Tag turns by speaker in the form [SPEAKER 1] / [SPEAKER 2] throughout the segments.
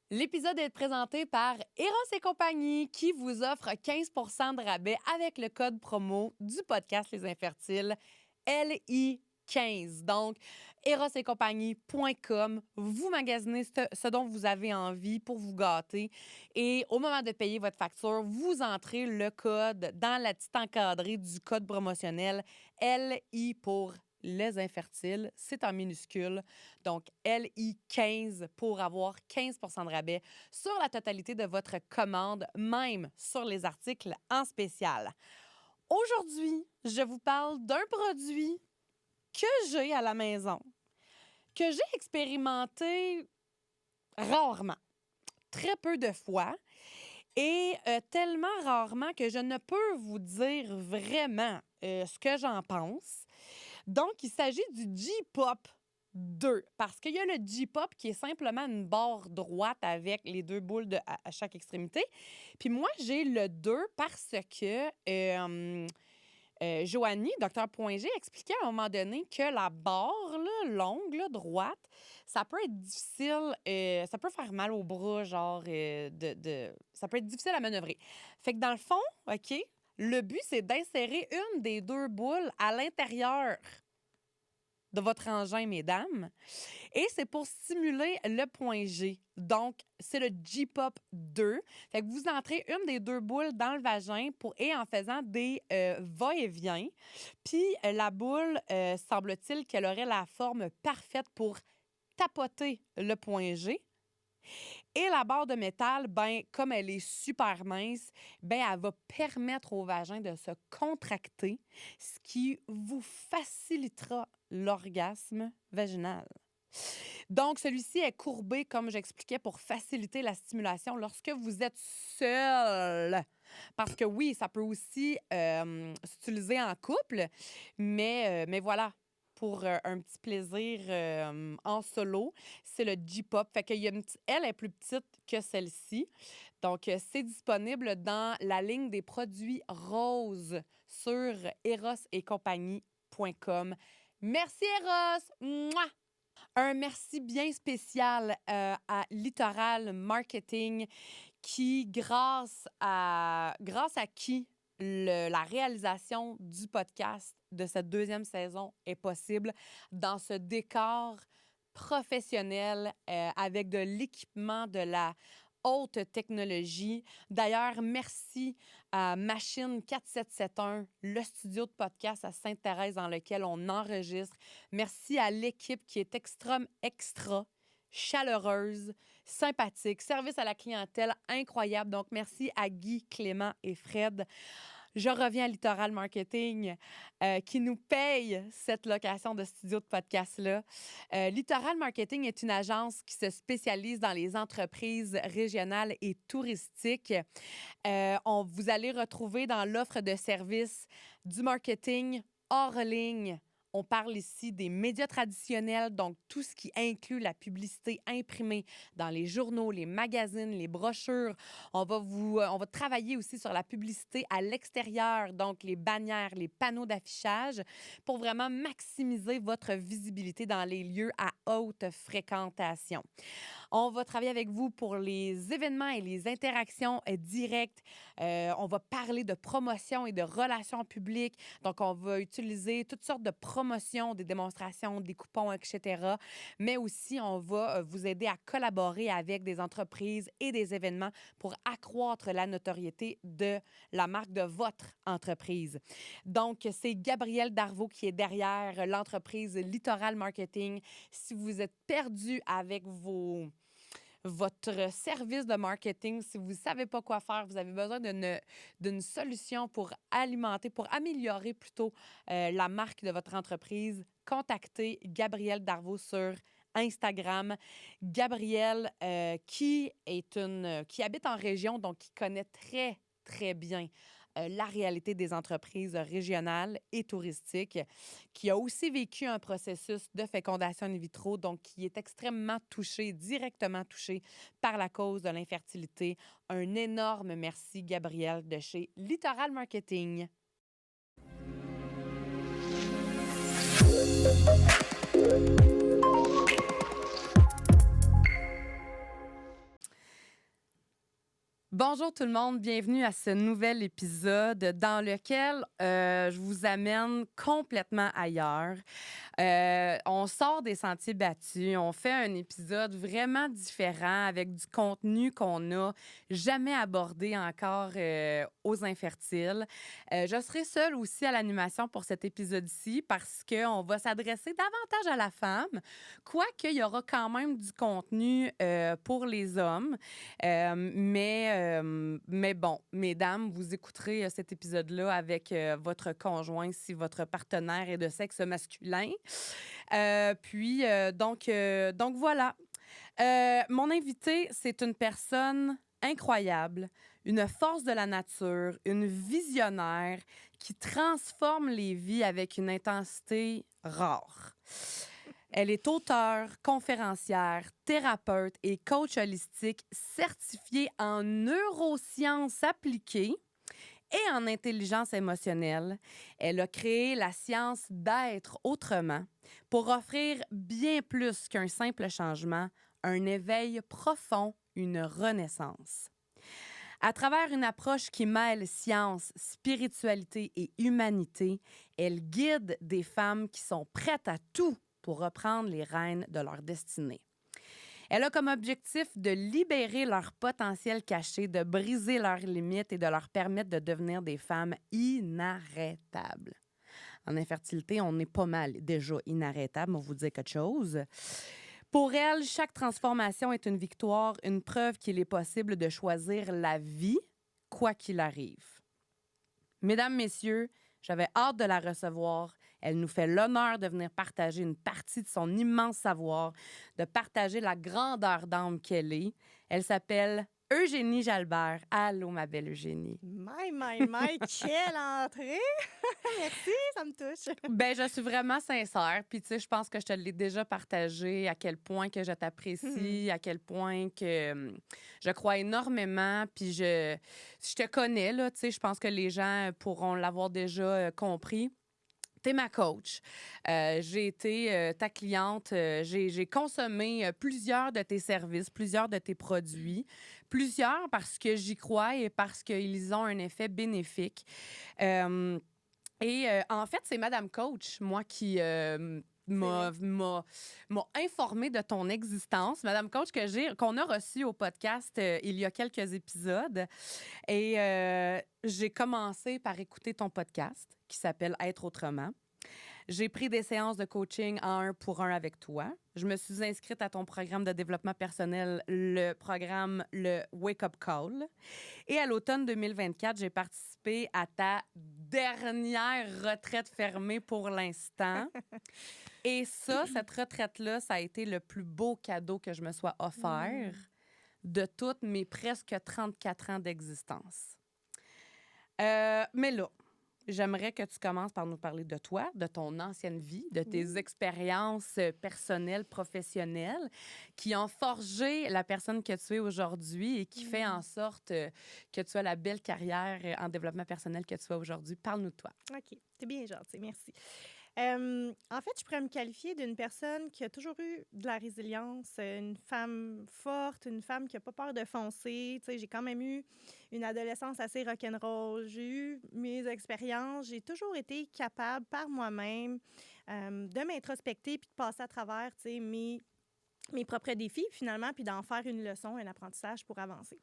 [SPEAKER 1] L'épisode est présenté par Eros et compagnie qui vous offre 15 de rabais avec le code promo du podcast Les Infertiles, LI15. Donc, erosetcompagnie.com, vous magasinez ce dont vous avez envie pour vous gâter et au moment de payer votre facture, vous entrez le code dans la petite encadrée du code promotionnel LI pour Les Infertiles, c'est en minuscule. Donc, LI15 pour avoir 15 de rabais sur la totalité de votre commande, même sur les articles en spécial. Aujourd'hui, je vous parle d'un produit que j'ai à la maison, que j'ai expérimenté rarement, très peu de fois, et tellement rarement que je ne peux vous dire vraiment ce que j'en pense. Donc, il s'agit du J-Pop 2, parce qu'il y a le J-Pop qui est simplement une barre droite avec les deux boules à chaque extrémité. Puis moi, j'ai le 2 parce que Joanie, Dr.G, expliquait à un moment donné que la barre là, longue, là, droite, ça peut être difficile, ça peut faire mal au bras, genre, ça peut être difficile à manœuvrer. Fait que dans le fond, OK, le but, c'est d'insérer une des deux boules à l'intérieur de votre engin, mesdames. Et c'est pour stimuler le point G. Donc, c'est le J-Pop 2. Fait que vous entrez une des deux boules dans le vagin et en faisant des va-et-vient. Puis, la boule, semble-t-il qu'elle aurait la forme parfaite pour tapoter le point G. Et la barre de métal, ben, comme elle est super mince, ben, elle va permettre au vagin de se contracter, ce qui vous facilitera l'orgasme vaginal. Donc, celui-ci est courbé, comme j'expliquais, pour faciliter la stimulation lorsque vous êtes seul. Parce que oui, ça peut aussi s'utiliser en couple, mais voilà. Pour un petit plaisir en solo. C'est le J-Pop. Fait qu'il y a elle est plus petite que celle-ci. Donc, c'est disponible dans la ligne des produits roses sur erosetcompagnie.com. Merci, Eros! Mouah! Un merci bien spécial à Littoral Marketing qui, grâce à qui la réalisation du podcast de cette deuxième saison est possible dans ce décor professionnel avec de l'équipement de la haute technologie. D'ailleurs, merci à Machine 4771, le studio de podcast à Sainte-Thérèse dans lequel on enregistre. Merci à l'équipe qui est extra chaleureuse, sympathique, service à la clientèle incroyable. Donc, merci à Guy, Clément et Fred. Je reviens à Littoral Marketing qui nous paye cette location de studio de podcast-là. Littoral Marketing est une agence qui se spécialise dans les entreprises régionales et touristiques. Vous allez retrouver dans l'offre de services du marketing hors ligne. On parle ici des médias traditionnels, donc tout ce qui inclut la publicité imprimée dans les journaux, les magazines, les brochures. On va travailler aussi sur la publicité à l'extérieur, donc les bannières, les panneaux d'affichage, pour vraiment maximiser votre visibilité dans les lieux à haute fréquentation. On va travailler avec vous pour les événements et les interactions directes. On va parler de promotion et de relations publiques. Donc, on va utiliser toutes sortes de promotions, des démonstrations, des coupons, etc. Mais aussi, on va vous aider à collaborer avec des entreprises et des événements pour accroître la notoriété de la marque de votre entreprise. Donc, c'est Gabrielle Darvaux qui est derrière l'entreprise Littoral Marketing. Si vous êtes perdu avec votre service de marketing, si vous ne savez pas quoi faire, vous avez besoin d'une solution pour améliorer plutôt la marque de votre entreprise, contactez Gabrielle Darvaux sur Instagram. Gabrielle, qui habite en région, donc qui connaît très, très bien la réalité des entreprises régionales et touristiques, qui a aussi vécu un processus de fécondation in vitro, donc qui est extrêmement directement touché par la cause de l'infertilité. Un énorme merci, Gabrielle, de chez Littoral Marketing. Bonjour tout le monde, bienvenue à ce nouvel épisode dans lequel je vous amène complètement ailleurs. On sort des sentiers battus, on fait un épisode vraiment différent avec du contenu qu'on n'a jamais abordé encore aux infertiles. Je serai seule aussi à l'animation pour cet épisode-ci parce qu'on va s'adresser davantage à la femme, quoique il y aura quand même du contenu pour les hommes. Mais bon, mesdames, vous écouterez cet épisode-là avec votre conjoint si votre partenaire est de sexe masculin. Donc voilà. Mon invité, c'est une personne incroyable, une force de la nature, une visionnaire qui transforme les vies avec une intensité rare. Elle est auteure, conférencière, thérapeute et coach holistique certifiée en neurosciences appliquées et en intelligence émotionnelle. Elle a créé la science d'être autrement pour offrir bien plus qu'un simple changement, un éveil profond, une renaissance. À travers une approche qui mêle science, spiritualité et humanité, elle guide des femmes qui sont prêtes à tout pour reprendre les rênes de leur destinée. Elle a comme objectif de libérer leur potentiel caché, de briser leurs limites et de leur permettre de devenir des femmes inarrêtables. En infertilité, on est pas mal déjà inarrêtable, on vous dit quelque chose. Pour elle, chaque transformation est une victoire, une preuve qu'il est possible de choisir la vie, quoi qu'il arrive. Mesdames, messieurs, j'avais hâte de la recevoir. Elle nous fait l'honneur de venir partager une partie de son immense savoir, de partager la grandeur d'âme qu'elle est. Elle s'appelle Eugénie Jalbert. Allô, ma belle Eugénie.
[SPEAKER 2] My, quelle entrée! Merci, ça me touche.
[SPEAKER 1] Ben, je suis vraiment sincère. Puis, tu sais, je pense que je te l'ai déjà partagé, à quel point que je t'apprécie, à quel point que je crois énormément. Puis, je te connais, là, tu sais, je pense que les gens pourront l'avoir déjà compris. T'es ma coach. J'ai été ta cliente. J'ai consommé plusieurs de tes services, plusieurs de tes produits. Plusieurs parce que j'y crois et parce qu'ils ont un effet bénéfique. En fait, c'est Madame Coach, moi, qui m'a informée de ton existence. Madame Coach qu'on a reçue au podcast il y a quelques épisodes. Et j'ai commencé par écouter ton podcast qui s'appelle Être autrement. J'ai pris des séances de coaching en 1 pour 1 avec toi. Je me suis inscrite à ton programme de développement personnel, le programme le Wake Up Call. Et à l'automne 2024, j'ai participé à ta dernière retraite fermée pour l'instant. Et ça, cette retraite-là, ça a été le plus beau cadeau que je me sois offert de toutes mes presque 34 ans d'existence. Mais là, j'aimerais que tu commences par nous parler de toi, de ton ancienne vie, de tes expériences personnelles, professionnelles, qui ont forgé la personne que tu es aujourd'hui et qui fait en sorte que tu as la belle carrière en développement personnel que tu as aujourd'hui. Parle-nous de toi.
[SPEAKER 2] OK, c'est bien gentil, merci. En fait, je pourrais me qualifier d'une personne qui a toujours eu de la résilience, une femme forte, une femme qui n'a pas peur de foncer. Tu sais, j'ai quand même eu une adolescence assez rock'n'roll. J'ai eu mes expériences. J'ai toujours été capable, par moi-même, de m'introspecter puis de passer à travers, tu sais, mes propres défis, finalement, puis d'en faire une leçon, un apprentissage pour avancer.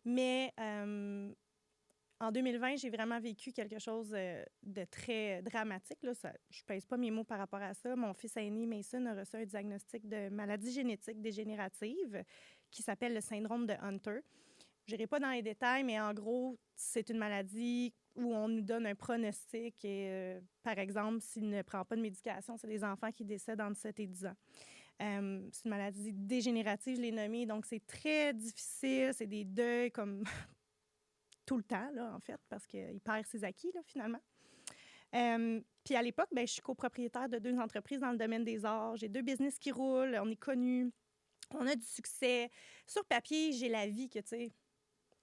[SPEAKER 2] Mais en 2020, j'ai vraiment vécu quelque chose de très dramatique. Là. Je ne pèse pas mes mots par rapport à ça. Mon fils aîné, Mason, a reçu un diagnostic de maladie génétique dégénérative qui s'appelle le syndrome de Hunter. Je n'irai pas dans les détails, mais en gros, c'est une maladie où on nous donne un pronostic. Et, par exemple, s'il ne prend pas de médication, c'est des enfants qui décèdent entre 7 et 10 ans. C'est une maladie dégénérative, je l'ai nommée. Donc, c'est très difficile. C'est des deuils comme tout le temps, là, en fait, parce qu'il perd ses acquis, là, finalement. Puis à l'époque, je suis copropriétaire de 2 entreprises dans le domaine des arts. J'ai 2 business qui roulent. On est connus. On a du succès. Sur papier, j'ai la vie que, tu sais,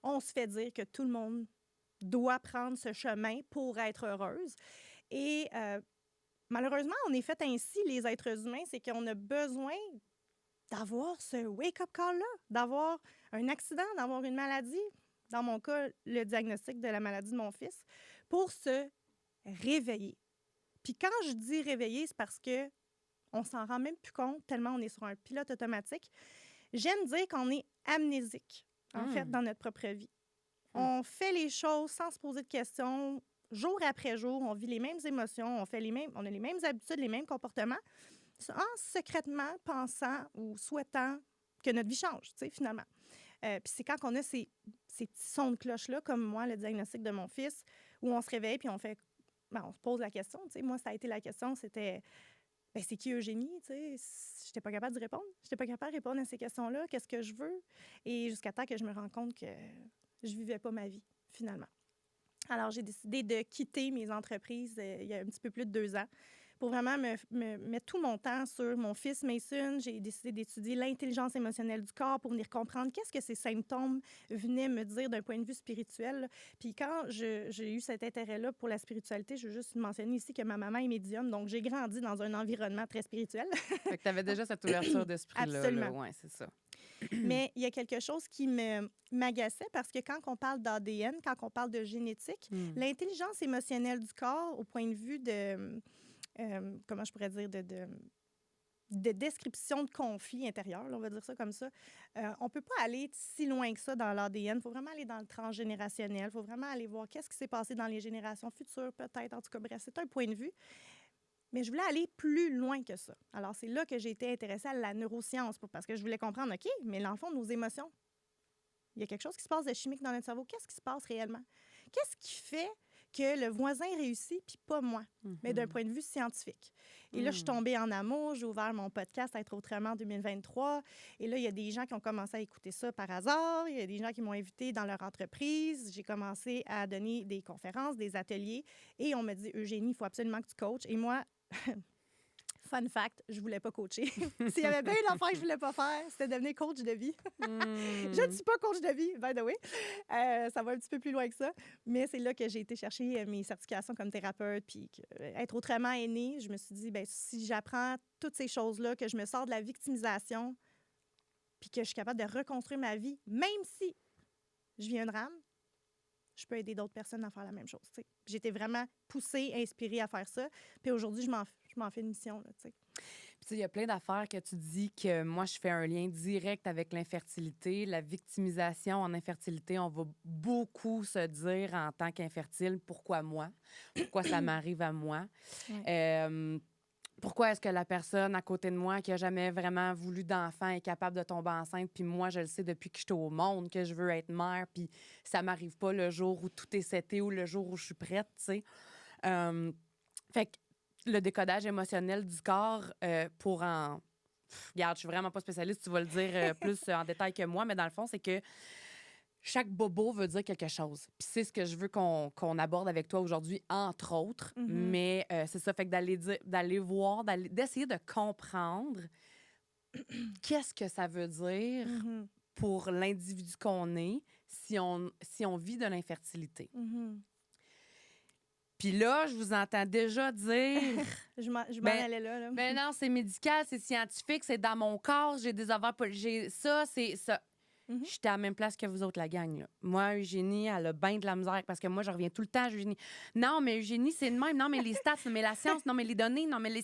[SPEAKER 2] on se fait dire que tout le monde doit prendre ce chemin pour être heureuse. Et malheureusement, on est fait ainsi, les êtres humains, c'est qu'on a besoin d'avoir ce wake-up call-là, d'avoir un accident, d'avoir une maladie dans mon cas, le diagnostic de la maladie de mon fils, pour se réveiller. Puis quand je dis réveiller, c'est parce que on s'en rend même plus compte tellement on est sur un pilote automatique. J'aime dire qu'on est amnésique, en fait, dans notre propre vie. On fait les choses sans se poser de questions, jour après jour, on vit les mêmes émotions, on a les mêmes habitudes, les mêmes comportements, en secrètement pensant ou souhaitant que notre vie change, tu sais, finalement. Puis c'est quand on a ces petits sons de cloche-là, comme moi, le diagnostic de mon fils, où on se réveille puis on fait, on se pose la question, tu sais. Moi, ça a été la question, c'était, c'est qui Eugénie, tu sais? J'étais pas capable de répondre. J'étais pas capable de répondre à ces questions-là. Qu'est-ce que je veux? Et jusqu'à temps que je me rende compte que je vivais pas ma vie, finalement. Alors, j'ai décidé de quitter mes entreprises il y a un petit peu plus de 2 ans pour vraiment me mettre tout mon temps sur mon fils Mason. J'ai décidé d'étudier l'intelligence émotionnelle du corps pour venir comprendre qu'est-ce que ces symptômes venaient me dire d'un point de vue spirituel. Puis quand j'ai eu cet intérêt-là pour la spiritualité, je veux juste mentionner ici que ma maman est médium, donc j'ai grandi dans un environnement très spirituel.
[SPEAKER 1] Fait que tu avais déjà cette ouverture d'esprit-là.
[SPEAKER 2] Absolument.
[SPEAKER 1] Oui, c'est ça.
[SPEAKER 2] Mais il y a quelque chose qui m'agaçait parce que quand on parle d'ADN, quand on parle de génétique, l'intelligence émotionnelle du corps, au point de vue de, comment je pourrais dire, de description de conflit intérieur, là, on va dire ça comme ça, on ne peut pas aller si loin que ça dans l'ADN. Il faut vraiment aller dans le transgénérationnel. Il faut vraiment aller voir qu'est-ce qui s'est passé dans les générations futures, peut-être. En tout cas, bref, c'est un point de vue. Mais je voulais aller plus loin que ça. Alors, c'est là que j'ai été intéressée à la neuroscience, parce que je voulais comprendre, OK, mais l'enfant, nos émotions, il y a quelque chose qui se passe de chimique dans notre cerveau. Qu'est-ce qui se passe réellement? Qu'est-ce qui fait que le voisin réussit, puis pas moi, mais d'un point de vue scientifique? Et là, je suis tombée en amour. J'ai ouvert mon podcast « Être autrement » en 2023. Et là, il y a des gens qui ont commencé à écouter ça par hasard. Il y a des gens qui m'ont invité dans leur entreprise. J'ai commencé à donner des conférences, des ateliers. Et on me dit, Eugénie, il faut absolument que tu coaches. Et moi, fun fact, je voulais pas coacher. S'il y avait bien une affaire que je voulais pas faire, c'était devenir coach de vie. Je ne suis pas coach de vie, by the way. Ça va un petit peu plus loin que ça. Mais c'est là que j'ai été chercher mes certifications comme thérapeute. Puis être autrement est né. Je me suis dit, si j'apprends toutes ces choses-là, que je me sors de la victimisation, puis que je suis capable de reconstruire ma vie, même si je vis un drame, je peux aider d'autres personnes à faire la même chose. T'sais. J'étais vraiment poussée, inspirée à faire ça. Puis aujourd'hui, je m'en fais une mission. Puis
[SPEAKER 1] il y a plein d'affaires que tu dis que moi, je fais un lien direct avec l'infertilité, la victimisation en infertilité. On va beaucoup se dire en tant qu'infertile, pourquoi moi? Pourquoi ça m'arrive à moi? Ouais. Pourquoi est-ce que la personne à côté de moi qui n'a jamais vraiment voulu d'enfant est capable de tomber enceinte, puis moi, je le sais depuis que je suis au monde que je veux être mère, puis ça m'arrive pas le jour où tout est seté ou le jour où je suis prête, tu sais. Fait que le décodage émotionnel du corps pour en... Regarde, je suis vraiment pas spécialiste, tu vas le dire plus en détail que moi, mais dans le fond, c'est que chaque bobo veut dire quelque chose. Puis c'est ce que je veux qu'on aborde avec toi aujourd'hui, entre autres. Mais c'est ça, fait que d'aller voir, d'essayer de comprendre qu'est-ce que ça veut dire pour l'individu qu'on est si on vit de l'infertilité. Puis là, je vous entends déjà dire...
[SPEAKER 2] je m'en allais là.
[SPEAKER 1] Ben non, c'est médical, c'est scientifique, c'est dans mon corps, j'ai des ovaires... J'ai ça, c'est ça. J'étais à la même place que vous autres, la gang. Là. Moi, Eugénie, elle a bien de la misère parce que moi, je reviens tout le temps à Eugénie. Non, mais Eugénie, c'est le même. Non, mais les stats, non, mais la science, non, mais les données, non, mais les...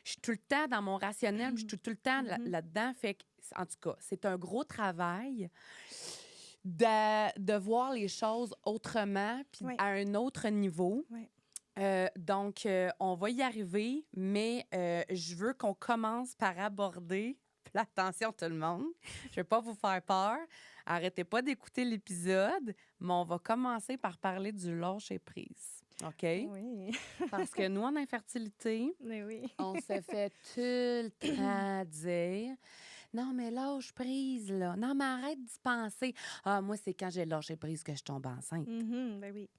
[SPEAKER 1] Je suis tout le temps dans mon rationnel, je suis tout le temps là-dedans. Fait que, en tout cas, c'est un gros travail de voir les choses autrement puis à un autre niveau. Donc, on va y arriver, mais je veux qu'on commence par aborder... Attention tout le monde, je ne vais pas vous faire peur. Arrêtez pas d'écouter l'épisode, mais on va commencer par parler du lâcher-prise. OK?
[SPEAKER 2] Oui.
[SPEAKER 1] Parce que nous, en infertilité, on se fait tout le temps dire « Non, mais lâche prise, là. Non, mais arrête d'y penser. Ah, moi, c'est quand j'ai lâché prise que je tombe enceinte.
[SPEAKER 2] Ben oui.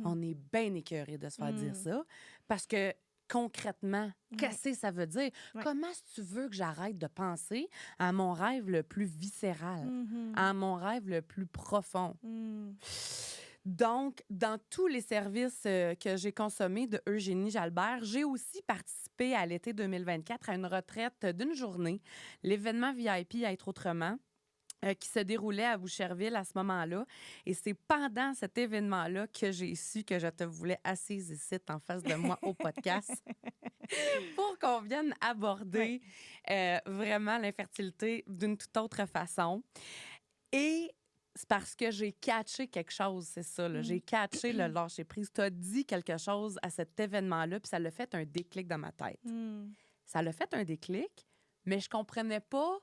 [SPEAKER 1] On est bien écœurés de se faire dire ça parce que concrètement, qu'est-ce que ça veut dire? Comment est-ce que tu veux que j'arrête de penser à mon rêve le plus viscéral, à mon rêve le plus profond? Donc, dans tous les services que j'ai consommés de Eugénie Jalbert, j'ai aussi participé à l'été 2024 à une retraite d'une journée, l'événement VIP Être autrement. qui se déroulait à Boucherville à ce moment-là. Et c'est pendant cet événement-là que j'ai su que je te voulais assise ici en face de moi au podcast pour qu'on vienne aborder vraiment l'infertilité d'une toute autre façon. Et c'est parce que j'ai catché quelque chose, c'est ça. Là. J'ai catché le lâcher-prise. Tu as dit quelque chose à cet événement-là, puis ça l'a fait un déclic dans ma tête. Ça l'a fait un déclic, mais je comprenais pas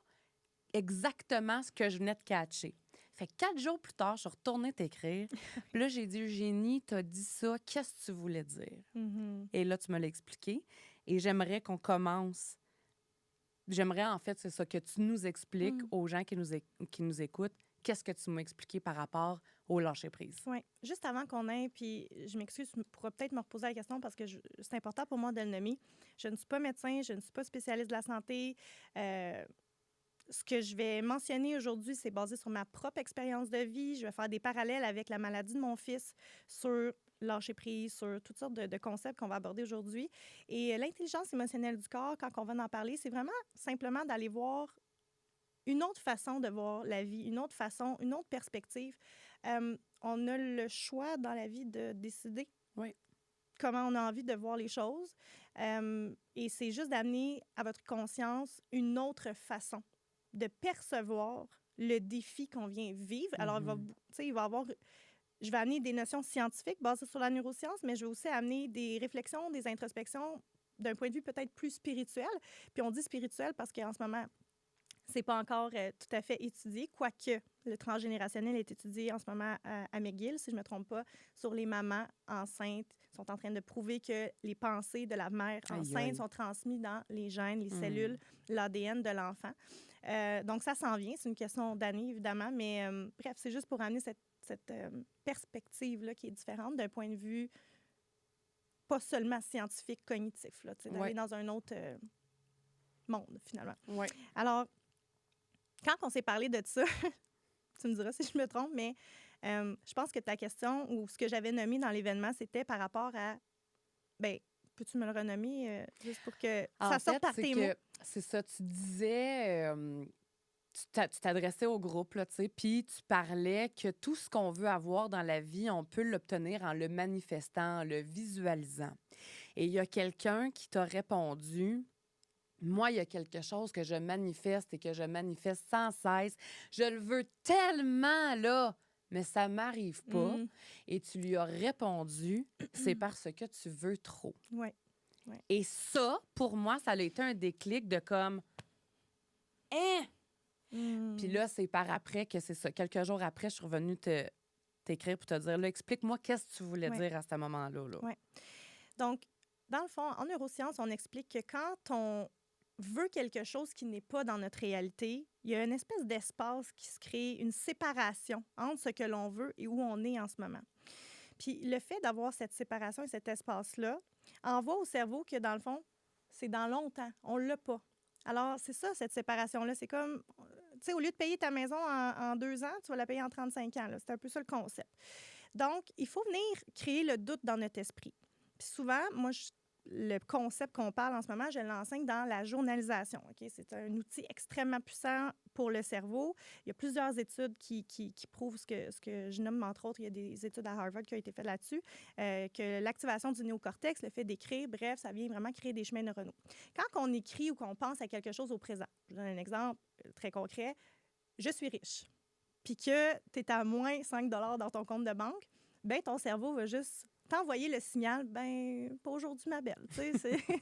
[SPEAKER 1] exactement ce que je venais de catcher. Fait que 4 jours plus tard, je suis retournée t'écrire. Puis là, j'ai dit, Eugénie, t'as dit ça, qu'est-ce que tu voulais dire? Et là, tu me l'as expliqué. Et j'aimerais qu'on commence. J'aimerais, en fait, c'est ça, que tu nous expliques aux gens qui nous écoutent, qu'est-ce que tu m'as expliqué par rapport au lâcher-prise.
[SPEAKER 2] Oui. Juste avant qu'on ait, puis je m'excuse, tu pourras peut-être me reposer la question parce que c'est important pour moi de le nommer. Je ne suis pas médecin, je ne suis pas spécialiste de la santé. Ce que je vais mentionner aujourd'hui, c'est basé sur ma propre expérience de vie. Je vais faire des parallèles avec la maladie de mon fils sur lâcher-prise, sur toutes sortes de concepts qu'on va aborder aujourd'hui. Et l'intelligence émotionnelle du corps, quand on va en parler, c'est vraiment simplement d'aller voir une autre façon de voir la vie, une autre façon, une autre perspective. On a le choix dans la vie de décider comment on a envie de voir les choses. Et c'est juste d'amener à votre conscience une autre façon de percevoir le défi qu'on vient vivre. Alors, il va avoir... Je vais amener des notions scientifiques basées sur la neuroscience, mais je vais aussi amener des réflexions, des introspections d'un point de vue peut-être plus spirituel. Puis on dit spirituel parce qu'en ce moment, c'est pas encore tout à fait étudié, quoique le transgénérationnel est étudié en ce moment à McGill, si je ne me trompe pas, sur les mamans enceintes. Ils sont en train de prouver que les pensées de la mère enceinte sont transmises dans les gènes, les cellules, l'ADN de l'enfant. Donc, ça s'en vient. C'est une question d'années, évidemment. Mais bref, c'est juste pour amener cette perspective-là qui est différente d'un point de vue pas seulement scientifique, cognitif, là, d'aller dans un autre monde, finalement. Alors, quand on s'est parlé de ça, tu me diras si je me trompe, mais je pense que ta question ou ce que j'avais nommé dans l'événement, c'était par rapport à... Bien, peux-tu me le renommer juste pour que ça sorte par tes mots?
[SPEAKER 1] C'est ça, tu disais... tu t'adressais au groupe, là, tu sais, puis tu parlais que tout ce qu'on veut avoir dans la vie, on peut l'obtenir en le manifestant, en le visualisant. Et il y a quelqu'un qui t'a répondu... Moi, il y a quelque chose que je manifeste et que je manifeste sans cesse. Je le veux tellement, là, mais ça ne m'arrive pas. Et tu lui as répondu, c'est parce que tu veux trop. Et ça, pour moi, ça a été un déclic de comme, hein? Puis là, c'est par après que c'est ça. Quelques jours après, je suis revenue t'écrire pour te dire, là, explique-moi qu'est-ce que tu voulais dire à ce moment-là. Là.
[SPEAKER 2] Donc, dans le fond, en neurosciences, on explique que quand on veut quelque chose qui n'est pas dans notre réalité, il y a une espèce d'espace qui se crée, une séparation entre ce que l'on veut et où on est en ce moment. Puis le fait d'avoir cette séparation et cet espace-là envoie au cerveau que, dans le fond, c'est dans longtemps. On ne l'a pas. Alors, c'est ça, cette séparation-là. C'est comme, tu sais, au lieu de payer ta maison en 2 ans, tu vas la payer en 35 ans. Là. C'est un peu ça le concept. Donc, il faut venir créer le doute dans notre esprit. Puis souvent, moi, le concept qu'on parle en ce moment, je l'enseigne dans la journalisation. Okay? C'est un outil extrêmement puissant pour le cerveau. Il y a plusieurs études qui prouvent ce que je nomme, entre autres, il y a des études à Harvard qui ont été faites là-dessus, que l'activation du néocortex, le fait d'écrire, bref, ça vient vraiment créer des chemins neuronaux. Quand on écrit ou qu'on pense à quelque chose au présent, je vous donne un exemple très concret, je suis riche, puis que tu es à moins 5 $ dans ton compte de banque, bien, ton cerveau va juste t'envoyer le signal, ben pas aujourd'hui, ma belle.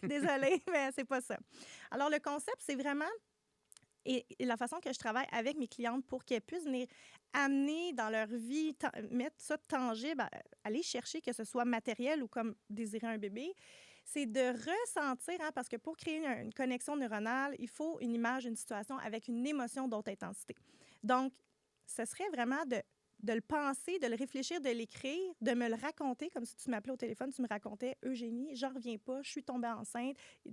[SPEAKER 2] Désolée, mais c'est pas ça. Alors, le concept, c'est vraiment, et la façon que je travaille avec mes clientes pour qu'elles puissent venir amener dans leur vie, mettre ça tangible, aller chercher, que ce soit matériel ou comme désirer un bébé, c'est de ressentir, parce que pour créer une connexion neuronale, il faut une image, une situation avec une émotion d'autre intensité. Donc, ce serait vraiment de le penser, de le réfléchir, de l'écrire, de me le raconter, comme si tu m'appelais au téléphone, tu me racontais, Eugénie, j'en reviens pas, je suis tombée enceinte, et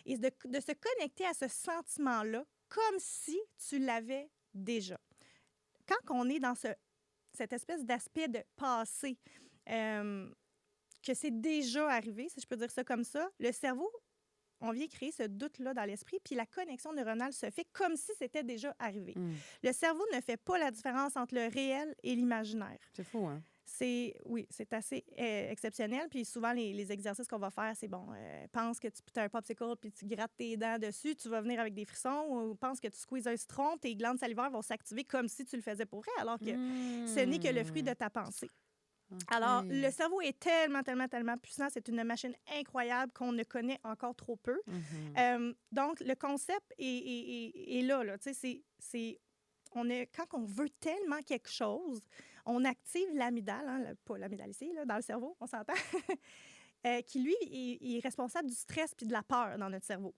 [SPEAKER 2] Et de se connecter à ce sentiment-là comme si tu l'avais déjà. Quand on est dans cette espèce d'aspect de passé, que c'est déjà arrivé, si je peux dire ça comme ça, le cerveau on vient créer ce doute-là dans l'esprit, puis la connexion neuronale se fait comme si c'était déjà arrivé. Le cerveau ne fait pas la différence entre le réel et l'imaginaire.
[SPEAKER 1] C'est fou, hein?
[SPEAKER 2] Oui, c'est assez exceptionnel. Puis souvent, les exercices qu'on va faire, c'est bon, pense que tu as un popsicle puis tu grattes tes dents dessus, tu vas venir avec des frissons, ou pense que tu squeezes un citron, tes glandes salivaires vont s'activer comme si tu le faisais pour vrai, alors que ce n'est que le fruit de ta pensée.
[SPEAKER 1] Okay.
[SPEAKER 2] Alors, le cerveau est tellement, tellement, tellement puissant. C'est une machine incroyable qu'on ne connaît encore trop peu. Donc, le concept est là. Tu sais, quand on veut tellement quelque chose, on active l'amygdale, hein, pas l'amygdale ici, là, dans le cerveau, on s'entend, qui, lui, est responsable du stress puis de la peur dans notre cerveau.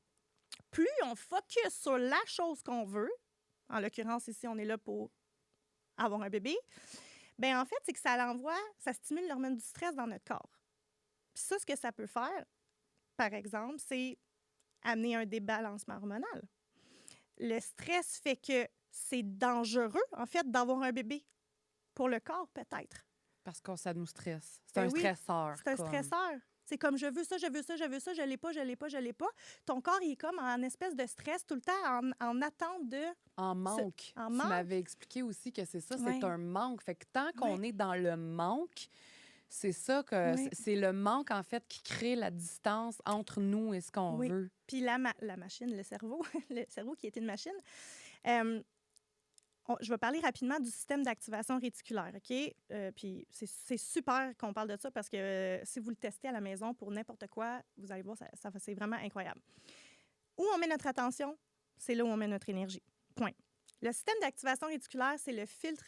[SPEAKER 2] Plus on focus sur la chose qu'on veut, en l'occurrence, ici, on est là pour avoir un bébé, bien, en fait, c'est que ça stimule l'hormone du stress dans notre corps. Puis ça, ce que ça peut faire, par exemple, c'est amener un débalancement hormonal. Le stress fait que c'est dangereux, en fait, d'avoir un bébé. Pour le corps, peut-être.
[SPEAKER 1] Parce que ça nous stresse. C'est un stresseur.
[SPEAKER 2] C'est un stresseur. C'est comme je veux ça, je veux ça, je veux ça, je l'ai pas, je l'ai pas, je l'ai pas. Ton corps, il est comme en espèce de stress tout le temps, en attente de...
[SPEAKER 1] En manque. Tu m'avais expliqué aussi que c'est ça, c'est un manque. Fait que tant qu'on est dans le manque, c'est ça que c'est le manque, en fait, qui crée la distance entre nous et ce qu'on veut.
[SPEAKER 2] Puis la machine, le cerveau qui est une machine... je vais parler rapidement du système d'activation réticulaire, OK? Puis c'est super qu'on parle de ça parce que si vous le testez à la maison pour n'importe quoi, vous allez voir, c'est vraiment incroyable. Où on met notre attention, c'est là où on met notre énergie. Point. Le système d'activation réticulaire, c'est le filtre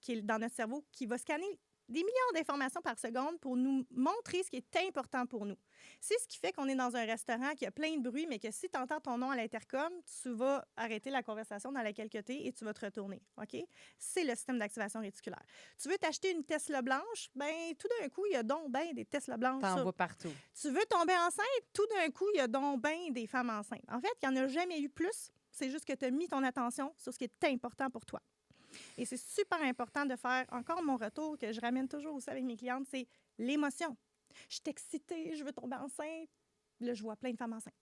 [SPEAKER 2] qui est dans notre cerveau qui va scanner des millions d'informations par seconde pour nous montrer ce qui est important pour nous. C'est ce qui fait qu'on est dans un restaurant qui a plein de bruit, mais que si tu entends ton nom à l'intercom, tu vas arrêter la conversation dans laquelle tu es et tu vas te retourner. OK? C'est le système d'activation réticulaire. Tu veux t'acheter une Tesla blanche? Bien, tout d'un coup, il y a donc ben des Tesla blanches.
[SPEAKER 1] T'en vois partout.
[SPEAKER 2] Tu veux tomber enceinte? Tout d'un coup, il y a donc ben des femmes enceintes. En fait, il n'y en a jamais eu plus. C'est juste que tu as mis ton attention sur ce qui est important pour toi. Et c'est super important de faire encore mon retour que je ramène toujours aussi avec mes clientes, c'est l'émotion. Je suis excitée, je veux tomber enceinte. Là, je vois plein de femmes enceintes.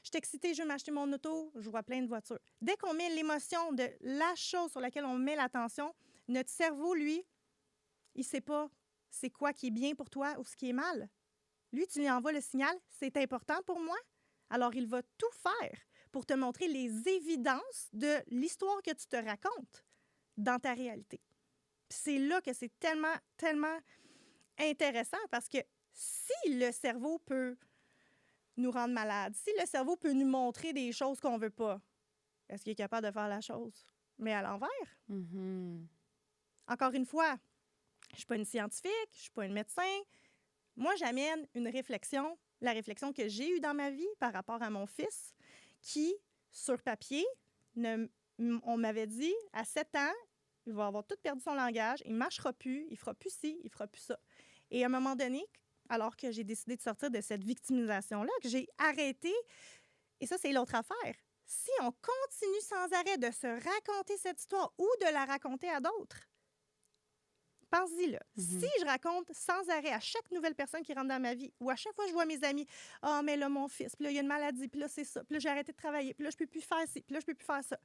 [SPEAKER 2] Je suis excitée, je veux m'acheter mon auto, je vois plein de voitures. Dès qu'on met l'émotion de la chose sur laquelle on met l'attention, notre cerveau, lui, il ne sait pas c'est quoi qui est bien pour toi ou ce qui est mal. Lui, tu lui envoies le signal, c'est important pour moi. Alors, il va tout faire pour te montrer les évidences de l'histoire que tu te racontes dans ta réalité. Puis c'est là que c'est tellement, tellement intéressant parce que si le cerveau peut nous rendre malades, si le cerveau peut nous montrer des choses qu'on ne veut pas, est-ce qu'il est capable de faire la chose? Mais à l'envers. Encore une fois, je ne suis pas une scientifique, je ne suis pas une médecin. Moi, j'amène une réflexion, la réflexion que j'ai eue dans ma vie par rapport à mon fils, qui, sur papier, on m'avait dit, à 7 ans, il va avoir tout perdu son langage, il ne marchera plus, il ne fera plus ci, il ne fera plus ça. Et à un moment donné, alors que j'ai décidé de sortir de cette victimisation-là, que j'ai arrêté, et ça, c'est l'autre affaire. Si on continue sans arrêt de se raconter cette histoire ou de la raconter à d'autres, pense-y, là. Si je raconte sans arrêt à chaque nouvelle personne qui rentre dans ma vie ou à chaque fois que je vois mes amis, « Ah, mais là, mon fils, puis là, il y a une maladie, puis là, c'est ça, puis là, j'ai arrêté de travailler, puis là, je ne peux plus faire ci, puis là, je ne peux plus faire ça. »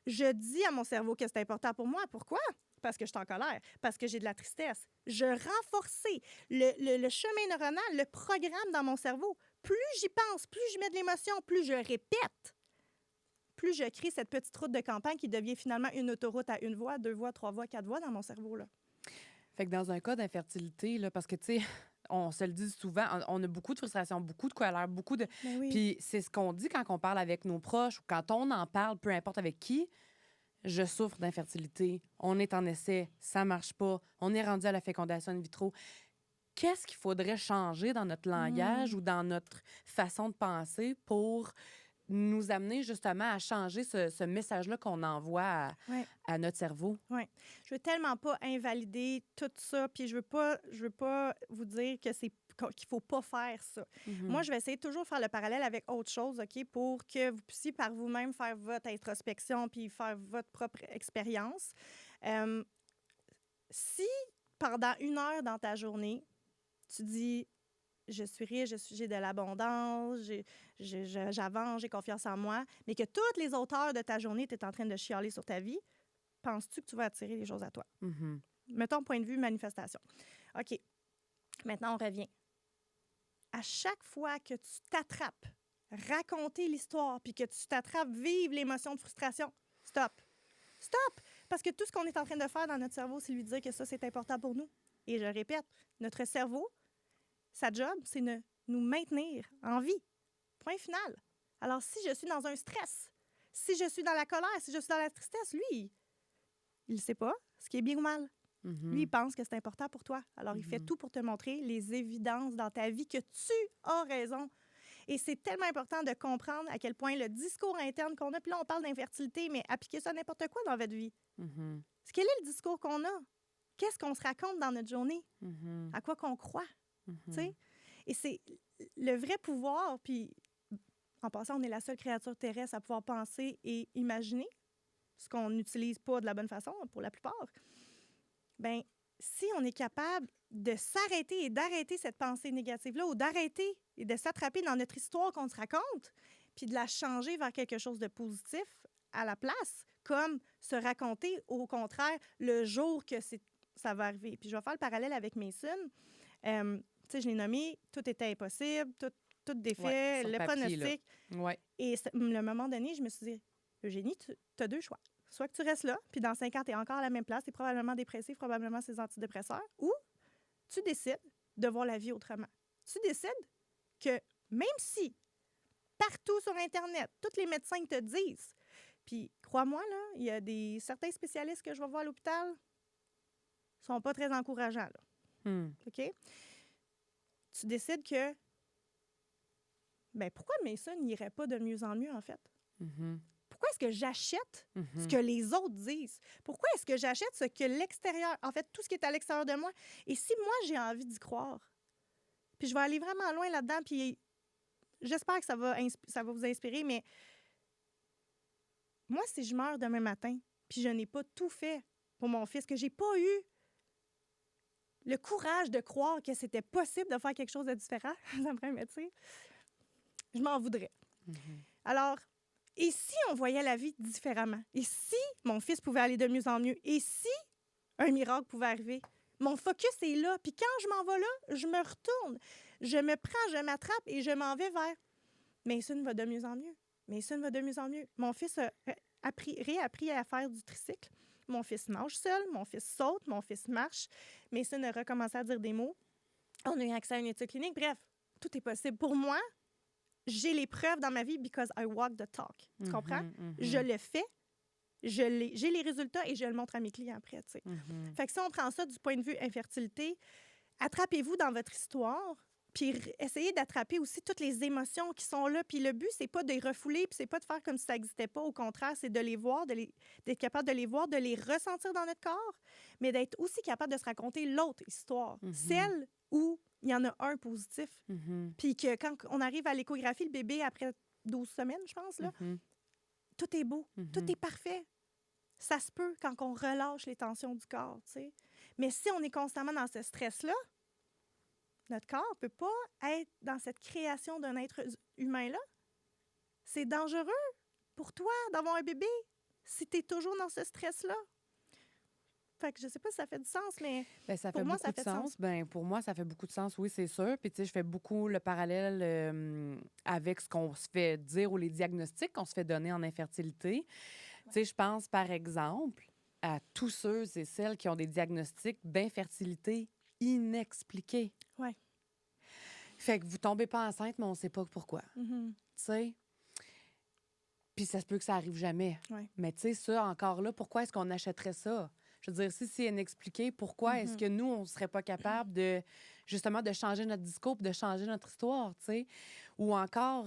[SPEAKER 2] Je dis à mon cerveau que c'est important pour moi. Pourquoi? Parce que je suis en colère, parce que j'ai de la tristesse. Je renforçais le chemin neuronal, le programme dans mon cerveau. Plus j'y pense, plus je mets de l'émotion, plus je répète, plus je crée cette petite route de campagne qui devient finalement une autoroute à 1 voie, 2 voies, 3 voies, 4 voies dans mon cerveau, là.
[SPEAKER 1] Fait que dans un cas d'infertilité, là, parce que, tu sais, on se le dit souvent, on a beaucoup de frustration, beaucoup de colère, beaucoup de...
[SPEAKER 2] Oui.
[SPEAKER 1] Puis c'est ce qu'on dit quand on parle avec nos proches ou quand on en parle, peu importe avec qui. Je souffre d'infertilité, on est en essai, ça marche pas, on est rendu à la fécondation in vitro. Qu'est-ce qu'il faudrait changer dans notre langage ou dans notre façon de penser pour nous amener justement à changer ce message-là qu'on envoie à notre cerveau?
[SPEAKER 2] Oui. Je veux tellement pas invalider tout ça, puis je veux pas vous dire que qu'il faut pas faire ça. Moi, je vais essayer toujours de faire le parallèle avec autre chose, OK, pour que vous puissiez par vous-même faire votre introspection puis faire votre propre expérience. Si pendant 1 heure dans ta journée, tu dis je suis riche, j'ai de l'abondance, j'avance, j'ai confiance en moi, mais que toutes les autres heures de ta journée, tu es en train de chialer sur ta vie, penses-tu que tu vas attirer les choses à toi?
[SPEAKER 1] Mhm.
[SPEAKER 2] Mettons point de vue manifestation. OK. Maintenant, on revient. À chaque fois que tu t'attrapes, raconter l'histoire, puis que tu t'attrapes vivre l'émotion de frustration, stop. Stop! Parce que tout ce qu'on est en train de faire dans notre cerveau, c'est lui dire que ça, c'est important pour nous. Et je répète, notre cerveau, sa job, c'est de nous maintenir en vie. Point final. Alors, si je suis dans un stress, si je suis dans la colère, si je suis dans la tristesse, lui, il ne sait pas ce qui est bien ou mal.
[SPEAKER 1] Mhm.
[SPEAKER 2] Lui, il pense que c'est important pour toi. Alors, il fait
[SPEAKER 1] Mhm.
[SPEAKER 2] tout pour te montrer les évidences dans ta vie que tu as raison. Et c'est tellement important de comprendre à quel point le discours interne qu'on a, puis là, on parle d'infertilité, mais appliquez ça à n'importe quoi dans votre vie.
[SPEAKER 1] Mhm.
[SPEAKER 2] Quel est le discours qu'on a? Qu'est-ce qu'on se raconte dans notre journée?
[SPEAKER 1] Mhm.
[SPEAKER 2] À quoi qu'on croit?
[SPEAKER 1] Mhm.
[SPEAKER 2] Tu sais? Et c'est le vrai pouvoir, puis en passant, on est la seule créature terrestre à pouvoir penser et imaginer, ce qu'on n'utilise pas de la bonne façon pour la plupart. Bien, si on est capable de s'arrêter et d'arrêter cette pensée négative-là, ou d'arrêter et de s'attraper dans notre histoire qu'on se raconte, puis de la changer vers quelque chose de positif à la place, comme se raconter, au contraire, le jour que ça va arriver. Puis je vais faire le parallèle avec Mason. Tu sais, je l'ai nommé, tout était impossible, tout défait,
[SPEAKER 1] Ouais, sur
[SPEAKER 2] le
[SPEAKER 1] papier, là.
[SPEAKER 2] pronostic.
[SPEAKER 1] Ouais.
[SPEAKER 2] Et le moment donné, je me suis dit, Eugénie, tu as deux choix. Soit que tu restes là, puis dans 5 ans, tu es encore à la même place, tu es probablement dépressif, probablement ces antidépresseurs, ou tu décides de voir la vie autrement. Tu décides que même si partout sur Internet, tous les médecins te disent, puis crois-moi, là, il y a certains spécialistes que je vais voir à l'hôpital qui sont pas très encourageants, là.
[SPEAKER 1] Hmm.
[SPEAKER 2] OK? Tu décides que, ben pourquoi Mason n'irait pas de mieux en mieux, en fait?
[SPEAKER 1] Mhm.
[SPEAKER 2] Pourquoi est-ce que j'achète ce
[SPEAKER 1] Mhm.
[SPEAKER 2] que les autres disent? Pourquoi est-ce que j'achète ce que l'extérieur, en fait, tout ce qui est à l'extérieur de moi? Et si moi, j'ai envie d'y croire, puis je vais aller vraiment loin là-dedans, puis j'espère que ça va vous inspirer, mais moi, si je meurs demain matin, puis je n'ai pas tout fait pour mon fils, que j'ai pas eu le courage de croire que c'était possible de faire quelque chose de différent, ça me ferait, tu sais, je m'en voudrais.
[SPEAKER 1] Mhm.
[SPEAKER 2] Alors, et si on voyait la vie différemment? Et si mon fils pouvait aller de mieux en mieux? Et si un miracle pouvait arriver? Mon focus est là. Puis quand je m'en vais là, je me retourne. Je me prends, je m'attrape et je m'en vais vers Mason va de mieux en mieux. Mason va de mieux en mieux. Mon fils a réappris à faire du tricycle. Mon fils nage seul, mon fils saute, mon fils marche. Mason a recommencé à dire des mots. On a eu accès à une étude clinique. Bref, tout est possible. Pour moi, j'ai les preuves dans ma vie because I walk the talk. Tu comprends?
[SPEAKER 1] Mhm.
[SPEAKER 2] Je le fais, j'ai les résultats et je le montre à mes clients après. Tu sais.
[SPEAKER 1] Mhm.
[SPEAKER 2] Fait que si on prend ça du point de vue infertilité, attrapez-vous dans votre histoire, puis essayez d'attraper aussi toutes les émotions qui sont là. Puis le but, c'est pas de les refouler, puis c'est pas de faire comme si ça n'existait pas. Au contraire, c'est de les voir, d'être capable de les voir, de les ressentir dans notre corps, mais d'être aussi capable de se raconter l'autre histoire,
[SPEAKER 1] Mhm.
[SPEAKER 2] celle où il y en a un positif.
[SPEAKER 1] Mhm.
[SPEAKER 2] Puis que quand on arrive à l'échographie, le bébé, après 12 semaines, je pense, là,
[SPEAKER 1] Mhm.
[SPEAKER 2] tout est beau,
[SPEAKER 1] Mhm.
[SPEAKER 2] tout est parfait. Ça se peut quand on relâche les tensions du corps, tu sais. Mais si on est constamment dans ce stress-là, notre corps ne peut pas être dans cette création d'un être humain-là. C'est dangereux pour toi d'avoir un bébé si tu es toujours dans ce stress-là. Fait que je sais pas si ça fait du sens, mais
[SPEAKER 1] Ben, ça
[SPEAKER 2] pour
[SPEAKER 1] fait
[SPEAKER 2] moi,
[SPEAKER 1] beaucoup
[SPEAKER 2] ça
[SPEAKER 1] de
[SPEAKER 2] fait
[SPEAKER 1] sens.
[SPEAKER 2] sens.
[SPEAKER 1] Ben, pour moi, ça fait beaucoup de sens, oui, c'est sûr. Puis, tu sais, je fais beaucoup le parallèle avec ce qu'on se fait dire ou les diagnostics qu'on se fait donner en infertilité. Tu sais, je pense, par exemple, à tous ceux et celles qui ont des diagnostics d'infertilité inexpliqués.
[SPEAKER 2] Ouais.
[SPEAKER 1] Fait que vous tombez pas enceinte, mais on sait pas pourquoi.
[SPEAKER 2] Mhm.
[SPEAKER 1] Tu sais? Puis ça se peut que ça arrive jamais.
[SPEAKER 2] Ouais.
[SPEAKER 1] Mais tu sais, ça, encore là, pourquoi est-ce qu'on achèterait ça? Je veux dire, si c'est inexpliqué, pourquoi est-ce que nous, on ne serait pas capable de, justement, de changer notre discours de changer notre histoire, tu sais? Ou encore,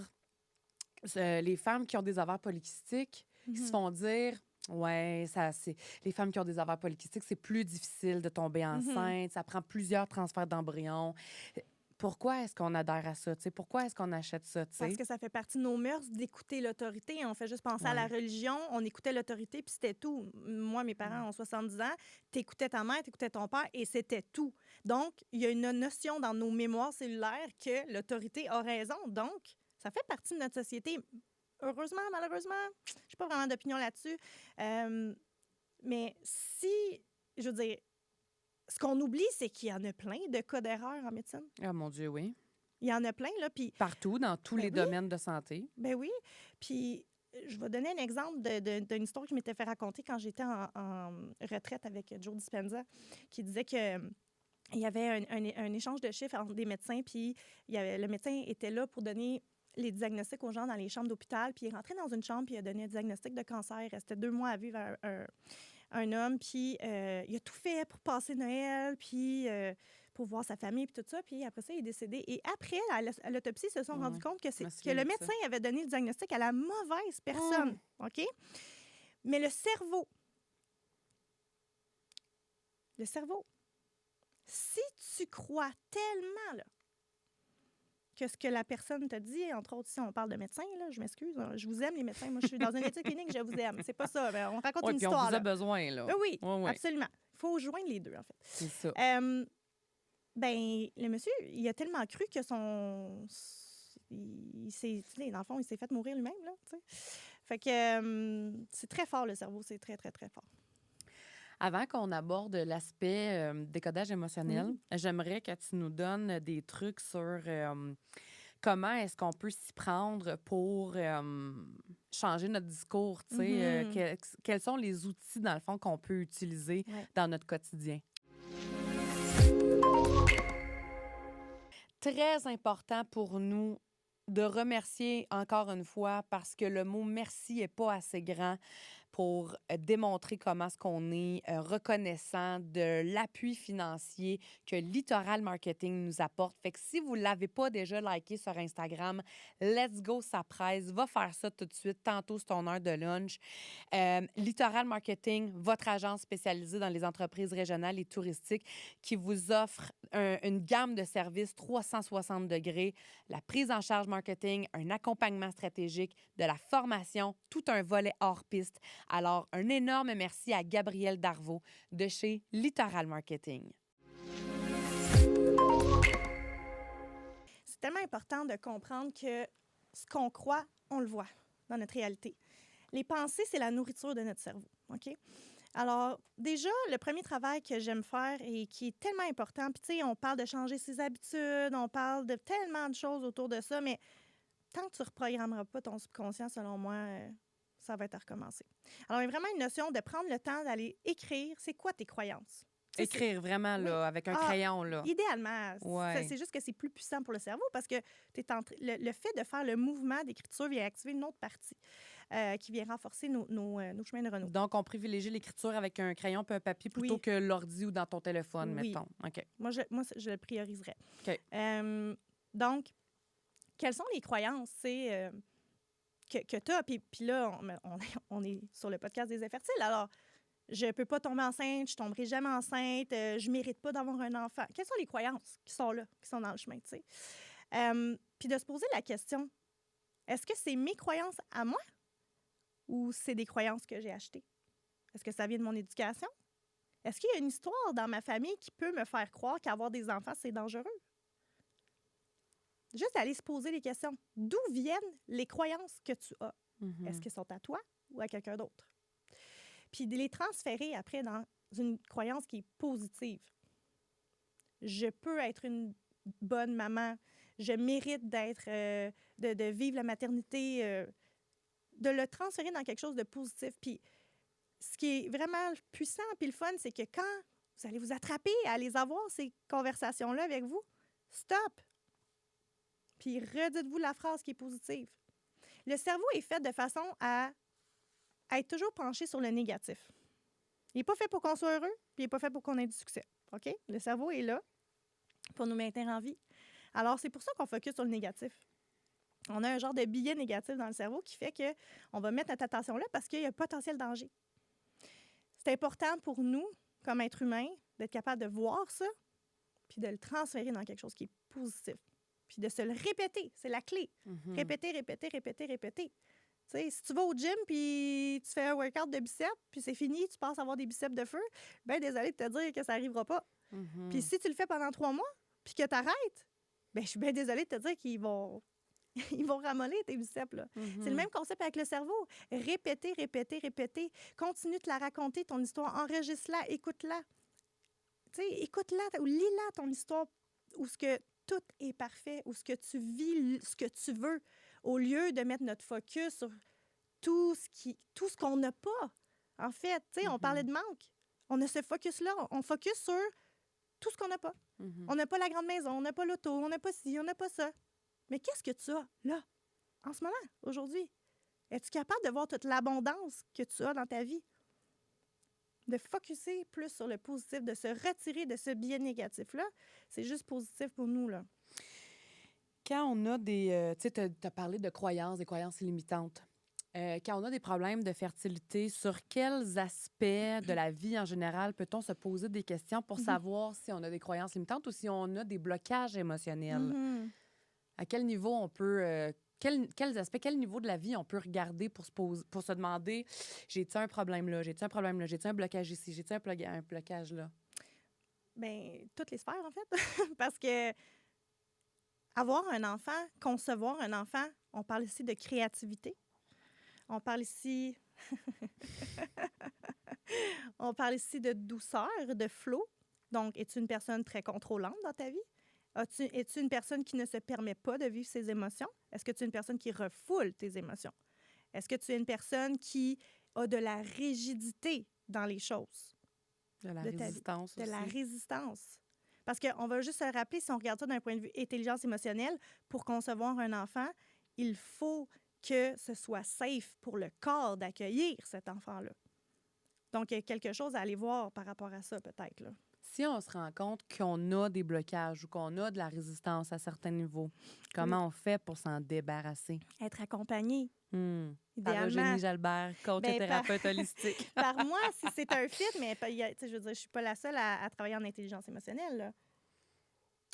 [SPEAKER 1] les femmes qui ont des ovaires polykystiques, qui se font dire, ouais, ça, c'est... Les femmes qui ont des ovaires polykystiques, c'est plus difficile de tomber enceinte, ça prend plusieurs transferts d'embryons. pourquoi est-ce qu'on adhère à ça? T'sais, pourquoi est-ce qu'on achète ça?
[SPEAKER 2] Parce que ça fait partie de nos mœurs d'écouter l'autorité. On fait juste penser à la religion, on écoutait l'autorité, puis c'était tout. Moi, mes parents ont 70 ans, t'écoutais ta mère, t'écoutais ton père, et c'était tout. Donc, il y a une notion dans nos mémoires cellulaires que l'autorité a raison. Donc, ça fait partie de notre société. Heureusement, malheureusement, je n'ai pas vraiment d'opinion là-dessus. Mais si, je veux dire, ce qu'on oublie, c'est qu'il y en a plein de cas d'erreur en médecine.
[SPEAKER 1] Ah, mon Dieu, oui.
[SPEAKER 2] Il y en a plein, là. Puis,
[SPEAKER 1] partout, dans tous les domaines de santé.
[SPEAKER 2] Ben oui. Puis, je vais donner un exemple d'une histoire que je m'étais fait raconter quand j'étais en retraite avec Joe Dispenza, qui disait que il y avait un échange de chiffres entre des médecins, puis le médecin était là pour donner les diagnostics aux gens dans les chambres d'hôpital, puis il est rentré dans une chambre, puis il a donné un diagnostic de cancer. Il restait 2 mois à vivre un homme, puis il a tout fait pour passer Noël, puis pour voir sa famille, puis tout ça, puis après ça, il est décédé. Et après, à l'autopsie, ils se sont rendus compte que le médecin avait donné le diagnostic à la mauvaise personne, OK? Mais le cerveau, si tu crois tellement là, que ce que la personne te dit, entre autres, si on parle de médecins, là, je m'excuse, je vous aime les médecins, moi je suis dans une étude clinique, je vous aime. C'est pas ça, on raconte une histoire.
[SPEAKER 1] On vous a besoin, là.
[SPEAKER 2] Oui, absolument. Il faut joindre les deux, en fait.
[SPEAKER 1] C'est ça.
[SPEAKER 2] Le monsieur, il a tellement cru que dans le fond, il s'est fait mourir lui-même, là, tu sais. Fait que c'est très fort, le cerveau, c'est très, très, très fort.
[SPEAKER 1] Avant qu'on aborde l'aspect décodage émotionnel, j'aimerais que tu nous donnes des trucs sur comment est-ce qu'on peut s'y prendre pour changer notre discours, tu sais, quels sont les outils, dans le fond, qu'on peut utiliser dans notre quotidien. Très important pour nous de remercier encore une fois parce que le mot merci n'est pas assez grand pour démontrer comment est-ce qu'on est reconnaissant de l'appui financier que Littoral Marketing nous apporte. Fait que si vous ne l'avez pas déjà liké sur Instagram, let's go, ça presse. Va faire ça tout de suite. Tantôt, c'est ton heure de lunch. Littoral Marketing, votre agence spécialisée dans les entreprises régionales et touristiques qui vous offre une gamme de services 360 degrés, la prise en charge marketing, un accompagnement stratégique, de la formation, tout un volet hors piste. Alors, un énorme merci à Gabrielle Darvaux de chez Littoral Marketing.
[SPEAKER 2] C'est tellement important de comprendre que ce qu'on croit, on le voit dans notre réalité. Les pensées, c'est la nourriture de notre cerveau, OK? Alors, déjà, le premier travail que j'aime faire et qui est tellement important, puis tu sais, on parle de changer ses habitudes, on parle de tellement de choses autour de ça, mais tant que tu ne reprogrammeras pas ton subconscient, selon moi, ça va être à recommencer. Alors, il y a vraiment une notion de prendre le temps d'aller écrire, c'est quoi tes croyances?
[SPEAKER 1] Écrire vraiment, là, avec un crayon, là.
[SPEAKER 2] Idéalement. C'est juste que c'est plus puissant pour le cerveau parce que le fait de faire le mouvement d'écriture vient activer une autre partie qui vient renforcer nos chemins neuronaux.
[SPEAKER 1] Donc, on privilégie l'écriture avec un crayon et un papier plutôt que l'ordi ou dans ton téléphone, mettons. OK.
[SPEAKER 2] Moi, je le prioriserais.
[SPEAKER 1] OK.
[SPEAKER 2] Donc, quelles sont les croyances que tu as? Puis là, on est sur le podcast des infertiles. Alors, je ne peux pas tomber enceinte, je ne tomberai jamais enceinte, je ne mérite pas d'avoir un enfant. Quelles sont les croyances qui sont là, qui sont dans le chemin, tu sais? Puis de se poser la question, est-ce que c'est mes croyances à moi ou c'est des croyances que j'ai achetées? Est-ce que ça vient de mon éducation? Est-ce qu'il y a une histoire dans ma famille qui peut me faire croire qu'avoir des enfants, c'est dangereux? Juste aller se poser les questions. D'où viennent les croyances que tu as? Est-ce qu'elles sont à toi ou à quelqu'un d'autre? Puis de les transférer après dans une croyance qui est positive. Je peux être une bonne maman. Je mérite de vivre la maternité. De le transférer dans quelque chose de positif. Puis ce qui est vraiment puissant puis le fun, c'est que quand vous allez vous attraper à les avoir, ces conversations-là avec vous, stop! Puis redites-vous la phrase qui est positive. Le cerveau est fait de façon à être toujours penché sur le négatif. Il n'est pas fait pour qu'on soit heureux, puis il n'est pas fait pour qu'on ait du succès. OK? Le cerveau est là pour nous maintenir en vie. Alors, c'est pour ça qu'on focus sur le négatif. On a un genre de billet négatif dans le cerveau qui fait qu'on va mettre notre attention là parce qu'il y a un potentiel danger. C'est important pour nous, comme êtres humains, d'être capable de voir ça puis de le transférer dans quelque chose qui est positif. Puis de se le répéter, c'est la clé. Répéter, répéter, répéter, répéter. Tu sais, si tu vas au gym puis tu fais un workout de biceps, puis c'est fini, tu penses avoir des biceps de feu, ben désolé de te dire que ça n'arrivera pas. Puis si tu le fais pendant 3 mois, puis que tu arrêtes, ben je suis bien désolée de te dire qu'ils vont ils vont ramollir tes biceps. Là. C'est le même concept avec le cerveau. Répéter, répéter, répéter. Continue de la raconter, ton histoire. Enregistre-la, écoute-la. Tu sais, écoute-la ou lis-la, ton histoire, où ce que tout est parfait, où ce que tu vis, ce que tu veux, au lieu de mettre notre focus sur tout ce qu'on n'a pas. En fait, tu sais, on parlait de manque. On a ce focus-là. On focus sur tout ce qu'on n'a pas. On n'a pas la grande maison, on n'a pas l'auto, on n'a pas ci, on n'a pas ça. Mais qu'est-ce que tu as là, en ce moment, aujourd'hui? Es-tu capable de voir toute l'abondance que tu as dans ta vie? De focusser plus sur le positif, de se retirer de ce biais négatif-là, c'est juste positif pour nous, là.
[SPEAKER 1] Quand on a des... tu sais, tu as parlé de croyances, des croyances limitantes. Quand on a des problèmes de fertilité, sur quels aspects de la vie en général peut-on se poser des questions pour savoir si on a des croyances limitantes ou si on a des blocages émotionnels? À quel niveau on peut... quels aspects, quel niveau de la vie on peut regarder pour se demander j'ai-tu un problème là, j'ai-tu un problème là, j'ai-tu un blocage ici, j'ai-tu un blocage là?
[SPEAKER 2] Bien, toutes les sphères, en fait. Parce que avoir un enfant, concevoir un enfant, on parle ici de créativité. On parle ici... on parle ici de douceur, de flow. Donc, es-tu une personne très contrôlante dans ta vie? Es-tu une personne qui ne se permet pas de vivre ses émotions? Est-ce que tu es une personne qui refoule tes émotions? Est-ce que tu es une personne qui a de la rigidité dans les choses?
[SPEAKER 1] De la résistance aussi.
[SPEAKER 2] De la résistance. Parce qu'on va juste se rappeler, si on regarde ça d'un point de vue intelligence émotionnelle, pour concevoir un enfant, il faut que ce soit safe pour le corps d'accueillir cet enfant-là. Donc, il y a quelque chose à aller voir par rapport à ça, peut-être, là.
[SPEAKER 1] Si on se rend compte qu'on a des blocages ou qu'on a de la résistance à certains niveaux, comment on fait pour s'en débarrasser?
[SPEAKER 2] Être accompagné.
[SPEAKER 1] Par Eugénie Jalbert, coach et thérapeute holistique.
[SPEAKER 2] Par moi, si c'est un fit, mais je veux dire, je suis pas la seule à travailler en intelligence émotionnelle, là.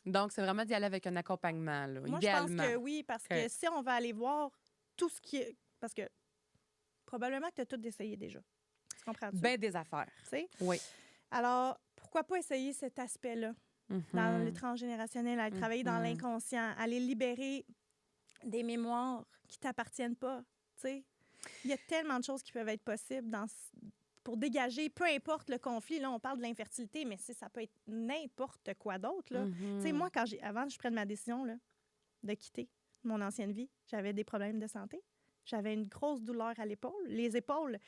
[SPEAKER 1] Donc, c'est vraiment d'y aller avec un accompagnement, là,
[SPEAKER 2] moi,
[SPEAKER 1] idéalement.
[SPEAKER 2] Je pense que oui, parce que si on va aller voir tout ce qui est... Parce que probablement que tu as tout essayé déjà. Tu comprends-tu?
[SPEAKER 1] Ben des affaires.
[SPEAKER 2] Tu sais?
[SPEAKER 1] Oui.
[SPEAKER 2] Alors, pourquoi pas essayer cet aspect-là dans le transgénérationnel, aller travailler dans l'inconscient, aller libérer des mémoires qui t'appartiennent pas, tu sais? Il y a tellement de choses qui peuvent être possibles pour dégager, peu importe le conflit. Là, on parle de l'infertilité, mais ça peut être n'importe quoi d'autre, là. Tu sais, moi, avant que je prenne ma décision là, de quitter mon ancienne vie, j'avais des problèmes de santé. J'avais une grosse douleur à l'épaule. Les épaules,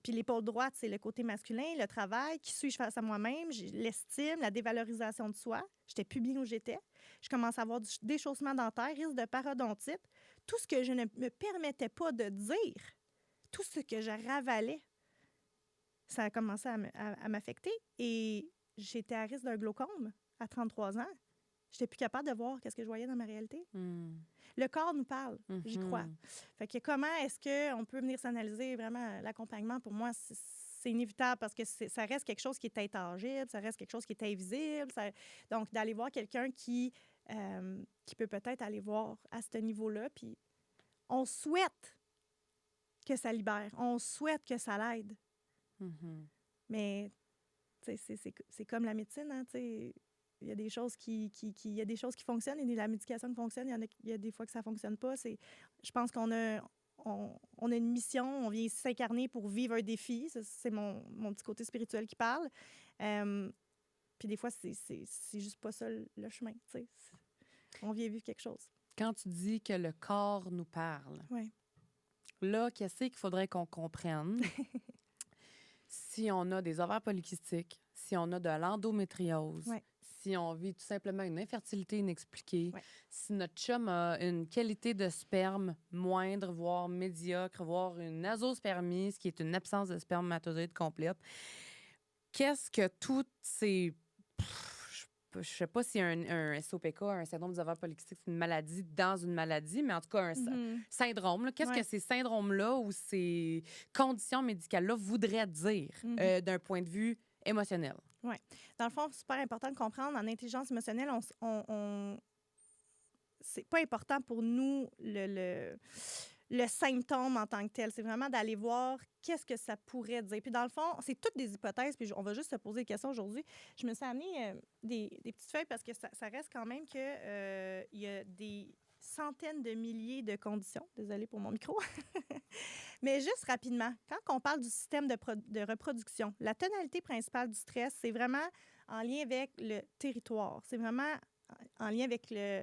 [SPEAKER 2] puis l'épaule droite, c'est le côté masculin, le travail, qui suis-je face à moi-même, l'estime, la dévalorisation de soi. J'étais plus bien où j'étais. Je commence à avoir du déchaussement dentaire, risque de parodontite. Tout ce que je ne me permettais pas de dire, tout ce que je ravalais, ça a commencé à m'affecter. Et j'étais à risque d'un glaucome à 33 ans. Je n'étais plus capable de voir ce que je voyais dans ma réalité. Le corps nous parle, j'y crois. Fait que comment est-ce qu'on peut venir s'analyser vraiment l'accompagnement? Pour moi, c'est inévitable parce que ça reste quelque chose qui est intangible, ça reste quelque chose qui est invisible. Donc, d'aller voir quelqu'un qui peut peut-être aller voir à ce niveau-là. Puis, on souhaite que ça libère. On souhaite que ça l'aide. Mais, tu sais, c'est comme la médecine, hein, tu sais. Il y a des choses qui fonctionnent, il y a de la médication qui fonctionne, il y a des fois que ça ne fonctionne pas. Je pense qu'on a une mission, on vient ici s'incarner pour vivre un défi. C'est mon petit côté spirituel qui parle. Puis des fois, c'est juste pas ça le chemin. T'sais. On vient vivre quelque chose.
[SPEAKER 1] Quand tu dis que le corps nous parle,
[SPEAKER 2] ouais.
[SPEAKER 1] Là, qu'est-ce qu'il faudrait qu'on comprenne? Si on a des ovaires polykystiques, si on a de l'endométriose,
[SPEAKER 2] ouais.
[SPEAKER 1] Si on vit tout simplement une infertilité inexpliquée, si notre chum a une qualité de sperme moindre, voire médiocre, voire une azospermie, ce qui est une absence de spermatozoïde complète, qu'est-ce que toutes ces... Je ne sais pas si un SOPK, un syndrome des ovaires polykystiques, c'est une maladie dans une maladie, mais en tout cas, un syndrome. Là. Qu'est-ce que ces syndromes-là ou ces conditions médicales-là voudraient dire d'un point de vue émotionnel.
[SPEAKER 2] Oui. Dans le fond, c'est super important de comprendre, en intelligence émotionnelle, c'est pas important pour nous le symptôme en tant que tel. C'est vraiment d'aller voir qu'est-ce que ça pourrait dire. Puis dans le fond, c'est toutes des hypothèses, puis on va juste se poser des questions aujourd'hui. Je me suis amené des petites feuilles parce que ça reste quand même que il y a des centaines de milliers de conditions. Désolée pour mon micro. Mais juste rapidement, quand on parle du système de reproduction, la tonalité principale du stress, c'est vraiment en lien avec le territoire. C'est vraiment en lien avec pas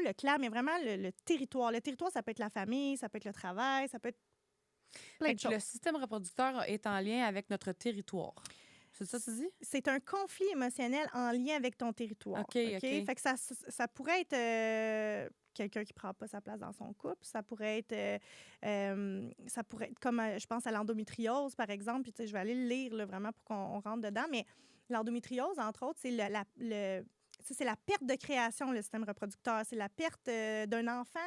[SPEAKER 2] le clan, mais vraiment le territoire. Le territoire, ça peut être la famille, ça peut être le travail, ça peut être plein de choses.
[SPEAKER 1] Le système reproducteur est en lien avec notre territoire. C'est ça que tu dis?
[SPEAKER 2] C'est un conflit émotionnel en lien avec ton territoire.
[SPEAKER 1] OK. Fait
[SPEAKER 2] que ça pourrait être quelqu'un qui ne prend pas sa place dans son couple. Ça pourrait être comme, je pense à l'endométriose, par exemple. Puis, je vais aller le lire là, vraiment pour qu'on rentre dedans. Mais l'endométriose, entre autres, c'est c'est la perte de création, le système reproducteur. C'est la perte d'un enfant.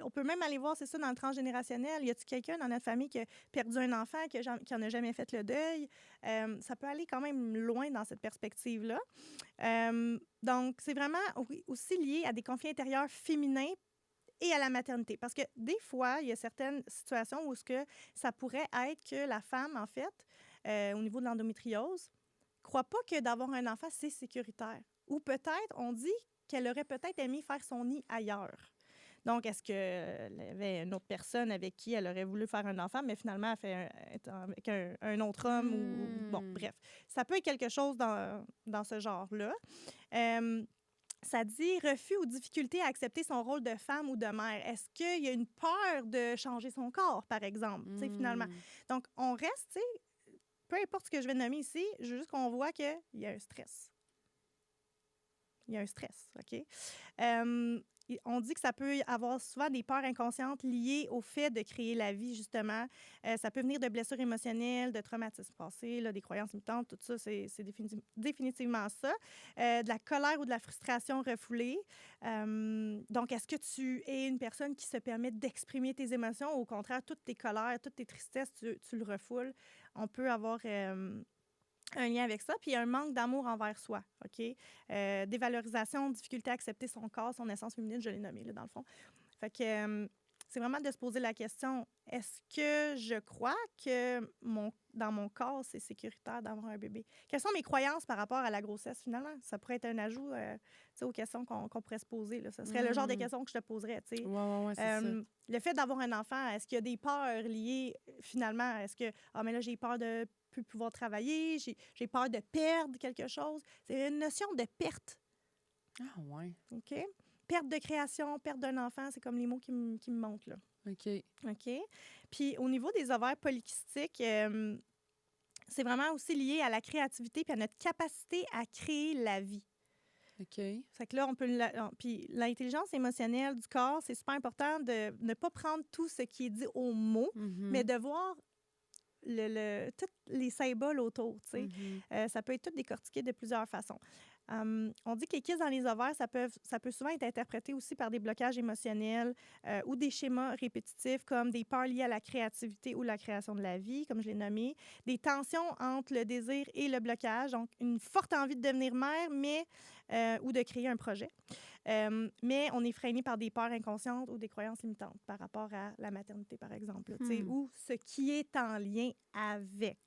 [SPEAKER 2] On peut même aller voir, c'est ça, dans le transgénérationnel. Y a-t-il quelqu'un dans notre famille qui a perdu un enfant, qui n'en a jamais fait le deuil? Ça peut aller quand même loin dans cette perspective-là. Donc, c'est vraiment aussi lié à des conflits intérieurs féminins et à la maternité. Parce que des fois, il y a certaines situations où ça pourrait être que la femme, en fait, au niveau de l'endométriose, croit pas que d'avoir un enfant, c'est sécuritaire. Ou peut-être, on dit qu'elle aurait peut-être aimé faire son nid ailleurs. Donc, est-ce qu'elle avait une autre personne avec qui elle aurait voulu faire un enfant, mais finalement, elle fait être avec un autre homme ou... Bon, bref. Ça peut être quelque chose dans ce genre-là. Ça dit refus ou difficulté à accepter son rôle de femme ou de mère. Est-ce qu'il y a une peur de changer son corps, par exemple, finalement? Donc, on reste, peu importe ce que je vais nommer ici, juste qu'on voit qu'il y a un stress. Il y a un stress, OK? On dit que ça peut avoir souvent des peurs inconscientes liées au fait de créer la vie, justement. Ça peut venir de blessures émotionnelles, de traumatismes passés, là, des croyances limitantes, tout ça, c'est définitivement ça. De la colère ou de la frustration refoulée. Donc, est-ce que tu es une personne qui se permet d'exprimer tes émotions ou au contraire, toutes tes colères, toutes tes tristesses, tu le refoules? On peut avoir... un lien avec ça, puis un manque d'amour envers soi, OK? Dévalorisation, difficulté à accepter son corps, son essence féminine, je l'ai nommé, là, dans le fond. Fait que c'est vraiment de se poser la question, est-ce que je crois que dans mon corps, c'est sécuritaire d'avoir un bébé? Quelles sont mes croyances par rapport à la grossesse, finalement? Ça pourrait être un ajout aux questions qu'on pourrait se poser. Là. Ce serait le genre de questions que je te poserais.
[SPEAKER 1] Ouais, c'est ça.
[SPEAKER 2] Le fait d'avoir un enfant, est-ce qu'il y a des peurs liées, finalement? Est-ce que, mais là, j'ai peur de plus pouvoir travailler, j'ai peur de perdre quelque chose? C'est une notion de perte.
[SPEAKER 1] Ah, ouais.
[SPEAKER 2] OK? Perte de création, perte d'un enfant, c'est comme les mots qui me montent, là.
[SPEAKER 1] OK.
[SPEAKER 2] Puis, au niveau des ovaires polykystiques, c'est vraiment aussi lié à la créativité puis à notre capacité à créer la vie.
[SPEAKER 1] OK.
[SPEAKER 2] Fait que là, puis l'intelligence émotionnelle du corps, c'est super important de ne pas prendre tout ce qui est dit au mot, mais de voir tous les symboles autour, tu sais. Ça peut être tout décortiqué de plusieurs façons. On dit que les kystes dans les ovaires, ça peut souvent être interprété aussi par des blocages émotionnels ou des schémas répétitifs comme des peurs liées à la créativité ou la création de la vie, comme je l'ai nommé, des tensions entre le désir et le blocage, donc une forte envie de devenir mère, ou de créer un projet. Mais on est freiné par des peurs inconscientes ou des croyances limitantes par rapport à la maternité, par exemple, ou ce qui est en lien avec.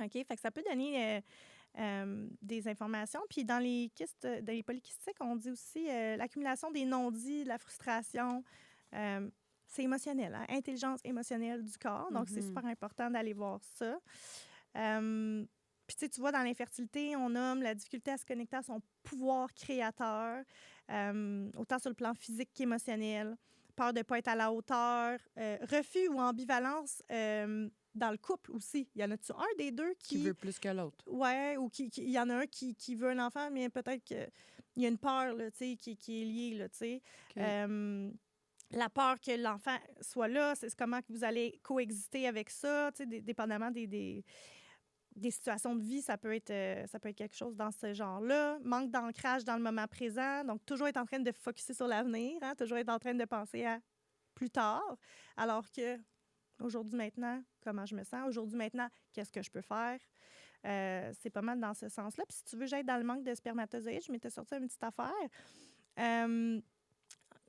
[SPEAKER 2] OK? Fait que ça peut donner des informations. Puis dans les polykystiques, on dit aussi l'accumulation des non-dits, de la frustration. C'est émotionnel, hein? Intelligence émotionnelle du corps. Donc, c'est super important d'aller voir ça. Puis, tu vois, dans l'infertilité, on nomme la difficulté à se connecter à son pouvoir créateur, autant sur le plan physique qu'émotionnel, peur de ne pas être à la hauteur, refus ou ambivalence dans le couple aussi. Il y en a-tu un des deux qui
[SPEAKER 1] veut plus que l'autre?
[SPEAKER 2] Oui, ou il y en a un qui veut un enfant, mais peut-être qu'il y a une peur là, qui est liée. Là, okay. La peur que l'enfant soit là, c'est comment que vous allez coexister avec ça, dépendamment des situations de vie, ça peut être quelque chose dans ce genre-là. Manque d'ancrage dans le moment présent, donc toujours être en train de focusser sur l'avenir, hein, toujours être en train de penser à plus tard, alors que Aujourd'hui, maintenant, comment je me sens? Aujourd'hui, maintenant, qu'est-ce que je peux faire? C'est pas mal dans ce sens-là. Puis si tu veux, j'aille dans le manque de spermatozoïdes, je m'étais sorti une petite affaire. Euh,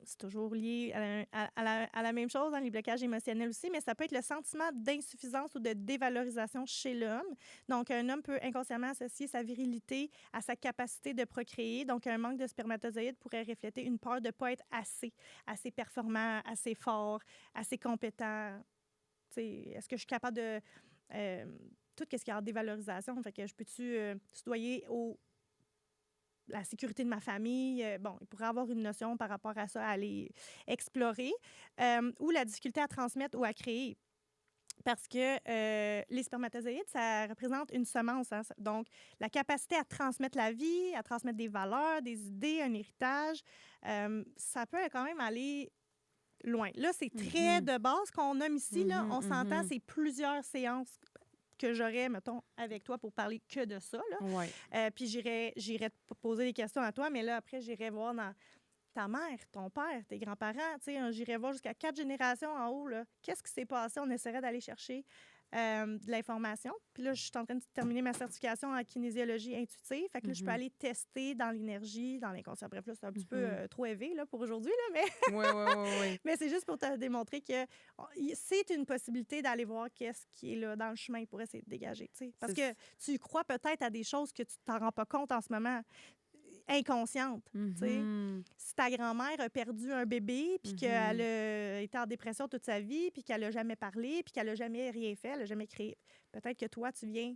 [SPEAKER 2] c'est toujours lié à la même chose, les blocages émotionnels aussi, mais ça peut être le sentiment d'insuffisance ou de dévalorisation chez l'homme. Donc, un homme peut inconsciemment associer sa virilité à sa capacité de procréer. Donc, un manque de spermatozoïdes pourrait refléter une peur de ne pas être assez performant, assez fort, assez compétent. Est-ce que je suis capable de... tout ce qui est en dévalorisation, fait que je peux-tu soudoyer la sécurité de ma famille. Bon, il pourrait avoir une notion par rapport à ça à aller explorer. Ou la difficulté à transmettre ou à créer. Parce que les spermatozoïdes, ça représente une semence. Hein? Donc, la capacité à transmettre la vie, à transmettre des valeurs, des idées, un héritage, ça peut quand même aller loin. Là, c'est très de base qu'on nomme ici. Là, on s'entend, c'est plusieurs séances que j'aurais, mettons, avec toi pour parler que de ça. Là.
[SPEAKER 1] Ouais.
[SPEAKER 2] Puis j'irais te poser des questions à toi, mais là, après, j'irais voir dans ta mère, ton père, tes grands-parents. J'irais voir jusqu'à 4 générations en haut. Là. Qu'est-ce qui s'est passé? On essaierait d'aller chercher de l'information. Puis là, je suis en train de terminer ma certification en kinésiologie intuitive. Fait que là, je peux aller tester dans l'énergie, dans l'inconscient. Bref, là, c'est un petit peu trop élevé là, pour aujourd'hui, là, mais...
[SPEAKER 1] Oui.
[SPEAKER 2] mais c'est juste pour te démontrer que c'est une possibilité d'aller voir qu'est-ce qui est là dans le chemin pour essayer de dégager. Parce que tu crois peut-être à des choses que tu t'en rends pas compte en ce moment, inconscientes. Si ta grand-mère a perdu un bébé, puis qu'elle a été en dépression toute sa vie, puis qu'elle n'a jamais parlé, puis qu'elle n'a jamais rien fait, elle n'a jamais créé, peut-être que toi, tu viens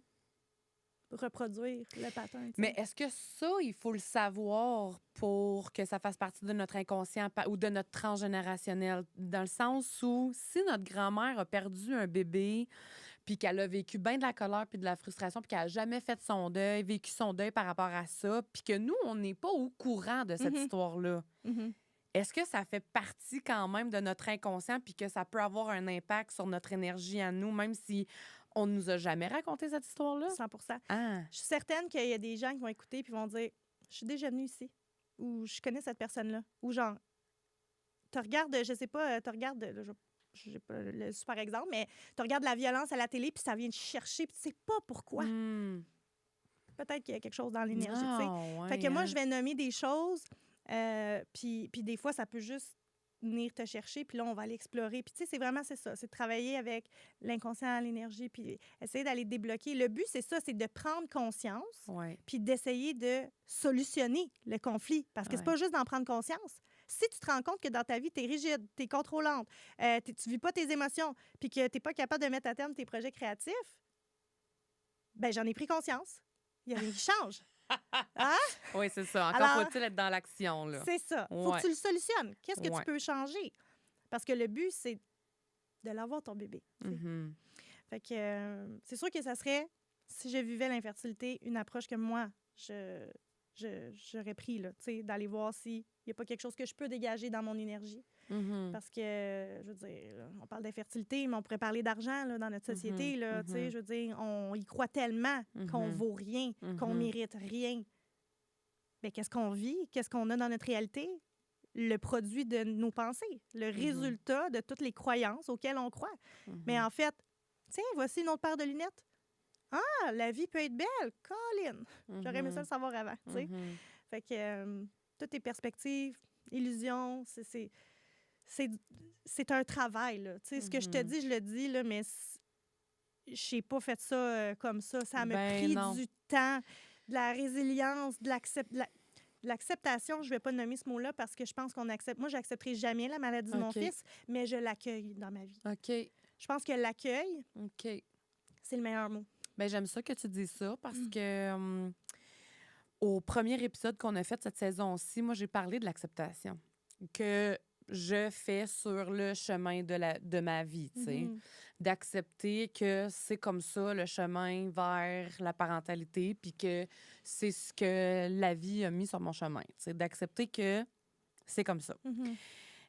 [SPEAKER 2] reproduire le pattern.
[SPEAKER 1] Mais est-ce que ça, il faut le savoir pour que ça fasse partie de notre inconscient ou de notre transgénérationnel? Dans le sens où, si notre grand-mère a perdu un bébé, puis qu'elle a vécu bien de la colère puis de la frustration, puis qu'elle n'a jamais fait son deuil, vécu son deuil par rapport à ça, puis que nous, on n'est pas au courant de cette histoire-là, est-ce que ça fait partie quand même de notre inconscient puis que ça peut avoir un impact sur notre énergie à nous, même si on ne nous a jamais raconté cette histoire-là?
[SPEAKER 2] 100%.
[SPEAKER 1] Ah.
[SPEAKER 2] Je suis certaine qu'il y a des gens qui vont écouter puis vont dire « Je suis déjà venue ici » ou « Je connais cette personne-là » ou genre « Tu regardes, je sais pas, tu regardes... » je n'ai pas le super exemple, mais tu regardes la violence à la télé puis ça vient te chercher puis tu sais pas pourquoi. Peut-être qu'il y a quelque chose dans l'énergie, tu sais.
[SPEAKER 1] Ouais,
[SPEAKER 2] fait que moi, je vais nommer des choses puis des fois, ça peut juste venir te chercher, puis là, on va aller explorer. Puis tu sais, c'est ça, c'est de travailler avec l'inconscient, l'énergie, puis essayer d'aller débloquer. Le but, c'est ça, c'est de prendre conscience, puis d'essayer de solutionner le conflit. Parce que c'est pas juste d'en prendre conscience. Si tu te rends compte que dans ta vie, tu es rigide, tu es contrôlante, tu vis pas tes émotions, puis que tu n'es pas capable de mettre à terme tes projets créatifs, ben j'en ai pris conscience. Il y a rien qui change. Hein?
[SPEAKER 1] Oui, c'est ça.
[SPEAKER 2] Alors,
[SPEAKER 1] faut-il être dans l'action, là?
[SPEAKER 2] C'est ça. Faut que tu le solutionnes. Qu'est-ce que tu peux changer? Parce que le but, c'est de l'avoir, ton bébé. Fait que c'est sûr que ça serait, si je vivais l'infertilité, une approche que moi, j'aurais pris, là, d'aller voir s'il n'y a pas quelque chose que je peux dégager dans mon énergie. Parce que, je veux dire, on parle d'infertilité, mais on pourrait parler d'argent là, dans notre société. Là, je veux dire, on y croit tellement qu'on vaut rien, qu'on mérite rien. Bien, qu'est-ce qu'on vit? Qu'est-ce qu'on a dans notre réalité? Le produit de nos pensées, le résultat de toutes les croyances auxquelles on croit. Mais en fait, tiens, voici une autre paire de lunettes. Ah, la vie peut être belle. Colin! J'aurais aimé ça le savoir avant. Fait que toutes tes perspectives, illusions, c'est un travail. Là. Ce que je te dis, je le dis, là, mais je n'ai pas fait ça comme ça. Ça m'a pris du temps, de la résilience, de l'acceptation. Je ne vais pas nommer ce mot-là parce que je pense qu'on accepte. Moi, je n'accepterai jamais la maladie de mon fils, mais je l'accueille dans ma vie. Je pense que l'accueil, c'est le meilleur mot.
[SPEAKER 1] Ben, j'aime ça que tu dis ça parce que au premier épisode qu'on a fait cette saison-ci, moi, j'ai parlé de l'acceptation que je fais sur le chemin de ma vie, tu sais. D'accepter que c'est comme ça le chemin vers la parentalité puis que c'est ce que la vie a mis sur mon chemin, tu sais. D'accepter que c'est comme ça.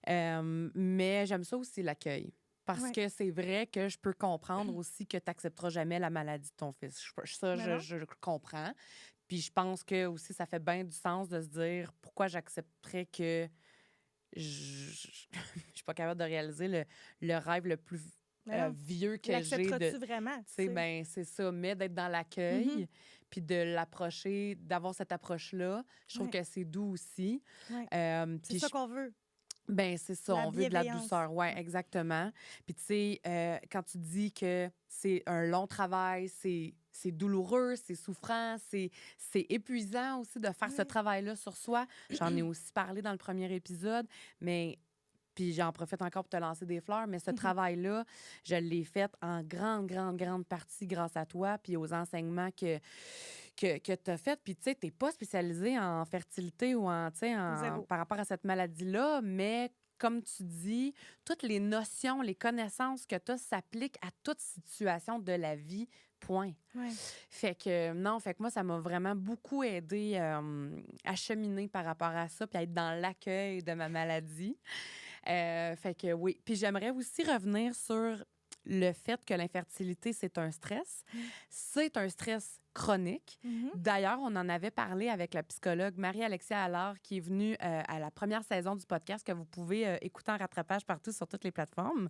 [SPEAKER 1] Mais j'aime ça aussi, l'accueil. Parce que c'est vrai que je peux comprendre aussi que tu n'accepteras jamais la maladie de ton fils. Je comprends. Puis je pense que aussi ça fait bien du sens de se dire pourquoi j'accepterais que je suis pas capable de réaliser le rêve le plus
[SPEAKER 2] non.
[SPEAKER 1] vieux que j'ai.
[SPEAKER 2] L'accepteras-tu vraiment?
[SPEAKER 1] Tu sais, ben, c'est ça, mais d'être dans l'accueil, puis de l'approcher, d'avoir cette approche-là, je trouve que c'est doux aussi.
[SPEAKER 2] Ouais. C'est
[SPEAKER 1] Puis
[SPEAKER 2] ça qu'on veut.
[SPEAKER 1] ben c'est ça,
[SPEAKER 2] La
[SPEAKER 1] on veut de la
[SPEAKER 2] bienveillance.
[SPEAKER 1] douceur, ouais, exactement. Puis tu sais, quand tu dis que c'est un long travail, c'est douloureux, c'est souffrant, c'est épuisant aussi de faire ce
[SPEAKER 2] Ouais.
[SPEAKER 1] travail-là sur soi. J'en ai aussi parlé dans le premier épisode, mais puis j'en profite encore pour te lancer des fleurs, mais ce travail-là, je l'ai fait en grande partie grâce à toi puis aux enseignements que tu as fait. Puis, tu sais, tu n'es pas spécialisée en fertilité ou
[SPEAKER 2] Zéro.
[SPEAKER 1] par rapport à cette maladie-là, mais comme tu dis, toutes les notions, les connaissances que tu as s'appliquent à toute situation de la vie, point.
[SPEAKER 2] Ouais.
[SPEAKER 1] Fait que, non, fait que moi, ça m'a vraiment beaucoup aidé à cheminer par rapport à ça, puis à être dans l'accueil de ma maladie. Fait que oui. Puis j'aimerais aussi revenir sur le fait que l'infertilité, c'est un stress. C'est un stress chronique. D'ailleurs, on en avait parlé avec la psychologue Marie-Alexia Allard, qui est venue à la première saison du podcast que vous pouvez écouter en rattrapage partout sur toutes les plateformes.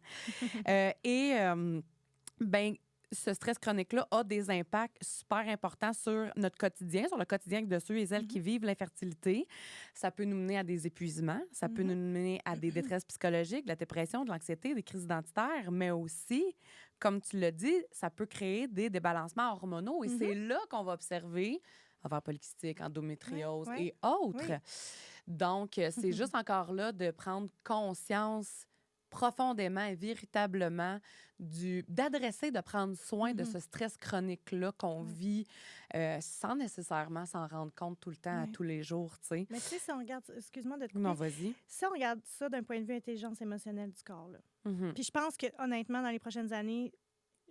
[SPEAKER 1] Ben, ce stress chronique-là a des impacts super importants sur notre quotidien, sur le quotidien de ceux et celles qui vivent l'infertilité. Ça peut nous mener à des épuisements, ça peut nous mener à des détresses psychologiques, de la dépression, de l'anxiété, des crises identitaires, mais aussi, comme tu l'as dit, ça peut créer des débalancements hormonaux et c'est là qu'on va observer ovaires polykystiques, endométriose et autres.
[SPEAKER 2] Oui.
[SPEAKER 1] Donc, c'est juste encore là de prendre conscience profondément et véritablement d'adresser, de prendre soin de ce stress chronique-là qu'on vit sans nécessairement s'en rendre compte tout le temps, à tous les jours, tu sais.
[SPEAKER 2] Mais tu sais, si on regarde, excuse-moi de te couper,
[SPEAKER 1] Non, vas-y.
[SPEAKER 2] si on regarde ça d'un point de vue intelligence émotionnelle du corps, là, puis je pense que honnêtement, dans les prochaines années,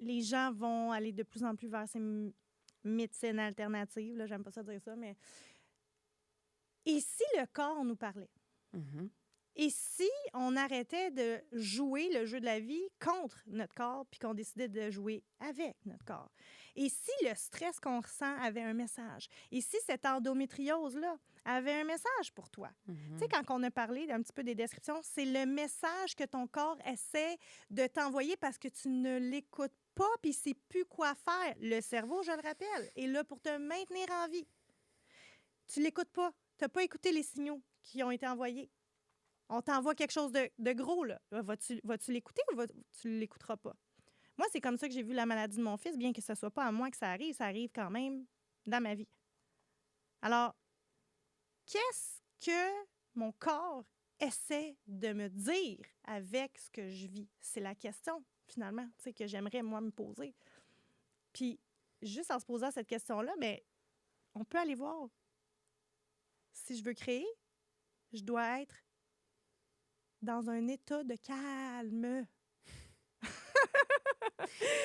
[SPEAKER 2] les gens vont aller de plus en plus vers ces médecines alternatives, là, j'aime pas ça dire ça, mais... Et si le corps nous parlait? Et si on arrêtait de jouer le jeu de la vie contre notre corps puis qu'on décidait de jouer avec notre corps? Et si le stress qu'on ressent avait un message? Et si cette endométriose-là avait un message pour toi? Tu sais, quand on a parlé un petit peu des descriptions, c'est le message que ton corps essaie de t'envoyer parce que tu ne l'écoutes pas puis il ne sait plus quoi faire. Le cerveau, je le rappelle, est là pour te maintenir en vie. Tu ne l'écoutes pas. Tu n'as pas écouté les signaux qui ont été envoyés. On t'envoie quelque chose de gros, là. Vas-tu l'écouter ou tu ne l'écouteras pas? Moi, c'est comme ça que j'ai vu la maladie de mon fils, bien que ce ne soit pas à moi que ça arrive quand même dans ma vie. Alors, qu'est-ce que mon corps essaie de me dire avec ce que je vis? C'est la question, finalement, tu sais, que j'aimerais, moi, me poser. Puis, juste en se posant cette question-là, mais on peut aller voir. Si je veux créer, je dois être dans un état de calme.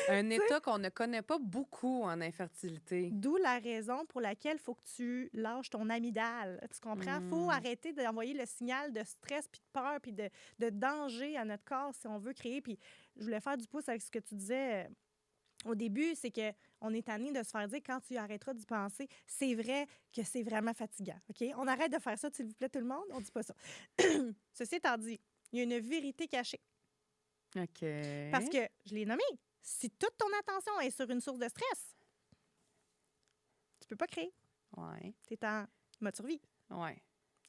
[SPEAKER 1] Un état qu'on ne connaît pas beaucoup en infertilité.
[SPEAKER 2] D'où la raison pour laquelle il faut que tu lâches ton amygdale. Tu comprends? Il faut arrêter d'envoyer le signal de stress, puis de peur, puis de danger à notre corps si on veut créer. Puis je voulais faire du pouce avec ce que tu disais au début, c'est qu'on est tanné de se faire dire quand tu arrêteras d'y penser, c'est vrai que c'est vraiment fatigant. OK? On arrête de faire ça, s'il vous plaît, tout le monde. On dit pas ça. Ceci étant dit, il y a une vérité cachée.
[SPEAKER 1] OK.
[SPEAKER 2] Parce que, je l'ai nommé, si toute ton attention est sur une source de stress, tu peux pas créer.
[SPEAKER 1] Ouais.
[SPEAKER 2] Tu es en mode survie.
[SPEAKER 1] Ouais.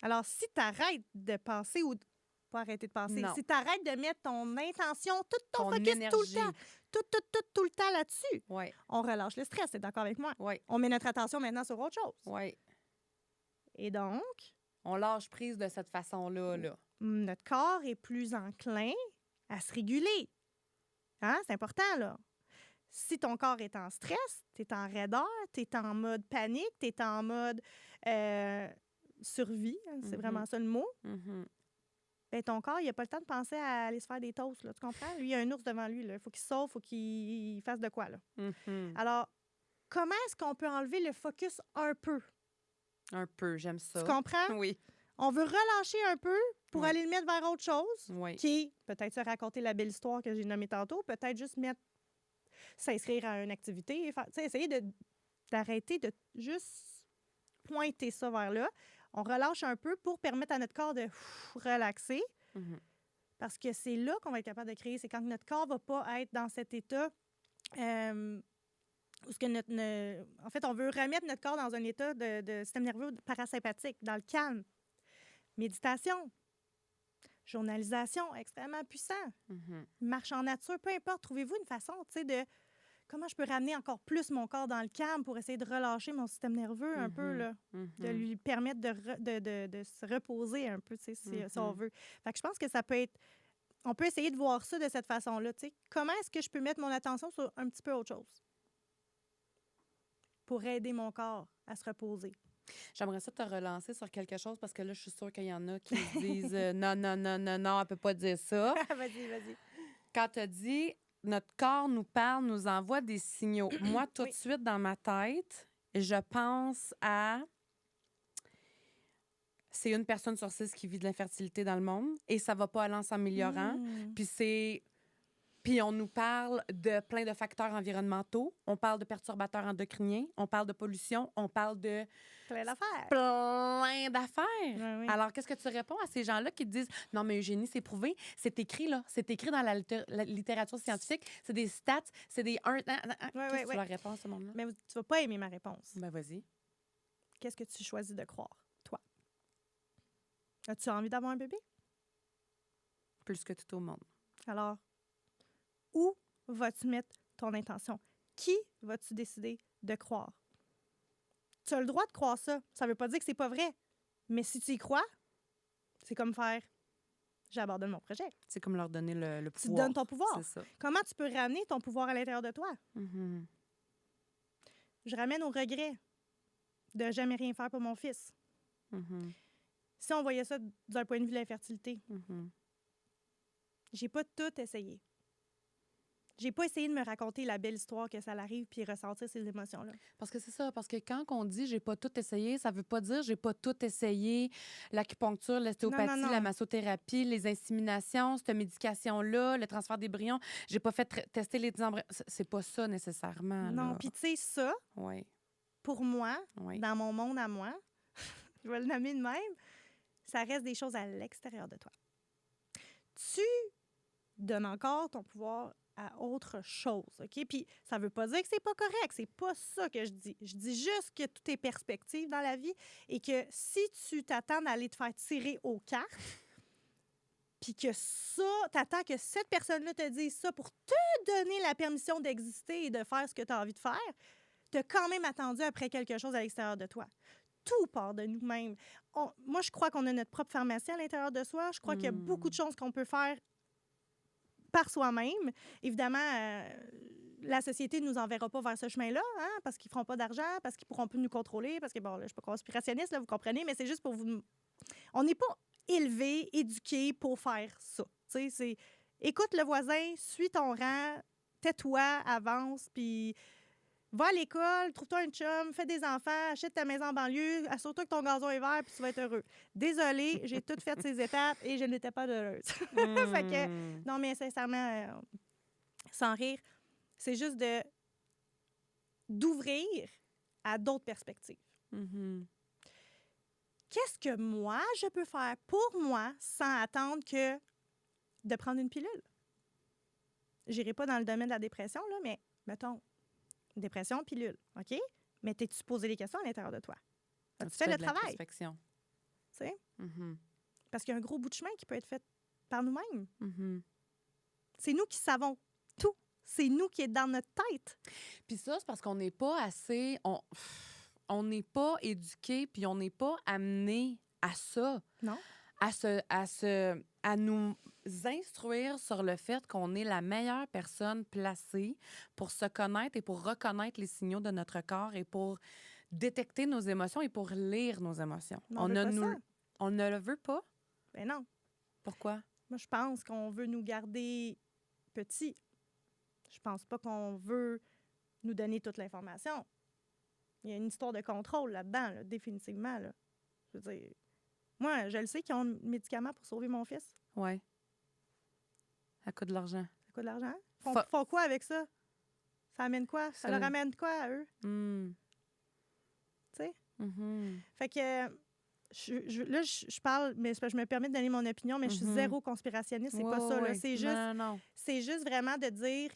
[SPEAKER 2] Alors, si tu arrêtes de penser ou pas arrêter de penser,
[SPEAKER 1] Non.
[SPEAKER 2] si tu arrêtes de mettre ton intention, tout ton focus
[SPEAKER 1] énergie.
[SPEAKER 2] tout le temps, tout le temps là-dessus,
[SPEAKER 1] Ouais.
[SPEAKER 2] on relâche le stress. T'es d'accord avec moi?
[SPEAKER 1] Ouais.
[SPEAKER 2] On met notre attention maintenant sur autre chose.
[SPEAKER 1] Ouais.
[SPEAKER 2] Et donc,
[SPEAKER 1] On lâche prise de cette façon-là, là.
[SPEAKER 2] notre corps est plus enclin à se réguler. Hein? C'est important, là. Si ton corps est en stress, tu es en raideur, tu es en mode panique, tu es en mode survie, hein, c'est vraiment ça le mot, ben ton corps, il n'a pas le temps de penser à aller se faire des toasts, là, tu comprends? Lui, il y a un ours devant lui, il faut qu'il se sauve, il faut qu'il fasse de quoi, là. Alors, comment est-ce qu'on peut enlever le focus un peu?
[SPEAKER 1] Un peu, j'aime ça.
[SPEAKER 2] Tu comprends?
[SPEAKER 1] Oui.
[SPEAKER 2] On veut relâcher un peu pour aller le mettre vers autre chose,
[SPEAKER 1] Oui.
[SPEAKER 2] qui est peut-être se raconter la belle histoire que j'ai nommée tantôt, peut-être juste s'inscrire à une activité, essayer d'arrêter de juste pointer ça vers là. On relâche un peu pour permettre à notre corps de relaxer. Parce que c'est là qu'on va être capable de créer. C'est quand notre corps va pas être dans cet état où ce que en fait, on veut remettre notre corps dans un état de système nerveux parasympathique, dans le calme. Méditation, journalisation, extrêmement puissant. Marche en nature, peu importe. Trouvez-vous une façon, tu sais, de comment je peux ramener encore plus mon corps dans le calme pour essayer de relâcher mon système nerveux un peu, là, de lui permettre de se reposer un peu, tu sais, si on veut. Fait que je pense que ça peut être... On peut essayer de voir ça de cette façon-là, tu sais. Comment est-ce que je peux mettre mon attention sur un petit peu autre chose pour aider mon corps à se reposer?
[SPEAKER 1] J'aimerais ça te relancer sur quelque chose parce que là, je suis sûre qu'il y en a qui se disent non, non, non, non, non, elle peut pas dire ça.
[SPEAKER 2] Vas-y.
[SPEAKER 1] Quand tu as dit notre corps nous parle, nous envoie des signaux, moi, tout de suite dans ma tête, je pense à. C'est une personne sur 6 qui vit de l'infertilité dans le monde et ça va pas aller en s'améliorant. Puis on nous parle de plein de facteurs environnementaux. On parle de perturbateurs endocriniens. On parle de pollution. On parle de...
[SPEAKER 2] Plein d'affaires.
[SPEAKER 1] Plein d'affaires.
[SPEAKER 2] Oui.
[SPEAKER 1] Alors, qu'est-ce que tu réponds à ces gens-là qui te disent « Non, mais Eugénie, c'est prouvé. C'est écrit, là. C'est écrit dans la littérature scientifique. C'est des stats. C'est des... Qu'est-ce que tu leur réponds à ce monde-là?
[SPEAKER 2] Mais tu vas pas aimer ma réponse.
[SPEAKER 1] Ben, vas-y.
[SPEAKER 2] Qu'est-ce que tu choisis de croire, toi? As-tu envie d'avoir un bébé?
[SPEAKER 1] Plus que tout au monde.
[SPEAKER 2] Alors, où vas-tu mettre ton intention? Qui vas-tu décider de croire? Tu as le droit de croire ça. Ça ne veut pas dire que c'est pas vrai. Mais si tu y crois, c'est comme faire « j'abandonne mon projet ».
[SPEAKER 1] C'est comme leur donner le pouvoir.
[SPEAKER 2] Tu te donnes ton pouvoir.
[SPEAKER 1] C'est ça.
[SPEAKER 2] Comment tu peux ramener ton pouvoir à l'intérieur de toi? Je ramène au regret de jamais rien faire pour mon fils. Si on voyait ça d'un point de vue de l'infertilité, j'ai pas tout essayé. J'ai pas essayé de me raconter la belle histoire que ça l'arrive puis ressentir ces émotions-là.
[SPEAKER 1] Parce que c'est ça, parce que quand on dit j'ai pas tout essayé, ça veut pas dire j'ai pas tout essayé, l'acupuncture, l'ostéopathie, la massothérapie, les inséminations, cette médication-là, le transfert d'embryons, j'ai pas fait tester les embryons. C'est pas ça nécessairement.
[SPEAKER 2] Non, puis tu sais, ça, pour moi, dans mon monde à moi, je vais le nommer de même, ça reste des choses à l'extérieur de toi. Tu donnes encore ton pouvoir à autre chose, OK? Puis ça veut pas dire que c'est pas correct, c'est pas ça que je dis. Je dis juste que tout est perspective dans la vie et que si tu t'attends d'aller te faire tirer aux cartes, puis que ça, t'attends que cette personne-là te dise ça pour te donner la permission d'exister et de faire ce que tu as envie de faire, t'as quand même attendu après quelque chose à l'extérieur de toi. Tout part de nous-mêmes. Moi, je crois qu'on a notre propre pharmacie à l'intérieur de soi. Je crois qu'il y a beaucoup de choses qu'on peut faire par soi-même. Évidemment, la société ne nous enverra pas vers ce chemin-là, hein, parce qu'ils ne feront pas d'argent, parce qu'ils ne pourront plus nous contrôler, parce que, bon, là, je ne suis pas conspirationniste, là, vous comprenez, mais c'est juste pour vous... On n'est pas élevés, éduqués pour faire ça. Tu sais, c'est... Écoute le voisin, suis ton rang, tais-toi, avance, puis... Va à l'école, trouve-toi un chum, fais des enfants, achète ta maison en banlieue, assure-toi que ton gazon est vert, puis tu vas être heureux. Désolée, j'ai toutes fait ces étapes et je n'étais pas heureuse. Fait que, non, mais sincèrement, sans rire, c'est juste d'ouvrir à d'autres perspectives. Qu'est-ce que moi, je peux faire pour moi sans attendre que de prendre une pilule? J'irai pas dans le domaine de la dépression, là, mais mettons, dépression, pilule, OK? Mais t'es-tu posé les questions à l'intérieur de toi? Tu fais le travail. Tu sais? Parce qu'il y a un gros bout de chemin qui peut être fait par nous-mêmes. C'est nous qui savons tout. C'est nous qui est dans notre tête.
[SPEAKER 1] Puis ça, c'est parce qu'on n'est pas assez... On n'est pas éduqué, puis on n'est pas amené à ça.
[SPEAKER 2] Non.
[SPEAKER 1] À nous instruire sur le fait qu'on est la meilleure personne placée pour se connaître et pour reconnaître les signaux de notre corps et pour détecter nos émotions et pour lire nos émotions. On ne le veut pas?
[SPEAKER 2] Ben non.
[SPEAKER 1] Pourquoi?
[SPEAKER 2] Moi, je pense qu'on veut nous garder petits. Je pense pas qu'on veut nous donner toute l'information. Il y a une histoire de contrôle là-dedans, là, définitivement. Là. Je veux dire... Moi, je le sais qu'ils ont un médicament pour sauver mon fils.
[SPEAKER 1] Oui. Ça coûte de l'argent.
[SPEAKER 2] Ça coûte de l'argent? Ils font quoi avec ça? Ça amène quoi? Ça leur amène quoi à eux? Tu sais? Fait que là, je parle, mais je me permets de donner mon opinion, mais je suis zéro conspirationniste, c'est pas ça. Là. C'est juste vraiment de dire,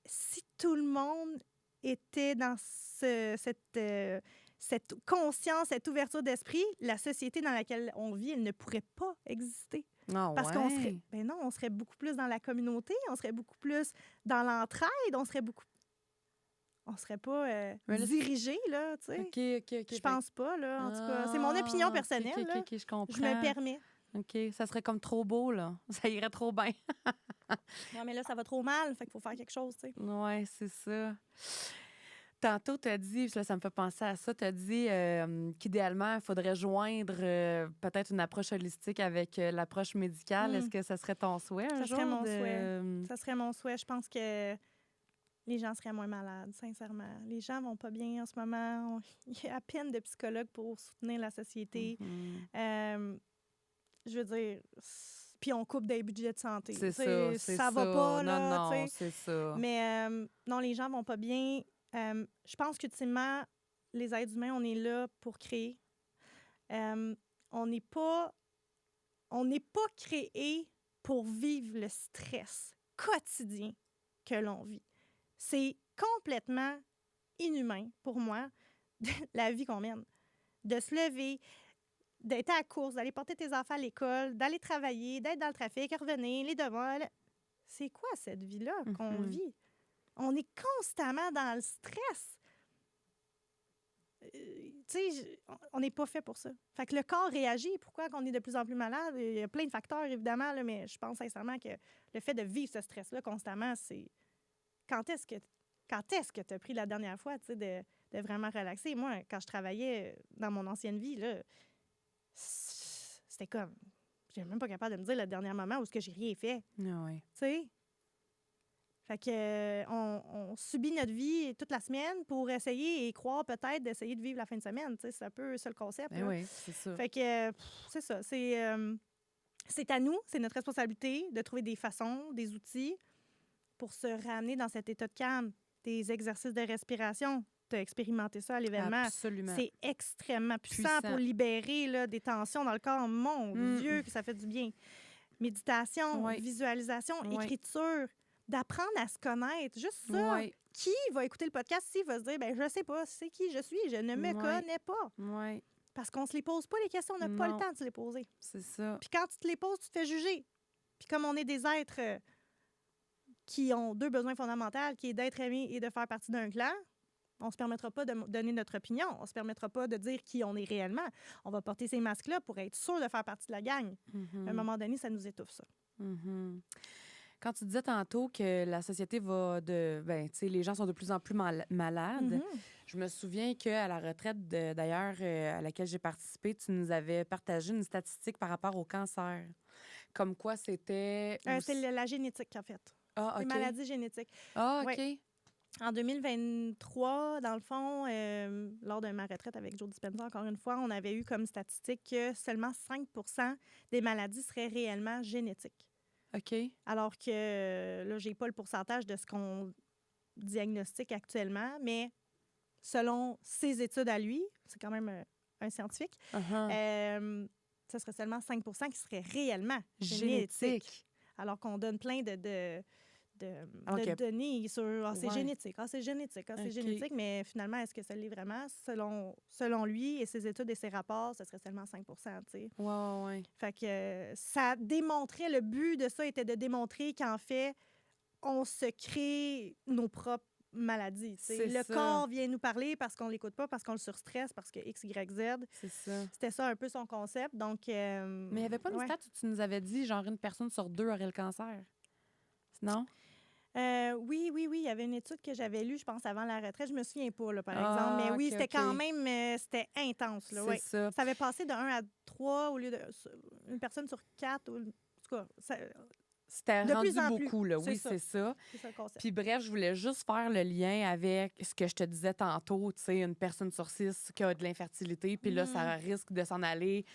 [SPEAKER 2] si tout le monde était dans cette conscience, cette ouverture d'esprit, la société dans laquelle on vit, elle ne pourrait pas exister. Parce qu'on serait, on serait beaucoup plus dans la communauté, on serait beaucoup plus dans l'entraide, on serait pas dirigé, là, tu sais.
[SPEAKER 1] OK.
[SPEAKER 2] Je pense pas, là, en tout cas. C'est mon opinion personnelle, là.
[SPEAKER 1] OK, je comprends.
[SPEAKER 2] Je me permets.
[SPEAKER 1] OK, ça serait comme trop beau, là. Ça irait trop bien.
[SPEAKER 2] Non, mais là, ça va trop mal, fait qu'il faut faire quelque chose, tu sais.
[SPEAKER 1] Oui, c'est ça. Tantôt, tu as dit, là, ça me fait penser à ça, tu as dit qu'idéalement, il faudrait joindre peut-être une approche holistique avec l'approche médicale. Est-ce que ça serait ton souhait un jour?
[SPEAKER 2] Ça serait mon souhait. Ça serait mon souhait. Je pense que les gens seraient moins malades, sincèrement. Les gens vont pas bien en ce moment. Il y a à peine de psychologues pour soutenir la société. Je veux dire, puis on coupe des budgets de santé.
[SPEAKER 1] C'est ça.
[SPEAKER 2] Ça va pas, là.
[SPEAKER 1] Non, c'est ça.
[SPEAKER 2] Mais non, les gens vont pas bien. Je pense qu'ultimement, les êtres humains, on est là pour créer. On n'est pas créé pour vivre le stress quotidien que l'on vit. C'est complètement inhumain pour moi, la vie qu'on mène. De se lever, d'être à la course, d'aller porter tes enfants à l'école, d'aller travailler, d'être dans le trafic, revenir, les devoirs. C'est quoi cette vie-là qu'on vit? On est constamment dans le stress. Tu sais, on n'est pas fait pour ça. Fait que le corps réagit. Pourquoi on est de plus en plus malade? Il y a plein de facteurs, évidemment, là, mais je pense sincèrement que le fait de vivre ce stress-là constamment, c'est... Quand est-ce que tu as pris la dernière fois, tu sais, de vraiment relaxer? Moi, quand je travaillais dans mon ancienne vie, là, c'était comme... Je n'étais même pas capable de me dire le dernier moment où est-ce que j'ai rien fait.
[SPEAKER 1] Oui.
[SPEAKER 2] Tu sais? Fait que on subit notre vie toute la semaine pour essayer et croire peut-être d'essayer de vivre la fin de semaine. C'est un peu ça le concept.
[SPEAKER 1] Oui, c'est ça.
[SPEAKER 2] Fait que c'est ça. C'est à nous, c'est notre responsabilité de trouver des façons, des outils pour se ramener dans cet état de calme. Des exercices de respiration. Tu as expérimenté ça à l'événement.
[SPEAKER 1] Absolument.
[SPEAKER 2] C'est extrêmement puissant pour libérer là, des tensions dans le corps. Mon Dieu, que ça fait du bien. Méditation, visualisation, écriture. D'apprendre à se connaître. Juste ça. Qui va écouter le podcast ici va se dire, ben je sais pas, c'est qui je suis, je ne me connais pas. Parce qu'on se les pose pas les questions, on n'a pas le temps de se les poser.
[SPEAKER 1] C'est ça.
[SPEAKER 2] Puis quand tu te les poses, tu te fais juger. Puis comme on est des êtres qui ont 2 besoins fondamentaux, qui est d'être aimé et de faire partie d'un clan, on se permettra pas de donner notre opinion. On se permettra pas de dire qui on est réellement. On va porter ces masques-là pour être sûr de faire partie de la gang. À un moment donné, ça nous étouffe, ça.
[SPEAKER 1] Quand tu disais tantôt que la société va de... Ben, tu sais, les gens sont de plus en plus malades, je me souviens qu'à la retraite, d'ailleurs, à laquelle j'ai participé, tu nous avais partagé une statistique par rapport au cancer. Comme quoi c'était...
[SPEAKER 2] C'est la génétique, en fait.
[SPEAKER 1] Ah, OK.
[SPEAKER 2] Les maladies génétiques.
[SPEAKER 1] Ah, OK.
[SPEAKER 2] Ouais. En 2023, dans le fond, lors de ma retraite avec Joe Dispenza, encore une fois, on avait eu comme statistique que seulement 5 % des maladies seraient réellement génétiques.
[SPEAKER 1] OK.
[SPEAKER 2] Alors que là, j'ai pas le pourcentage de ce qu'on diagnostique actuellement, mais selon ses études à lui, c'est quand même un scientifique, ce serait seulement 5 % qui seraient réellement génétiques. Alors qu'on donne plein de données sur c'est génétique, c'est génétique, c'est génétique, mais finalement, est-ce que ça l'est vraiment? Selon lui et ses études et ses rapports, ce serait seulement 5 %, tu sais.
[SPEAKER 1] Ouais.
[SPEAKER 2] Fait que ça démontrait, le but de ça était de démontrer qu'en fait, on se crée nos propres maladies. Le corps vient nous parler parce qu'on l'écoute pas, parce qu'on le surstresse, parce que X, Y, Z.
[SPEAKER 1] C'est ça.
[SPEAKER 2] C'était ça un peu son concept. Donc,
[SPEAKER 1] mais il n'y avait pas une stat où tu nous avais dit, genre, une personne sur 2 aurait le cancer? Non?
[SPEAKER 2] Oui. Il y avait une étude que j'avais lue, je pense, avant la retraite. Je me souviens pas, là, par exemple. Mais oui, c'était quand même c'était intense. Là,
[SPEAKER 1] c'est ça.
[SPEAKER 2] Ça avait passé de 1 à 3 au lieu de une personne sur 4. En tout cas,
[SPEAKER 1] c'était
[SPEAKER 2] de
[SPEAKER 1] rendu
[SPEAKER 2] plus en
[SPEAKER 1] beaucoup,
[SPEAKER 2] plus.
[SPEAKER 1] là. Oui, c'est ça.
[SPEAKER 2] C'est ça le concept.
[SPEAKER 1] Puis bref, je voulais juste faire le lien avec ce que je te disais tantôt, tu sais, une personne sur 6 qui a de l'infertilité, puis là, ça risque de s'en aller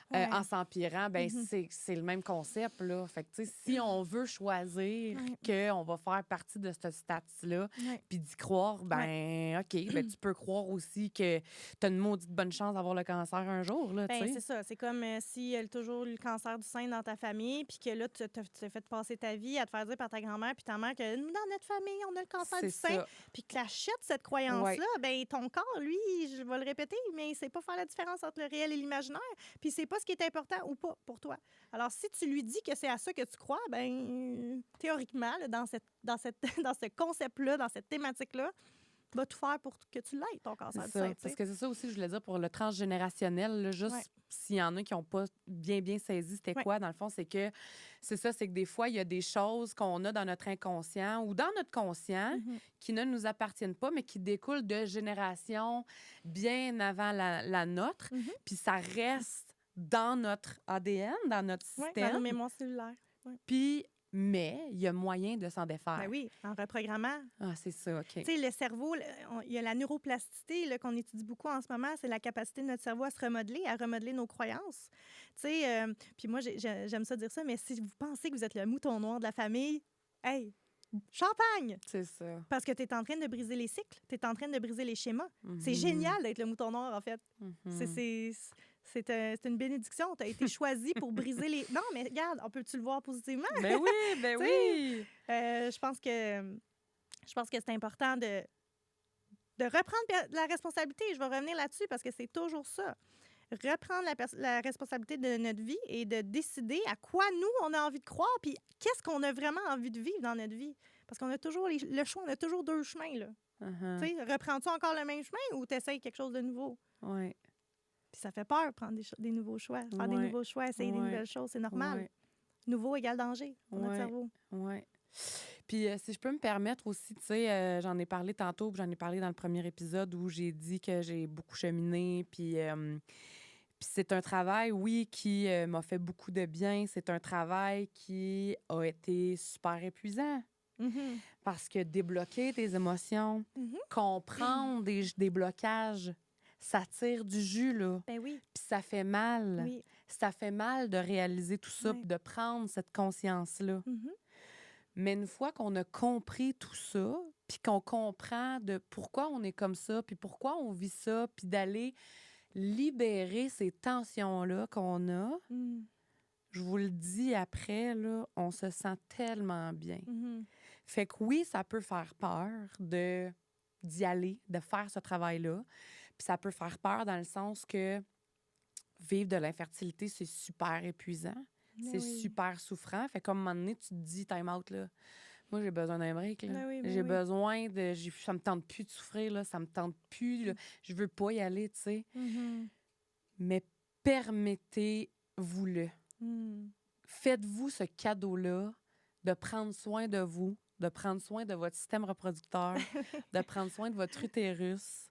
[SPEAKER 2] Ouais.
[SPEAKER 1] en s'empirant, ben
[SPEAKER 2] Mhm.
[SPEAKER 1] c'est le même concept, là. Fait que, tu sais, si on veut choisir
[SPEAKER 2] Ouais.
[SPEAKER 1] qu'on va faire partie de ce statut-là,
[SPEAKER 2] Ouais.
[SPEAKER 1] puis d'y croire,
[SPEAKER 2] Ouais.
[SPEAKER 1] ben OK, ben tu peux croire aussi que tu as une maudite bonne chance d'avoir le cancer un jour, là, tu
[SPEAKER 2] Ben,
[SPEAKER 1] sais.
[SPEAKER 2] c'est ça. C'est comme si elle a toujours eu le cancer du sein dans ta famille, puis que là, tu t'as fait passer ta vie à te faire dire par ta grand-mère puis ta mère que nous, dans notre famille, on a le cancer
[SPEAKER 1] C'est
[SPEAKER 2] du sein,
[SPEAKER 1] ça.
[SPEAKER 2] puis que tu achètes cette
[SPEAKER 1] Ouais,
[SPEAKER 2] croyance-là, ben ton corps, lui, je vais le répéter, mais il sait pas faire la différence entre le réel et l'imaginaire, puis c'est pas ce qui est important ou pas pour toi. Alors, si tu lui dis que c'est à ça que tu crois, ben théoriquement, là, dans ce concept-là, dans cette thématique-là, va tout faire pour que tu l'aies, ton
[SPEAKER 1] c'est
[SPEAKER 2] cancer du sein,
[SPEAKER 1] ça.
[SPEAKER 2] tu
[SPEAKER 1] Parce
[SPEAKER 2] sais.
[SPEAKER 1] que c'est ça aussi que je voulais dire pour le transgénérationnel, là,
[SPEAKER 2] Ouais.
[SPEAKER 1] juste s'il y en a qui n'ont pas bien saisi c'était
[SPEAKER 2] Ouais.
[SPEAKER 1] quoi, dans le fond, c'est que c'est ça, c'est que des fois, il y a des choses qu'on a dans notre inconscient ou dans notre conscient
[SPEAKER 2] Mhm.
[SPEAKER 1] qui ne nous appartiennent pas, mais qui découlent de générations bien avant la nôtre.
[SPEAKER 2] Mhm.
[SPEAKER 1] Puis ça reste dans notre ADN, dans notre
[SPEAKER 2] Ouais, dans
[SPEAKER 1] système.
[SPEAKER 2] nos mémoires cellulaires. Ouais.
[SPEAKER 1] Puis, mais il y a moyen de s'en défaire.
[SPEAKER 2] Ben oui, en reprogrammant.
[SPEAKER 1] Ah, c'est ça, OK.
[SPEAKER 2] Tu sais, le cerveau, il y a la neuroplasticité là, qu'on étudie beaucoup en ce moment, c'est la capacité de notre cerveau à se remodeler, à remodeler nos croyances. Tu sais, puis moi, j'aime ça dire ça, mais si vous pensez que vous êtes le mouton noir de la famille, hey, champagne!
[SPEAKER 1] C'est ça.
[SPEAKER 2] Parce que tu es en train de briser les cycles, tu es en train de briser les schémas. C'est
[SPEAKER 1] Mhm.
[SPEAKER 2] génial d'être le mouton noir, en fait.
[SPEAKER 1] Mhm.
[SPEAKER 2] C'est une bénédiction. Tu as été choisi pour briser les... Non, mais regarde, peux-tu le voir positivement?
[SPEAKER 1] Ben oui, ben
[SPEAKER 2] Tu sais,
[SPEAKER 1] oui.
[SPEAKER 2] je pense que c'est important de reprendre la responsabilité. Je vais revenir là-dessus parce que c'est toujours ça. Reprendre la responsabilité de notre vie et de décider à quoi nous, on a envie de croire puis qu'est-ce qu'on a vraiment envie de vivre dans notre vie. Parce qu'on a toujours le choix, on a toujours deux chemins. Là.
[SPEAKER 1] Uh-huh.
[SPEAKER 2] Tu sais, reprends-tu encore le même chemin ou tu essayes quelque chose de nouveau?
[SPEAKER 1] Ouais.
[SPEAKER 2] Puis ça fait peur, prendre des nouveaux choix. Faire des
[SPEAKER 1] Ouais.
[SPEAKER 2] nouveaux choix, essayer des
[SPEAKER 1] Ouais.
[SPEAKER 2] nouvelles choses, c'est normal.
[SPEAKER 1] Ouais.
[SPEAKER 2] Nouveau égale danger pour notre
[SPEAKER 1] Ouais.
[SPEAKER 2] cerveau.
[SPEAKER 1] Ouais. Puis si je peux me permettre aussi, tu sais, j'en ai parlé tantôt, puis j'en ai parlé dans le premier épisode où j'ai dit que j'ai beaucoup cheminé, puis c'est un travail, oui, qui m'a fait beaucoup de bien. C'est un travail qui a été super épuisant
[SPEAKER 2] Mhm.
[SPEAKER 1] parce que débloquer tes émotions,
[SPEAKER 2] Mhm.
[SPEAKER 1] comprendre des blocages, ça tire du jus, là.
[SPEAKER 2] Ben oui,
[SPEAKER 1] Puis ça fait mal.
[SPEAKER 2] oui.
[SPEAKER 1] Ça fait mal de réaliser tout ça,
[SPEAKER 2] Ouais.
[SPEAKER 1] puis de prendre cette conscience-là.
[SPEAKER 2] Mhm.
[SPEAKER 1] Mais une fois qu'on a compris tout ça, puis qu'on comprend de pourquoi on est comme ça, puis pourquoi on vit ça, puis d'aller libérer ces tensions-là qu'on a,
[SPEAKER 2] Mm.
[SPEAKER 1] je vous le dis après, là, on se sent tellement bien.
[SPEAKER 2] Mhm.
[SPEAKER 1] Fait que oui, ça peut faire peur d'y aller, de faire ce travail-là. Puis ça peut faire peur dans le sens que vivre de l'infertilité, c'est super épuisant.
[SPEAKER 2] Ben
[SPEAKER 1] C'est
[SPEAKER 2] oui.
[SPEAKER 1] super souffrant. Fait comme un moment donné, tu te dis, time out, là. Moi, j'ai besoin d'un break, là.
[SPEAKER 2] Ben oui, ben
[SPEAKER 1] J'ai
[SPEAKER 2] oui.
[SPEAKER 1] besoin de... Ça me tente plus de souffrir, là. Ça me tente plus, là. Je veux pas y aller, tu sais.
[SPEAKER 2] Mhm.
[SPEAKER 1] Mais permettez-vous-le.
[SPEAKER 2] Mm.
[SPEAKER 1] Faites-vous ce cadeau-là de prendre soin de vous, de prendre soin de votre système reproducteur, de prendre soin de votre utérus.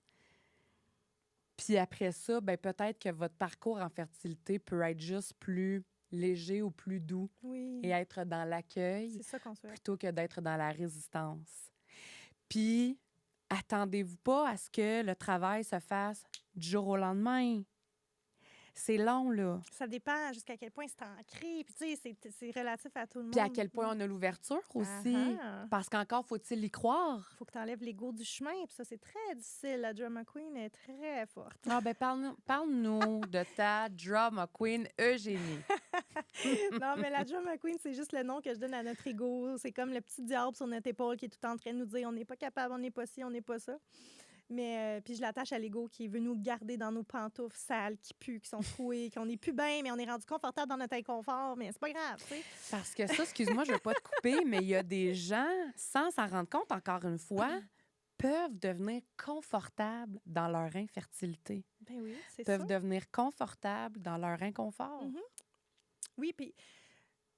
[SPEAKER 1] Puis après ça, ben peut-être que votre parcours en fertilité peut être juste plus léger ou plus doux
[SPEAKER 2] Oui.
[SPEAKER 1] et être dans l'accueil
[SPEAKER 2] C'est ça qu'on souhaite.
[SPEAKER 1] plutôt que d'être dans la résistance. Puis, attendez-vous pas à ce que le travail se fasse du jour au lendemain. C'est long, là.
[SPEAKER 2] Ça dépend jusqu'à quel point c'est ancré. Puis, tu sais, c'est relatif à tout le monde.
[SPEAKER 1] Puis à quel point on a l'ouverture aussi.
[SPEAKER 2] Ah-ha.
[SPEAKER 1] Parce qu'encore, faut-il y croire?
[SPEAKER 2] Faut que tu enlèves l'ego du chemin. Puis ça, c'est très difficile. La drama queen est très forte.
[SPEAKER 1] Ah, ben parle-nous de ta drama queen Eugénie.
[SPEAKER 2] Non, mais la drama queen, c'est juste le nom que je donne à notre ego. C'est comme le petit diable sur notre épaule qui est tout en train de nous dire on n'est pas capable, on n'est pas ci, on n'est pas ça. Mais puis je l'attache à l'ego qui veut nous garder dans nos pantoufles sales, qui puent, qui sont trouées, qu'on n'est plus bien, mais on est rendu confortable dans notre inconfort. Mais c'est pas grave, tu sais.
[SPEAKER 1] Parce que ça, excuse-moi, je ne veux pas te couper, mais il y a des gens, sans s'en rendre compte, encore une fois, peuvent devenir confortables dans leur infertilité.
[SPEAKER 2] Ben oui, c'est ça.
[SPEAKER 1] Peuvent devenir confortables dans leur inconfort.
[SPEAKER 2] Mhm. Oui, puis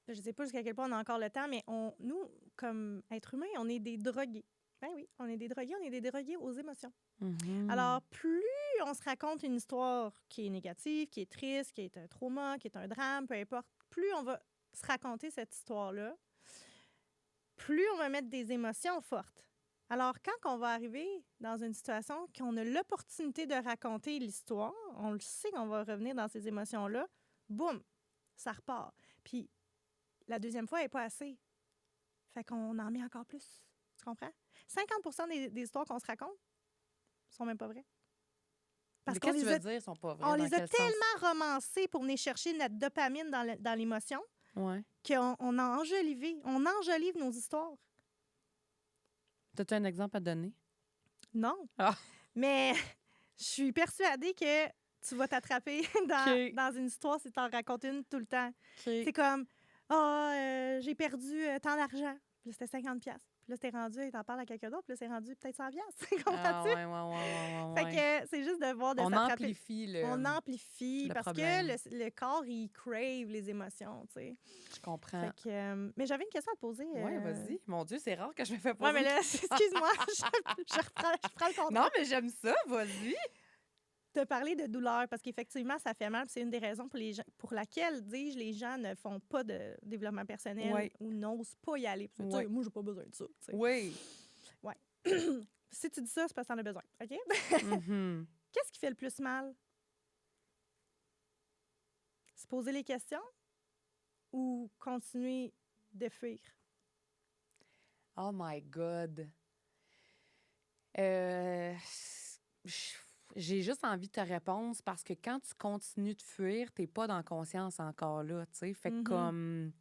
[SPEAKER 2] je sais pas jusqu'à quel point on a encore le temps, mais nous, comme êtres humains, on est des drogués. Ben oui, on est des drogués aux émotions.
[SPEAKER 1] Mhm.
[SPEAKER 2] Alors, plus on se raconte une histoire qui est négative, qui est triste, qui est un trauma, qui est un drame, peu importe, plus on va se raconter cette histoire-là, plus on va mettre des émotions fortes. Alors, quand on va arriver dans une situation qu'on a l'opportunité de raconter l'histoire, on le sait qu'on va revenir dans ces émotions-là, boum, ça repart. Puis la deuxième fois, elle n'est pas assez. Fait qu'on en met encore plus. Tu comprends? 50% des histoires qu'on se raconte sont même pas vraies.
[SPEAKER 1] Mais
[SPEAKER 2] Parce qu'on
[SPEAKER 1] qu'est-ce que tu
[SPEAKER 2] les
[SPEAKER 1] veux
[SPEAKER 2] a,
[SPEAKER 1] dire, ils sont pas vrais?
[SPEAKER 2] on
[SPEAKER 1] Dans
[SPEAKER 2] les a
[SPEAKER 1] quel sens?
[SPEAKER 2] tellement romancés pour venir chercher notre dopamine dans l'émotion
[SPEAKER 1] Ouais.
[SPEAKER 2] qu'on a enjolivé. On enjolive nos histoires.
[SPEAKER 1] T'as-tu un exemple à donner?
[SPEAKER 2] Non.
[SPEAKER 1] Ah.
[SPEAKER 2] Mais je suis persuadée que tu vas t'attraper
[SPEAKER 1] OK.
[SPEAKER 2] dans une histoire si tu en racontes une tout le temps.
[SPEAKER 1] OK.
[SPEAKER 2] C'est comme, j'ai perdu tant d'argent. Puis là, c'était 50 pièces. Puis là, c'était rendu, et t'en parles à quelqu'un d'autre. Puis là, c'est rendu peut-être 100 pièces.
[SPEAKER 1] Ah,
[SPEAKER 2] Comprends-tu?
[SPEAKER 1] ouais.
[SPEAKER 2] Fait que c'est juste de voir de
[SPEAKER 1] On
[SPEAKER 2] s'attraper.
[SPEAKER 1] amplifie
[SPEAKER 2] On amplifie
[SPEAKER 1] le
[SPEAKER 2] parce
[SPEAKER 1] problème.
[SPEAKER 2] que le corps, il crave les émotions, tu sais.
[SPEAKER 1] Je comprends.
[SPEAKER 2] Fait que, mais j'avais une question à te poser.
[SPEAKER 1] Ouais, vas-y. Mon Dieu, c'est rare que je me fais poser
[SPEAKER 2] Ouais, mais là,
[SPEAKER 1] une question.
[SPEAKER 2] excuse-moi, je reprends le contrôle.
[SPEAKER 1] Non, mais j'aime ça, vas-y.
[SPEAKER 2] Te parler de douleur, parce qu'effectivement, ça fait mal. puis C'est une des raisons pour laquelle, dis-je, les gens ne font pas de développement personnel
[SPEAKER 1] Ouais.
[SPEAKER 2] ou n'osent pas y aller. Parce que, tu sais,
[SPEAKER 1] Ouais.
[SPEAKER 2] moi, j'ai pas besoin de ça. tu sais.
[SPEAKER 1] Oui.
[SPEAKER 2] Si tu dis ça, c'est parce que t'en as besoin. OK?
[SPEAKER 1] Mhm.
[SPEAKER 2] Qu'est-ce qui fait le plus mal? Se poser les questions ou continuer de fuir?
[SPEAKER 1] Oh my God. Euh, J'ai juste envie de te répondre c'est parce que quand tu continues de fuir, t'es pas dans conscience encore là, tu sais. Fait que
[SPEAKER 2] Mhm.
[SPEAKER 1] comme...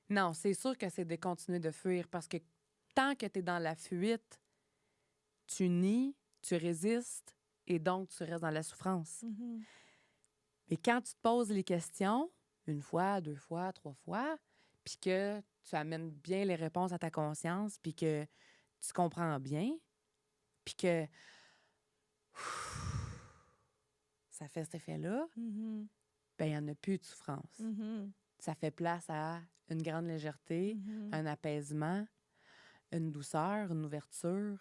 [SPEAKER 1] Non, c'est sûr que c'est de continuer de fuir parce que tant que t'es dans la fuite, tu nies, tu résistes et donc tu restes dans la souffrance.
[SPEAKER 2] Mhm.
[SPEAKER 1] Mais quand tu te poses les questions, une fois, deux fois, trois fois, puis que tu amènes bien les réponses à ta conscience, puis que tu comprends bien, puis que ça fait cet effet-là,
[SPEAKER 2] Mhm.
[SPEAKER 1] ben il n'y en a plus de souffrance.
[SPEAKER 2] Mhm.
[SPEAKER 1] Ça fait place à une grande légèreté,
[SPEAKER 2] Mhm.
[SPEAKER 1] un apaisement, une douceur, une ouverture.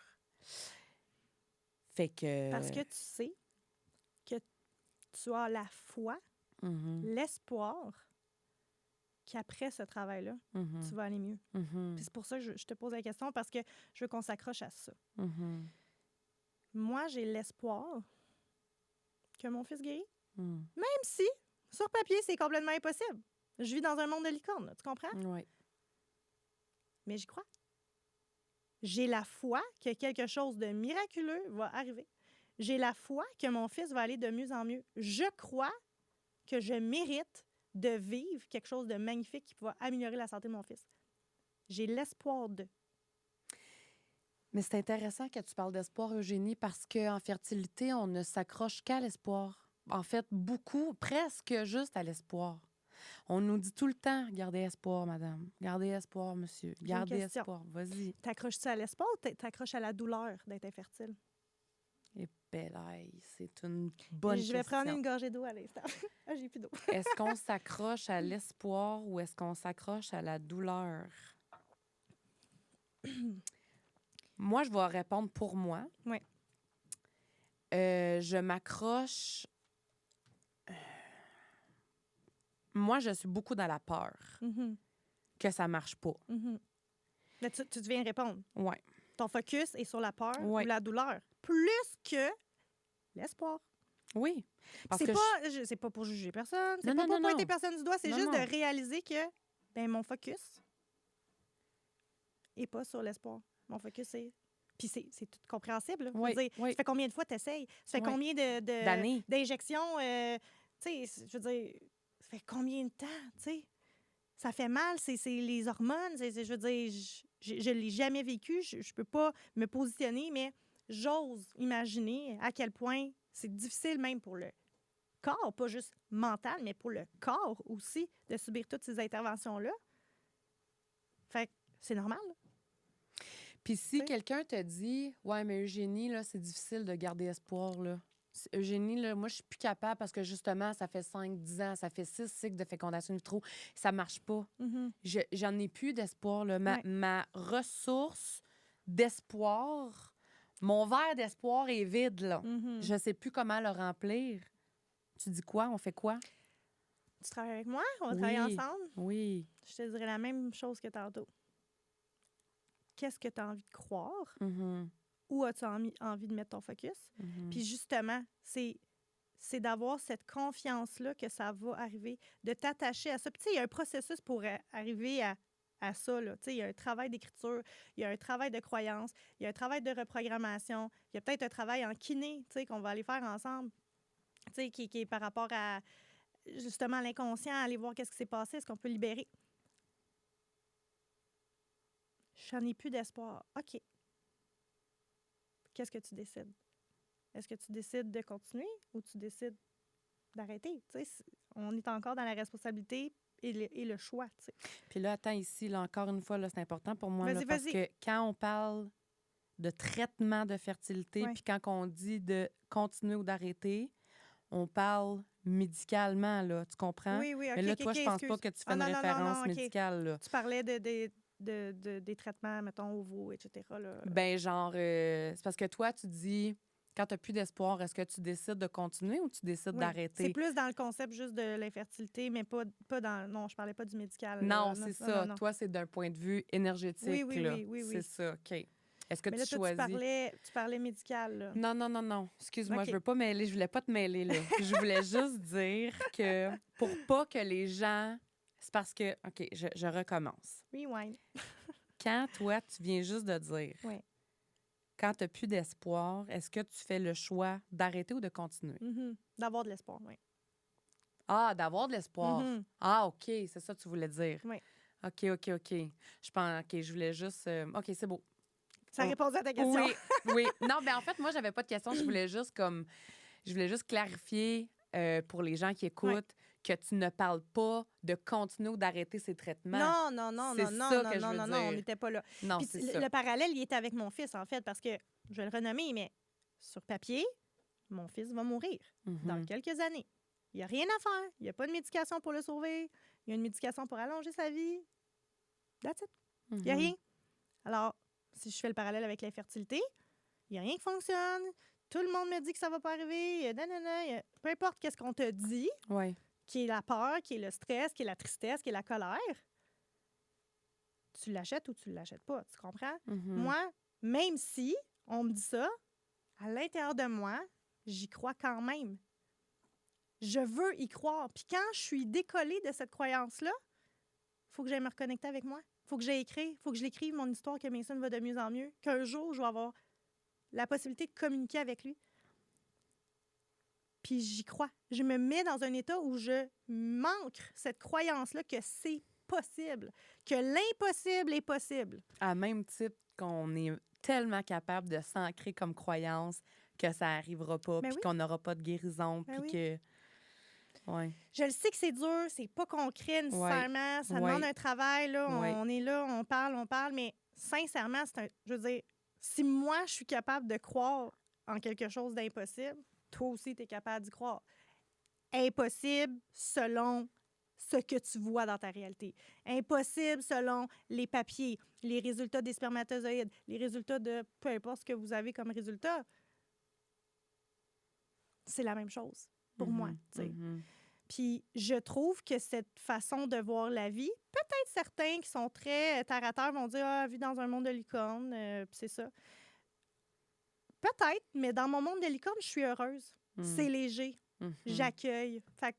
[SPEAKER 1] Fait que...
[SPEAKER 2] Parce que tu sais que tu as la foi,
[SPEAKER 1] Mhm,
[SPEAKER 2] l'espoir qu'après ce travail-là,
[SPEAKER 1] mhm,
[SPEAKER 2] tu vas aller mieux.
[SPEAKER 1] mhm,
[SPEAKER 2] Puis c'est pour ça que je te pose la question, parce que je veux qu'on s'accroche à ça.
[SPEAKER 1] mhm,
[SPEAKER 2] Moi, j'ai l'espoir que mon fils guérit,
[SPEAKER 1] mhm.
[SPEAKER 2] même si, sur papier, c'est complètement impossible. Je vis dans un monde de licorne, là, tu comprends?
[SPEAKER 1] Ouais.
[SPEAKER 2] Mais j'y crois. J'ai la foi que quelque chose de miraculeux va arriver. J'ai la foi que mon fils va aller de mieux en mieux. Je crois que je mérite de vivre quelque chose de magnifique qui va améliorer la santé de mon fils. J'ai l'espoir de.
[SPEAKER 1] Mais c'est intéressant que tu parles d'espoir, Eugénie, parce qu'en fertilité, on ne s'accroche qu'à l'espoir. En fait, beaucoup, presque juste à l'espoir. On nous dit tout le temps, gardez espoir, madame. Gardez espoir, monsieur.
[SPEAKER 2] une
[SPEAKER 1] Gardez
[SPEAKER 2] question.
[SPEAKER 1] espoir. Vas-y.
[SPEAKER 2] T'accroches-tu à l'espoir ou t'accroches à la douleur d'être infertile?
[SPEAKER 1] Et belaï, c'est une bonne
[SPEAKER 2] Je vais
[SPEAKER 1] question.
[SPEAKER 2] prendre une gorgée d'eau à l'instant. Ah, j'ai plus d'eau.
[SPEAKER 1] Est-ce qu'on s'accroche à l'espoir ou est-ce qu'on s'accroche à la douleur? Moi, je vais répondre pour moi.
[SPEAKER 2] Oui.
[SPEAKER 1] Je m'accroche... Moi, je suis beaucoup dans la peur
[SPEAKER 2] Mhm.
[SPEAKER 1] que ça marche pas.
[SPEAKER 2] Mhm. Là, tu viens répondre.
[SPEAKER 1] Ouais.
[SPEAKER 2] Ton focus est sur la peur
[SPEAKER 1] Ouais.
[SPEAKER 2] ou la douleur, plus que l'espoir.
[SPEAKER 1] Oui. Parce
[SPEAKER 2] C'est
[SPEAKER 1] que
[SPEAKER 2] c'est pas pour juger personne, c'est
[SPEAKER 1] Non,
[SPEAKER 2] pas
[SPEAKER 1] non,
[SPEAKER 2] pour
[SPEAKER 1] non,
[SPEAKER 2] pointer
[SPEAKER 1] non.
[SPEAKER 2] personne du doigt, c'est
[SPEAKER 1] Non,
[SPEAKER 2] juste
[SPEAKER 1] non.
[SPEAKER 2] de réaliser que mon focus est pas sur l'espoir. Mon focus est... Puis c'est tout compréhensible. Là. Je veux
[SPEAKER 1] Oui,
[SPEAKER 2] dire,
[SPEAKER 1] oui.
[SPEAKER 2] ça fait combien de fois tu essayes? Ça fait
[SPEAKER 1] Oui.
[SPEAKER 2] combien
[SPEAKER 1] D'années.
[SPEAKER 2] d'injections? Tu sais, je veux dire, ça fait combien de temps? Tu sais? Ça fait mal, c'est les hormones. Je veux dire, je l'ai jamais vécu. Je peux pas me positionner, mais j'ose imaginer à quel point c'est difficile même pour le corps, pas juste mental, mais pour le corps aussi, de subir toutes ces interventions-là. Fait que c'est normal. Là.
[SPEAKER 1] Puis si
[SPEAKER 2] T'sais.
[SPEAKER 1] quelqu'un te dit « Ouais, mais Eugénie, là, c'est difficile de garder espoir, là. Eugénie, là, moi, je suis plus capable parce que justement, ça fait 5-10 ans, ça fait 6 cycles de fécondation in vitro, ça marche pas.
[SPEAKER 2] Mm-hmm.
[SPEAKER 1] J'en ai plus d'espoir, là.
[SPEAKER 2] Ouais.
[SPEAKER 1] Ma ressource d'espoir, mon verre d'espoir est vide, là.
[SPEAKER 2] Mm-hmm.
[SPEAKER 1] Je sais plus comment le remplir. Tu dis quoi? On fait quoi?
[SPEAKER 2] Tu travailles avec moi? On va travailler ensemble?
[SPEAKER 1] Oui.
[SPEAKER 2] Je te dirais la même chose que tantôt. Qu'est-ce que tu as envie de croire?
[SPEAKER 1] Mm-hmm.
[SPEAKER 2] Où as-tu envie de mettre ton focus?
[SPEAKER 1] Mm-hmm.
[SPEAKER 2] Puis justement, c'est c'est d'avoir cette confiance-là que ça va arriver, de t'attacher à ça. Puis, tu sais, il y a un processus pour arriver à ça, là. Tu sais, il y a un travail d'écriture, il y a un travail de croyance, il y a un travail de reprogrammation, il y a peut-être un travail en kiné, tu sais, qu'on va aller faire ensemble, tu sais, qui est par rapport à, justement, l'inconscient, aller voir qu'est-ce qui s'est passé, est-ce qu'on peut libérer. J'en ai plus d'espoir. OK. Qu'est-ce que tu décides? Est-ce que tu décides de continuer ou tu décides d'arrêter? Tu sais, on est encore dans la responsabilité et le choix, tu sais.
[SPEAKER 1] Puis là, attends, ici, là, encore une fois, là, c'est important pour moi, là,
[SPEAKER 2] Vas-y,
[SPEAKER 1] parce
[SPEAKER 2] vas-y.
[SPEAKER 1] que quand on parle de traitement de fertilité,
[SPEAKER 2] Ouais.
[SPEAKER 1] puis quand on dit de continuer ou d'arrêter, on parle médicalement, là, tu comprends?
[SPEAKER 2] Oui, oui, OK,
[SPEAKER 1] Mais là,
[SPEAKER 2] OK,
[SPEAKER 1] toi,
[SPEAKER 2] OK,
[SPEAKER 1] je pense pas
[SPEAKER 2] excuse.
[SPEAKER 1] que tu fais
[SPEAKER 2] Ah,
[SPEAKER 1] une
[SPEAKER 2] non, non, non,
[SPEAKER 1] référence
[SPEAKER 2] non, OK.
[SPEAKER 1] médicale, là.
[SPEAKER 2] Tu parlais des traitements, mettons, ovaux, etc. Là.
[SPEAKER 1] Ben, genre, c'est parce que toi, tu dis, quand tu n'as plus d'espoir, est-ce que tu décides de continuer ou tu décides
[SPEAKER 2] Oui, c'est
[SPEAKER 1] d'arrêter?
[SPEAKER 2] plus dans le concept juste de l'infertilité, mais pas dans... Non, je parlais pas du médical.
[SPEAKER 1] Non,
[SPEAKER 2] Là.
[SPEAKER 1] c'est
[SPEAKER 2] Non,
[SPEAKER 1] ça.
[SPEAKER 2] non.
[SPEAKER 1] Toi, c'est d'un point de vue énergétique,
[SPEAKER 2] Oui, oui,
[SPEAKER 1] là.
[SPEAKER 2] oui, oui,
[SPEAKER 1] C'est
[SPEAKER 2] oui.
[SPEAKER 1] ça, OK. Est-ce que
[SPEAKER 2] Mais
[SPEAKER 1] tu
[SPEAKER 2] là, toi,
[SPEAKER 1] choisis?
[SPEAKER 2] tu parlais médical, là.
[SPEAKER 1] Non, non, non, non. Excuse-moi,
[SPEAKER 2] OK.
[SPEAKER 1] je veux pas mêler. Je voulais pas te mêler, là. Je voulais juste dire que pour pas que les gens... C'est parce que... OK, je recommence.
[SPEAKER 2] Rewind.
[SPEAKER 1] Quand, toi, tu viens juste de dire...
[SPEAKER 2] Oui.
[SPEAKER 1] Quand tu n'as plus d'espoir, est-ce que tu fais le choix d'arrêter ou de continuer?
[SPEAKER 2] D'avoir de l'espoir, oui.
[SPEAKER 1] Ah, d'avoir de l'espoir. Ah, OK, c'est ça que tu voulais dire.
[SPEAKER 2] Oui.
[SPEAKER 1] OK. Je pense... OK, je voulais juste... OK, c'est beau.
[SPEAKER 2] Ça répondait à ta question.
[SPEAKER 1] Oui, oui. Non, mais en fait, moi, j'avais pas de question. Je voulais juste clarifier pour les gens qui écoutent que tu ne parles pas de continuer ou d'arrêter ces traitements.
[SPEAKER 2] Non,
[SPEAKER 1] C'est ça que je veux dire.
[SPEAKER 2] on n'était pas là.
[SPEAKER 1] Non,
[SPEAKER 2] Puis
[SPEAKER 1] c'est ça.
[SPEAKER 2] le parallèle, il était avec mon fils, en fait, parce que, je vais le renommer, mais sur papier, mon fils va mourir dans
[SPEAKER 1] Mhm.
[SPEAKER 2] quelques années. Il n'y a rien à faire. Il n'y a pas de médication pour le sauver. Il y a une médication pour allonger sa vie. That's it. Il n'y a
[SPEAKER 1] Mhm.
[SPEAKER 2] rien. Alors, si je fais le parallèle avec l'infertilité, il n'y a rien qui fonctionne. Tout le monde me dit que ça ne va pas arriver. Peu importe qu'est-ce qu'on te dit,
[SPEAKER 1] Ouais.
[SPEAKER 2] qui est la peur, qui est le stress, qui est la tristesse, qui est la colère, tu l'achètes ou tu ne l'achètes pas. Tu comprends?
[SPEAKER 1] Mhm.
[SPEAKER 2] Moi, même si on me dit ça, à l'intérieur de moi, j'y crois quand même. Je veux y croire. Puis quand je suis décollée de cette croyance-là, il faut que j'aille me reconnecter avec moi. Il faut que j'aille écrire. Il faut que je l'écrive, mon histoire, que Mason va de mieux en mieux. Qu'un jour, je vais avoir la possibilité de communiquer avec lui. Puis j'y crois. Je me mets dans un état où je manque cette croyance-là que c'est possible, que l'impossible est possible.
[SPEAKER 1] À même titre qu'on est tellement capable de s'ancrer comme croyance que ça n'arrivera pas,
[SPEAKER 2] Ben
[SPEAKER 1] puis
[SPEAKER 2] oui.
[SPEAKER 1] qu'on n'aura pas de guérison,
[SPEAKER 2] Ben
[SPEAKER 1] puis
[SPEAKER 2] oui.
[SPEAKER 1] que... Ouais.
[SPEAKER 2] Je le sais que c'est dur, c'est pas concret nécessairement, ça demande un travail, là, on est là, on parle, mais sincèrement, je veux dire, si moi, je suis capable de croire en quelque chose d'impossible, toi aussi, tu es capable d'y croire. Impossible selon ce que tu vois dans ta réalité. Impossible selon les papiers, les résultats des spermatozoïdes, les résultats de peu importe ce que vous avez comme résultat. C'est la même chose pour moi, tu sais.
[SPEAKER 1] Mhm.
[SPEAKER 2] Puis je trouve que cette façon de voir la vie, peut-être certains qui sont très terre à terre vont dire « Ah, vie dans un monde de licorne, puis c'est ça. » Peut-être, mais dans mon monde de licorne, je suis heureuse. C'est léger. J'accueille. Fait que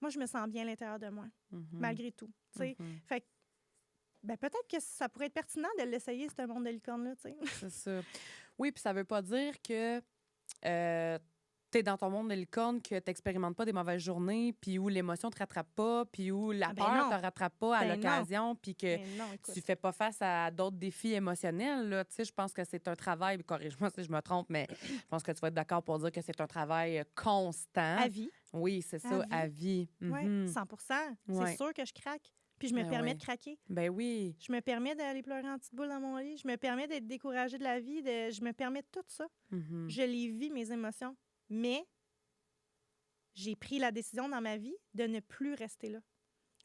[SPEAKER 2] moi, je me sens bien à l'intérieur de moi, malgré tout. Fait que, ben, peut-être que ça pourrait être pertinent de l'essayer, ce monde de licorne-là.
[SPEAKER 1] C'est ça. Oui, puis ça veut pas dire que t'es dans ton monde de licorne, que t'expérimentes pas des mauvaises journées, puis où l'émotion te rattrape pas, puis où la peur te rattrape pas à l'occasion, puis que tu fais pas face à d'autres défis émotionnels. Là. Tu sais, je pense que c'est un travail, corrige-moi si je me trompe, mais je pense que tu vas être d'accord pour dire que c'est un travail constant.
[SPEAKER 2] À vie.
[SPEAKER 1] Oui, c'est ça, à vie.
[SPEAKER 2] Oui, 100 C'est sûr que je craque. Puis je me permets de craquer.
[SPEAKER 1] Ben oui.
[SPEAKER 2] Je me permets d'aller pleurer en petite boule dans mon lit. Je me permets d'être découragée de la vie. Je me permets tout ça. Je les vis, mes émotions. Mais j'ai pris la décision dans ma vie de ne plus rester là.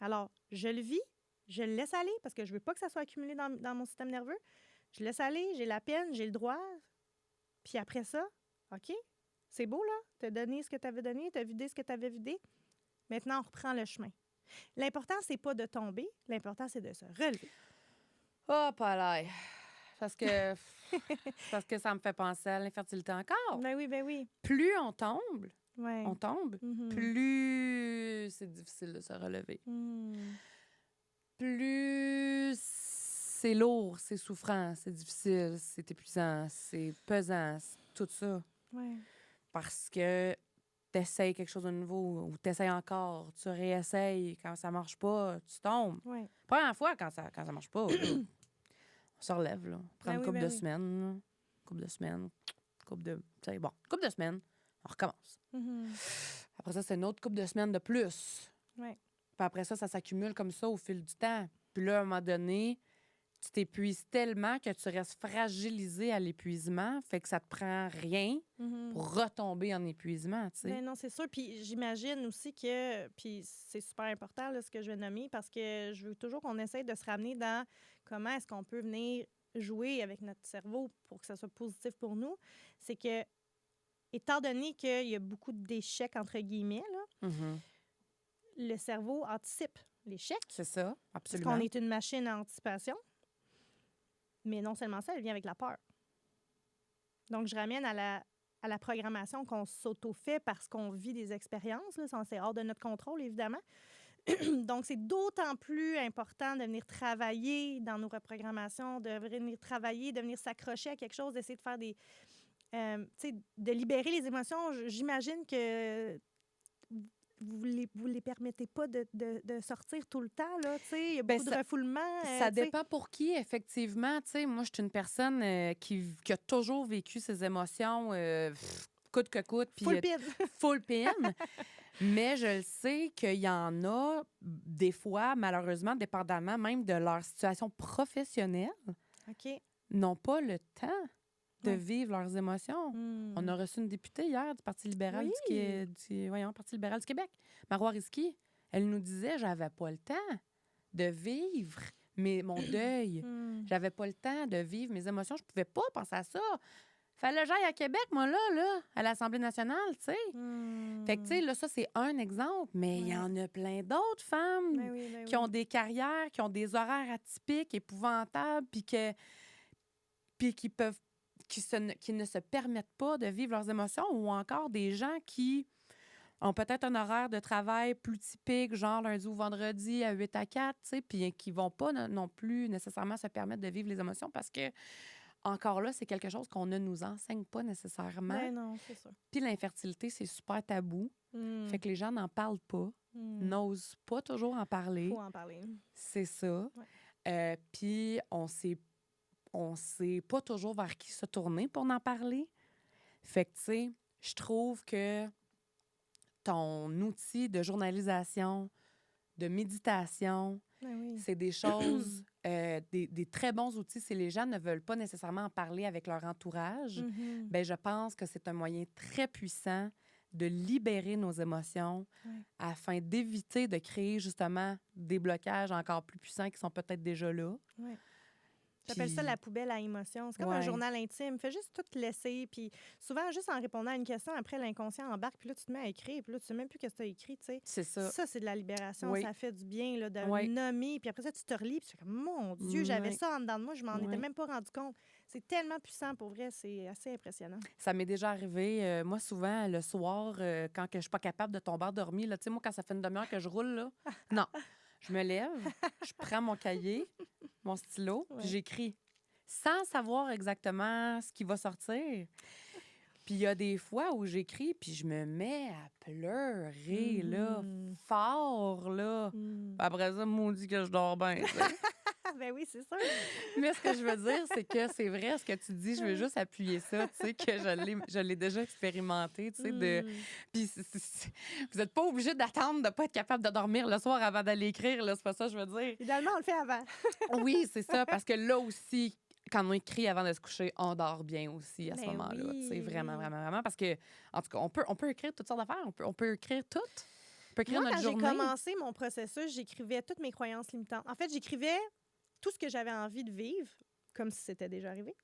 [SPEAKER 2] Alors, je le vis, je le laisse aller parce que je veux pas que ça soit accumulé dans mon système nerveux. Je laisse aller, j'ai la peine, j'ai le droit. Puis après ça, OK, c'est beau, là. Tu as donné ce que tu avais donné, tu as vidé ce que tu avais vidé. Maintenant, on reprend le chemin. L'important, c'est pas de tomber. L'important, c'est de se relever.
[SPEAKER 1] Oh, palais. parce que ça me fait penser à l'infertilité encore.
[SPEAKER 2] Ben oui.
[SPEAKER 1] Plus on tombe,
[SPEAKER 2] Ouais. Mhm.
[SPEAKER 1] plus c'est difficile de se relever. Plus c'est lourd, c'est souffrant, c'est difficile, c'est épuisant, c'est pesant, tout ça.
[SPEAKER 2] Ouais.
[SPEAKER 1] Parce que t'essayes quelque chose de nouveau ou t'essayes encore, tu réessayes. Quand ça marche pas, tu tombes.
[SPEAKER 2] Ouais.
[SPEAKER 1] Première fois, quand ça marche pas, là, on se relève, là. On prend une couple de semaines, là. Couple de semaines. Couple de semaines, on recommence. Après ça, c'est une autre couple de semaines de plus.
[SPEAKER 2] Ouais.
[SPEAKER 1] Puis après ça s'accumule comme ça au fil du temps. Puis là, à un moment donné, tu t'épuises tellement que tu restes fragilisé à l'épuisement, fait que ça te prend rien pour retomber en épuisement, tu sais.
[SPEAKER 2] Ben non, c'est sûr. Puis j'imagine aussi que, puis c'est super important là, ce que je vais nommer, parce que je veux toujours qu'on essaye de se ramener dans comment est-ce qu'on peut venir jouer avec notre cerveau pour que ça soit positif pour nous. C'est que, étant donné qu'il y a beaucoup d'échecs, entre guillemets, là, le cerveau anticipe l'échec.
[SPEAKER 1] C'est ça, absolument.
[SPEAKER 2] Parce qu'on est une machine à anticipation. Mais non seulement ça, elle vient avec la peur. Donc, je ramène à la programmation qu'on s'auto-fait parce qu'on vit des expériences. Là, c'est hors de notre contrôle, évidemment. Donc, c'est d'autant plus important de venir travailler dans nos reprogrammations, de venir travailler, de venir s'accrocher à quelque chose, d'essayer de faire des... tu sais, de libérer les émotions. J'imagine que vous les permettez pas de sortir tout le temps, là, tu sais, il y a beaucoup de refoulement.
[SPEAKER 1] Ça dépend pour qui, effectivement, tu sais. Moi, je suis une personne qui a toujours vécu ses émotions coûte que coûte.
[SPEAKER 2] Full pin.
[SPEAKER 1] Full pin. Mais je le sais qu'il y en a, des fois, malheureusement, dépendamment même de leur situation professionnelle, n'ont pas le temps de vivre leurs émotions. On a reçu une députée hier du Parti libéral Parti libéral du Québec, Marois Risky. Elle nous disait, j'avais pas le temps de vivre mon deuil. J'avais pas le temps de vivre mes émotions. Je pouvais pas penser à ça. Fallait que j'aille à Québec, moi, là, à l'Assemblée nationale, tu sais. Fait que, tu sais, là, ça, c'est un exemple, mais il y en a plein d'autres femmes qui ont des carrières, qui ont des horaires atypiques, épouvantables, puis qui ne se permettent pas de vivre leurs émotions, ou encore des gens qui ont peut-être un horaire de travail plus typique, genre lundi ou vendredi à 8 à 4, tu sais, puis qui vont pas non plus nécessairement se permettre de vivre les émotions parce que, encore là, c'est quelque chose qu'on ne nous enseigne pas nécessairement.
[SPEAKER 2] Ben non, c'est ça.
[SPEAKER 1] Puis l'infertilité, c'est super tabou. Fait que les gens n'en parlent pas, n'osent pas toujours en parler.
[SPEAKER 2] Faut en parler.
[SPEAKER 1] C'est ça. Puis on sait pas toujours vers qui se tourner pour en parler. Fait que, tu sais, je trouve que ton outil de journalisation, de méditation, c'est des choses, des très bons outils. Si les gens ne veulent pas nécessairement en parler avec leur entourage, ben je pense que c'est un moyen très puissant de libérer nos émotions afin d'éviter de créer justement des blocages encore plus puissants qui sont peut-être déjà là.
[SPEAKER 2] J'appelle ça la poubelle à émotions. C'est comme un journal intime. Fais juste tout laisser. Puis souvent, juste en répondant à une question, après, l'inconscient embarque. Puis là, tu te mets à écrire. Puis là, tu sais même plus ce que tu as écrit. Tu sais.
[SPEAKER 1] C'est ça.
[SPEAKER 2] Ça, c'est de la libération. Ça fait du bien là, de nommer. Puis après ça, tu te relis. Puis tu fais comme, mon Dieu, j'avais ça en dedans de moi. Je m'en étais même pas rendu compte. C'est tellement puissant pour vrai. C'est assez impressionnant. Ça
[SPEAKER 1] m'est déjà arrivé. Moi, souvent, le soir, quand je suis pas capable de tomber endormie, tu sais, moi, quand ça fait une demi-heure que je roule, là, non. Je me lève, je prends mon cahier, mon stylo, puis j'écris. Sans savoir exactement ce qui va sortir. Puis il y a des fois où j'écris, puis je me mets à pleurer, là, fort, là. Après ça, maudit que je dors bien.
[SPEAKER 2] Ben oui, c'est sûr.
[SPEAKER 1] Mais ce que je veux dire, c'est que c'est vrai ce que tu dis. Je veux juste appuyer ça, tu sais, que je l'ai déjà expérimenté, tu sais. Puis vous n'êtes pas obligé d'attendre de ne pas être capable de dormir le soir avant d'aller écrire, là. C'est pas ça que je veux dire.
[SPEAKER 2] Idéalement, on le fait avant.
[SPEAKER 1] Oui, c'est ça, parce que là aussi, quand on écrit avant de se coucher, on dort bien aussi à ce moment-là. C'est vraiment, vraiment, vraiment. Parce que, en tout cas, on peut écrire toutes sortes d'affaires. On peut écrire tout. On peut écrire notre journée.
[SPEAKER 2] Quand j'ai commencé mon processus, j'écrivais toutes mes croyances limitantes. En fait, j'écrivais tout ce que j'avais envie de vivre, comme si c'était déjà arrivé.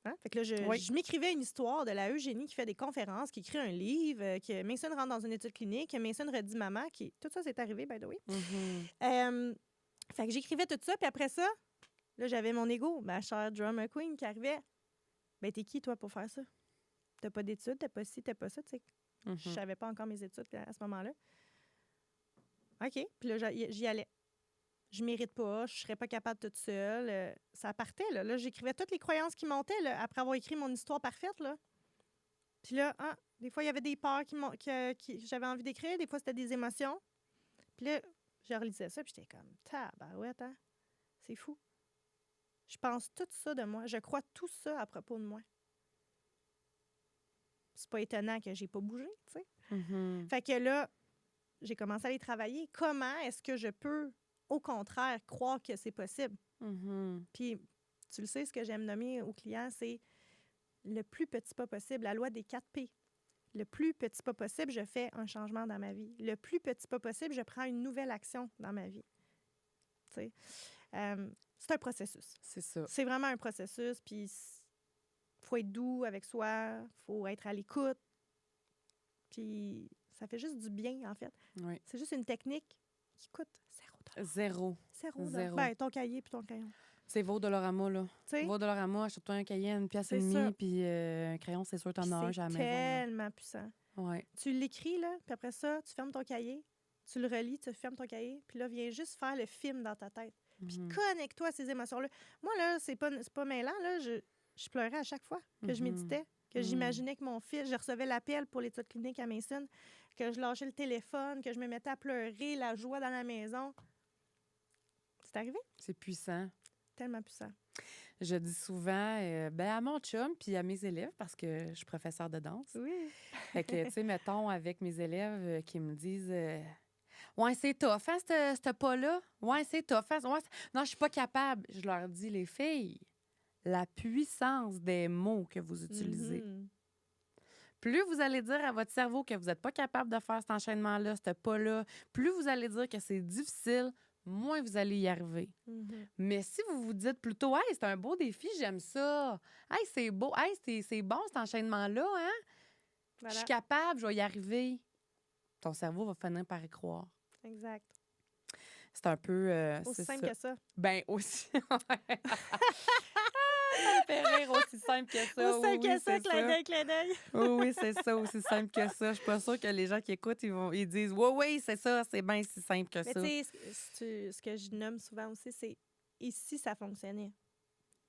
[SPEAKER 2] Hein? Fait que là, je m'écrivais une histoire de la Eugénie qui fait des conférences, qui écrit un livre, que Mason rentre dans une étude clinique, que Mason redit maman, tout ça, c'est arrivé, by the way. Fait que j'écrivais tout ça, puis après ça, Là, j'avais mon ego, ma chère drummer queen qui arrivait. Ben, t'es qui, toi, pour faire ça? T'as pas d'études, t'as pas ci, t'as pas ça, tu sais. Je savais pas encore mes études à ce moment-là. OK. Puis là, j'y allais. Je mérite pas, je serais pas capable toute seule. Ça partait, là. Là, j'écrivais toutes les croyances qui montaient, là, après avoir écrit mon histoire parfaite, là. Puis là, des fois, il y avait des peurs que j'avais envie d'écrire. Des fois, c'était des émotions. Puis là, je relisais ça, puis j'étais comme, tabarouette, hein? C'est fou. Je pense tout ça de moi. Je crois tout ça à propos de moi. C'est pas étonnant que j'ai pas bougé, tu sais. Fait que là, j'ai commencé à aller travailler. Comment est-ce que je peux, au contraire, croire que c'est possible? Puis, tu le sais, ce que j'aime nommer aux clients, c'est le plus petit pas possible, la loi des 4 P. Le plus petit pas possible, je fais un changement dans ma vie. Le plus petit pas possible, je prends une nouvelle action dans ma vie. Tu sais, c'est un processus.
[SPEAKER 1] C'est ça.
[SPEAKER 2] C'est vraiment un processus, puis il faut être doux avec soi, il faut être à l'écoute, puis ça fait juste du bien, en fait.
[SPEAKER 1] Oui.
[SPEAKER 2] C'est juste une technique qui coûte $0.
[SPEAKER 1] Zéro.
[SPEAKER 2] Ben, ton cahier puis ton crayon.
[SPEAKER 1] C'est Vaud Dolorama, là.
[SPEAKER 2] Tu sais?
[SPEAKER 1] Vaud Dolorama, achète-toi un cahier à 1,5
[SPEAKER 2] C'est
[SPEAKER 1] $,
[SPEAKER 2] ça.
[SPEAKER 1] puis un crayon, c'est sûr, t'en as un, j'ai à la
[SPEAKER 2] C'est
[SPEAKER 1] maison. là.
[SPEAKER 2] tellement puissant.
[SPEAKER 1] Ouais.
[SPEAKER 2] Tu l'écris, là, puis après ça, tu fermes ton cahier, tu le relis, tu fermes ton cahier, puis là, viens juste faire le film dans ta tête. Puis connecte-toi à ces émotions-là. Moi, là, c'est pas mêlant, là. Je pleurais à chaque fois que je méditais, que j'imaginais que mon fils, je recevais l'appel pour l'étude clinique à Mason, que je lâchais le téléphone, que je me mettais à pleurer, la joie dans la maison. C'est arrivé?
[SPEAKER 1] C'est puissant.
[SPEAKER 2] Tellement puissant.
[SPEAKER 1] Je dis souvent à mon chum puis à mes élèves, parce que je suis professeure de danse.
[SPEAKER 2] Oui.
[SPEAKER 1] Fait que, tu sais, mettons, avec mes élèves qui me disent ouais, c'est tough, hein, ce pas-là. Ouais, c'est tough. Hein? Ouais, non, je suis pas capable. Je leur dis, les filles, la puissance des mots que vous utilisez. Plus vous allez dire à votre cerveau que vous n'êtes pas capable de faire cet enchaînement-là, ce pas-là, plus vous allez dire que c'est difficile, moins vous allez y arriver. Mais si vous vous dites plutôt, hey, c'est un beau défi, j'aime ça. Hey, c'est beau. Hey, c'est bon cet enchaînement-là, hein?
[SPEAKER 2] Voilà.
[SPEAKER 1] Je suis capable, je vais y arriver. Ton cerveau va finir par y croire.
[SPEAKER 2] Exact.
[SPEAKER 1] C'est un peu.
[SPEAKER 2] Aussi
[SPEAKER 1] c'est
[SPEAKER 2] simple que ça.
[SPEAKER 1] Ben, aussi. Ça me fait rire, aussi simple que ça.
[SPEAKER 2] Aussi simple que ça,
[SPEAKER 1] c'est
[SPEAKER 2] clin d'œil.
[SPEAKER 1] Oui, c'est ça, aussi simple que ça. Je suis pas sûre que les gens qui écoutent, ils disent oui, c'est ça, c'est bien si simple que
[SPEAKER 2] Mais
[SPEAKER 1] ça.
[SPEAKER 2] tu sais, ce que je nomme souvent aussi, c'est et si ça fonctionnait?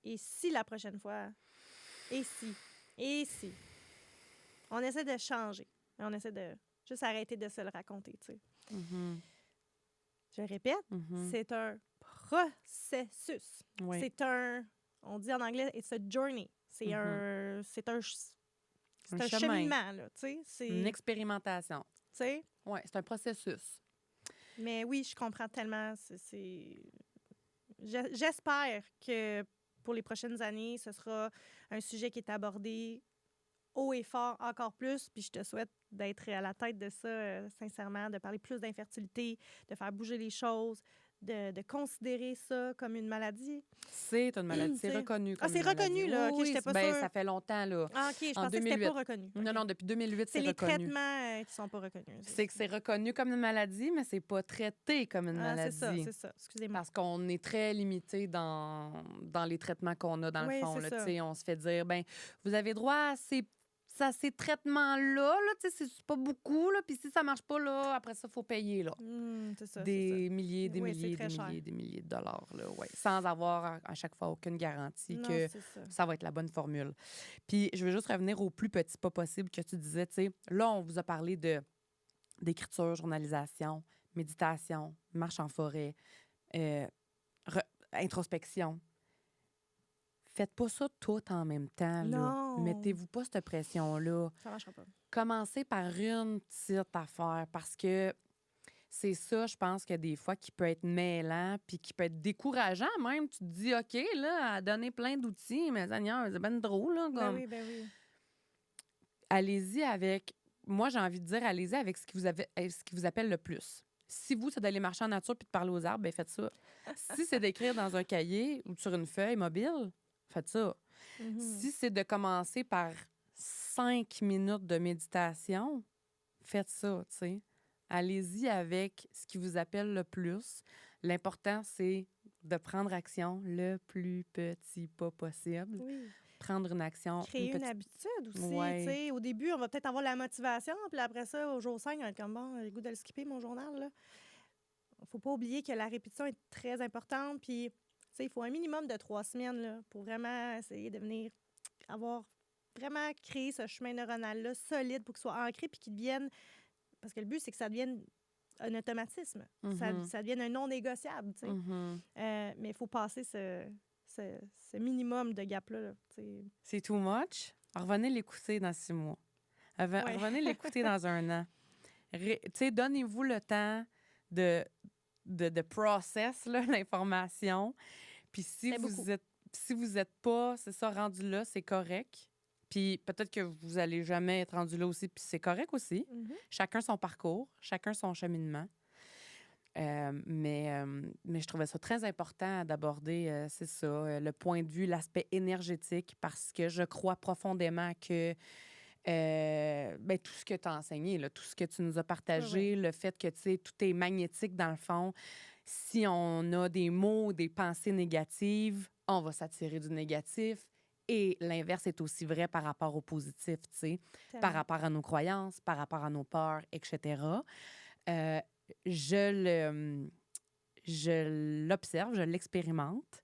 [SPEAKER 2] Et si la prochaine fois? Et si? Et si? On essaie de changer. On essaie de juste arrêter de se le raconter, tu sais. Je répète, c'est un processus.
[SPEAKER 1] Oui.
[SPEAKER 2] C'est un, on dit en anglais, it's a journey. C'est un cheminement, là, tu sais. C'est
[SPEAKER 1] une expérimentation.
[SPEAKER 2] Tu sais?
[SPEAKER 1] Oui, c'est un processus.
[SPEAKER 2] Mais oui, je comprends tellement. J'espère que pour les prochaines années, ce sera un sujet qui est abordé haut et fort encore plus. Puis je te souhaite d'être à la tête de ça, sincèrement, de parler plus d'infertilité, de faire bouger les choses, de considérer ça comme une maladie.
[SPEAKER 1] C'est une maladie. C'est reconnu comme
[SPEAKER 2] c'est
[SPEAKER 1] une maladie.
[SPEAKER 2] reconnu, là. OK,
[SPEAKER 1] Oui,
[SPEAKER 2] j'étais pas
[SPEAKER 1] ben,
[SPEAKER 2] sûre.
[SPEAKER 1] ça fait longtemps, là.
[SPEAKER 2] Ah, OK, je
[SPEAKER 1] En
[SPEAKER 2] pensais que
[SPEAKER 1] 2008.
[SPEAKER 2] c'était pas reconnu.
[SPEAKER 1] Non,
[SPEAKER 2] OK.
[SPEAKER 1] non, depuis 2008, c'est
[SPEAKER 2] les
[SPEAKER 1] reconnu.
[SPEAKER 2] traitements qui sont pas reconnus.
[SPEAKER 1] C'est que c'est reconnu comme une maladie, mais c'est pas traité comme une maladie.
[SPEAKER 2] C'est ça. Excusez-moi.
[SPEAKER 1] Parce qu'on est très limité dans les traitements qu'on a, dans le fond. Là, on se fait dire, ben vous avez droit à ces traitements-là, c'est pas beaucoup, là, puis si ça marche pas, là, après ça, il faut payer, là.
[SPEAKER 2] C'est ça.
[SPEAKER 1] Des milliers, des
[SPEAKER 2] Oui,
[SPEAKER 1] milliers,
[SPEAKER 2] c'est très
[SPEAKER 1] des milliers de dollars, là, ouais, sans avoir à chaque fois aucune garantie
[SPEAKER 2] Non,
[SPEAKER 1] que
[SPEAKER 2] c'est
[SPEAKER 1] ça va être la bonne formule. Puis je veux juste revenir au plus petit pas possible que tu disais, tu sais. Là, on vous a parlé d'écriture, journalisation, méditation, marche en forêt, introspection. Faites pas ça tout en même temps. Là.
[SPEAKER 2] Non.
[SPEAKER 1] Mettez-vous pas cette pression-là.
[SPEAKER 2] Ça marchera pas.
[SPEAKER 1] Commencez par une petite affaire parce que c'est ça, je pense, que des fois, qui peut être mêlant puis qui peut être décourageant même. Tu te dis, OK, là, à donner plein d'outils, mais Seigneur, c'est ben drôle. Là, comme...
[SPEAKER 2] Ben oui.
[SPEAKER 1] Allez-y avec... Moi, j'ai envie de dire, allez-y avec ce qui vous appelle le plus. Si vous, c'est d'aller marcher en nature puis de parler aux arbres, bien, faites ça. Si c'est d'écrire dans un cahier ou sur une feuille mobile, faites ça. Si c'est de commencer par 5 minutes de méditation, faites ça, tu sais. Allez-y avec ce qui vous appelle le plus. L'important, c'est de prendre action le plus petit pas possible.
[SPEAKER 2] Oui.
[SPEAKER 1] Prendre une action.
[SPEAKER 2] Créer une habitude aussi.
[SPEAKER 1] Ouais.
[SPEAKER 2] Tu sais, au début, on va peut-être avoir la motivation, puis après ça, au jour 5, on va être comme bon, j'ai le goût de le skipper, mon journal. Il ne faut pas oublier que la répétition est très importante. Puis, tu sais, il faut un minimum de 3 semaines là, pour vraiment essayer de venir avoir vraiment créé ce chemin neuronal-là solide pour qu'il soit ancré puis qu'il devienne. Parce que le but, c'est que ça devienne un automatisme. Ça devienne un non négociable. Tu sais. Mais il faut passer ce minimum de gap-là. Là,
[SPEAKER 1] c'est too much. Revenez l'écouter dans 6 mois. Revenez l'écouter dans 1 an. Tu sais, donnez-vous le temps de process là, l'information. Puis si vous êtes pas, c'est ça, rendu là, c'est correct. Puis peut-être que vous allez jamais être rendu là aussi, puis c'est correct aussi. Chacun son parcours, chacun son cheminement. Mais je trouvais ça très important d'aborder, c'est ça, le point de vue, l'aspect énergétique, parce que je crois profondément que tout ce que tu as enseigné, là, tout ce que tu nous as partagé, le fait que, tu sais, tout est magnétique dans le fond. Si on a des mots, des pensées négatives, on va s'attirer du négatif. Et l'inverse est aussi vrai par rapport au positif, tu sais, par rapport à nos croyances, par rapport à nos peurs, etc. Je l'observe, je l'expérimente,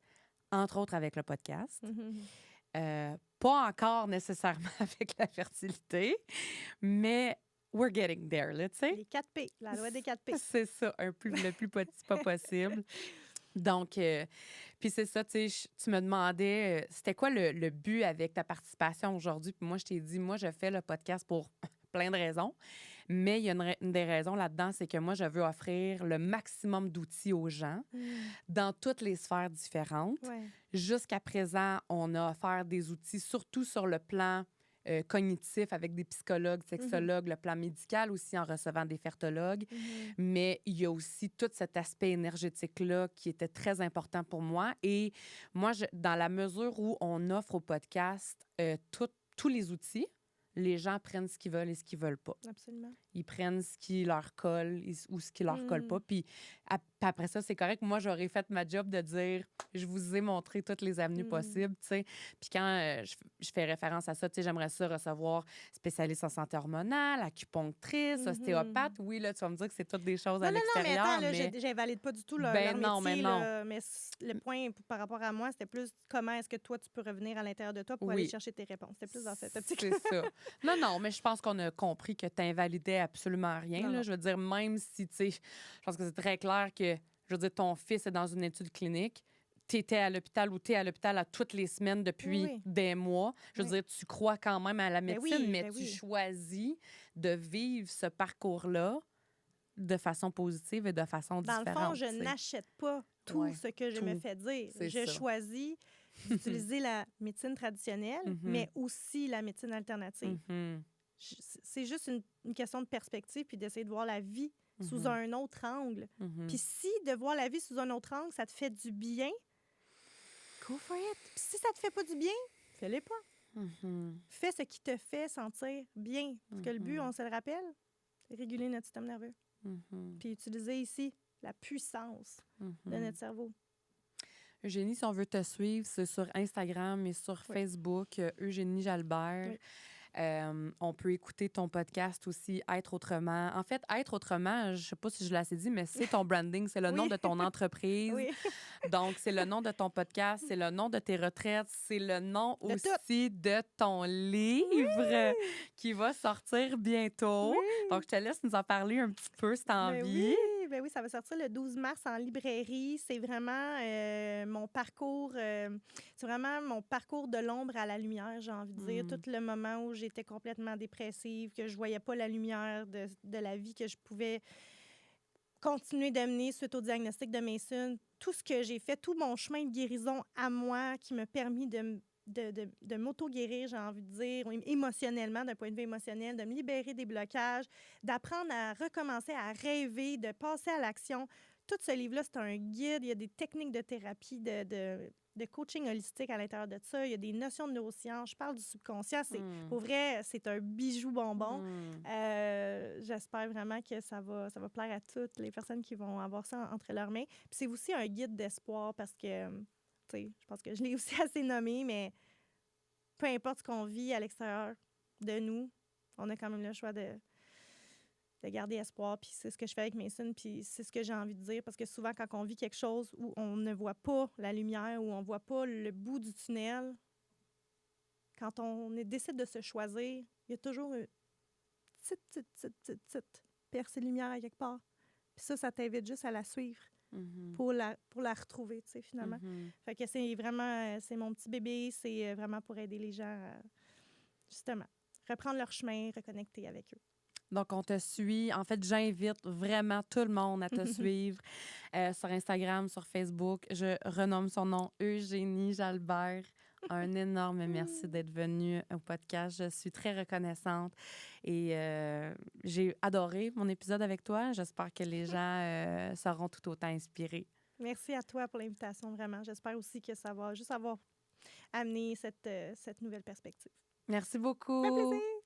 [SPEAKER 1] entre autres avec le podcast. Pas encore nécessairement avec la fertilité, mais we're getting there, là, tu sais.
[SPEAKER 2] Les 4 P, la loi des 4 P.
[SPEAKER 1] C'est ça, le plus petit pas possible. Donc, puis c'est ça, tu sais, tu me demandais, c'était quoi le but avec ta participation aujourd'hui? Puis moi, je t'ai dit, moi, je fais le podcast pour plein de raisons, mais il y a une des raisons là-dedans, c'est que moi, je veux offrir le maximum d'outils aux gens dans toutes les sphères différentes. Jusqu'à présent, on a offert des outils, surtout sur le plan cognitif avec des psychologues, sexologues, le plan médical aussi en recevant des fertologues. Mais il y a aussi tout cet aspect énergétique-là qui était très important pour moi. Et moi, dans la mesure où on offre au podcast tous les outils, les gens prennent ce qu'ils veulent et ce qu'ils veulent pas.
[SPEAKER 2] Absolument.
[SPEAKER 1] Ils prennent ce qui leur colle ou ce qui leur colle pas. Puis après ça, c'est correct. Moi, j'aurais fait ma job de dire, je vous ai montré toutes les avenues possibles, tu sais. Puis quand je fais référence à ça, tu sais, j'aimerais ça recevoir spécialiste en santé hormonale, acupunctrice, ostéopathe. Oui, là, tu vas me dire que c'est toutes des choses à l'extérieur.
[SPEAKER 2] Non, mais attends, là, j'invalide pas du tout leur métier. Mais le point par rapport à moi, c'était plus comment est-ce que toi, tu peux revenir à l'intérieur de toi pour aller chercher tes réponses. C'était plus dans cette optique.
[SPEAKER 1] C'est ça. Non, mais je pense qu'on a compris que tu invalidais absolument rien. Là. Je veux dire, même si, tu sais, je pense que c'est très clair que, je veux dire, ton fils est dans une étude clinique, tu étais à l'hôpital ou tu es à l'hôpital à toutes les semaines depuis des mois. Je veux dire, tu crois quand même à la médecine, mais tu choisis de vivre ce parcours-là de façon positive et de façon différente.
[SPEAKER 2] Dans le fond, je n'achète pas tout ce que je me fais dire. Je choisis d'utiliser la médecine traditionnelle, mais aussi la médecine alternative. C'est juste une question de perspective puis d'essayer de voir la vie sous un autre angle. Puis si de voir la vie sous un autre angle, ça te fait du bien, go for it. Puis si ça te fait pas du bien, fais-le pas. Fais ce qui te fait sentir bien. Parce que le but, on se le rappelle, c'est réguler notre système nerveux. Puis utiliser ici la puissance de notre cerveau.
[SPEAKER 1] Eugénie, si on veut te suivre, c'est sur Instagram et sur Facebook, Eugénie Jalbert. On peut écouter ton podcast aussi, Être autrement. En fait, Être autrement, je ne sais pas si je l'ai assez dit, mais c'est ton branding, c'est le nom de ton entreprise. Donc, c'est le nom de ton podcast, c'est le nom de tes retraites, c'est le nom aussi de ton livre qui va sortir bientôt. Donc, je te laisse nous en parler un petit peu si tu as envie.
[SPEAKER 2] Ben oui, ça va sortir le 12 mars en librairie. C'est vraiment mon parcours. C'est vraiment mon parcours de l'ombre à la lumière, j'ai envie de dire. Tout le moment où j'étais complètement dépressive, que je voyais pas la lumière de la vie que je pouvais continuer de mener suite au diagnostic de Mason. Tout ce que j'ai fait, tout mon chemin de guérison à moi qui m'a permis de m'auto-guérir, j'ai envie de dire, émotionnellement, d'un point de vue émotionnel, de me libérer des blocages, d'apprendre à recommencer à rêver, de passer à l'action. Tout ce livre-là, c'est un guide. Il y a des techniques de thérapie, de de coaching holistique à l'intérieur de ça. Il y a des notions de neurosciences. Je parle du subconscient. Pour vrai, c'est un bijou bonbon. J'espère vraiment que ça va plaire à toutes les personnes qui vont avoir ça entre leurs mains. Puis c'est aussi un guide d'espoir parce que, tu sais, je pense que je l'ai aussi assez nommé, mais peu importe ce qu'on vit à l'extérieur de nous, on a quand même le choix de garder espoir. Puis c'est ce que je fais avec Mason, puis c'est ce que j'ai envie de dire. Parce que souvent, quand on vit quelque chose où on ne voit pas la lumière, où on ne voit pas le bout du tunnel, quand on décide de se choisir, il y a toujours une petite percée de lumière à quelque part. Puis ça t'invite juste à la suivre pour la retrouver, tu sais, finalement. Fait que c'est vraiment, c'est mon petit bébé, c'est vraiment pour aider les gens à, justement, reprendre leur chemin, reconnecter avec eux.
[SPEAKER 1] Donc, on te suit. En fait, j'invite vraiment tout le monde à te suivre sur Instagram, sur Facebook. Je renomme son nom, Eugénie Jalbert. Un énorme merci d'être venue au podcast. Je suis très reconnaissante et j'ai adoré mon épisode avec toi. J'espère que les gens seront tout autant inspirés.
[SPEAKER 2] Merci à toi pour l'invitation, vraiment. J'espère aussi que ça va juste avoir amené cette nouvelle perspective.
[SPEAKER 1] Merci beaucoup.
[SPEAKER 2] Ça fait plaisir.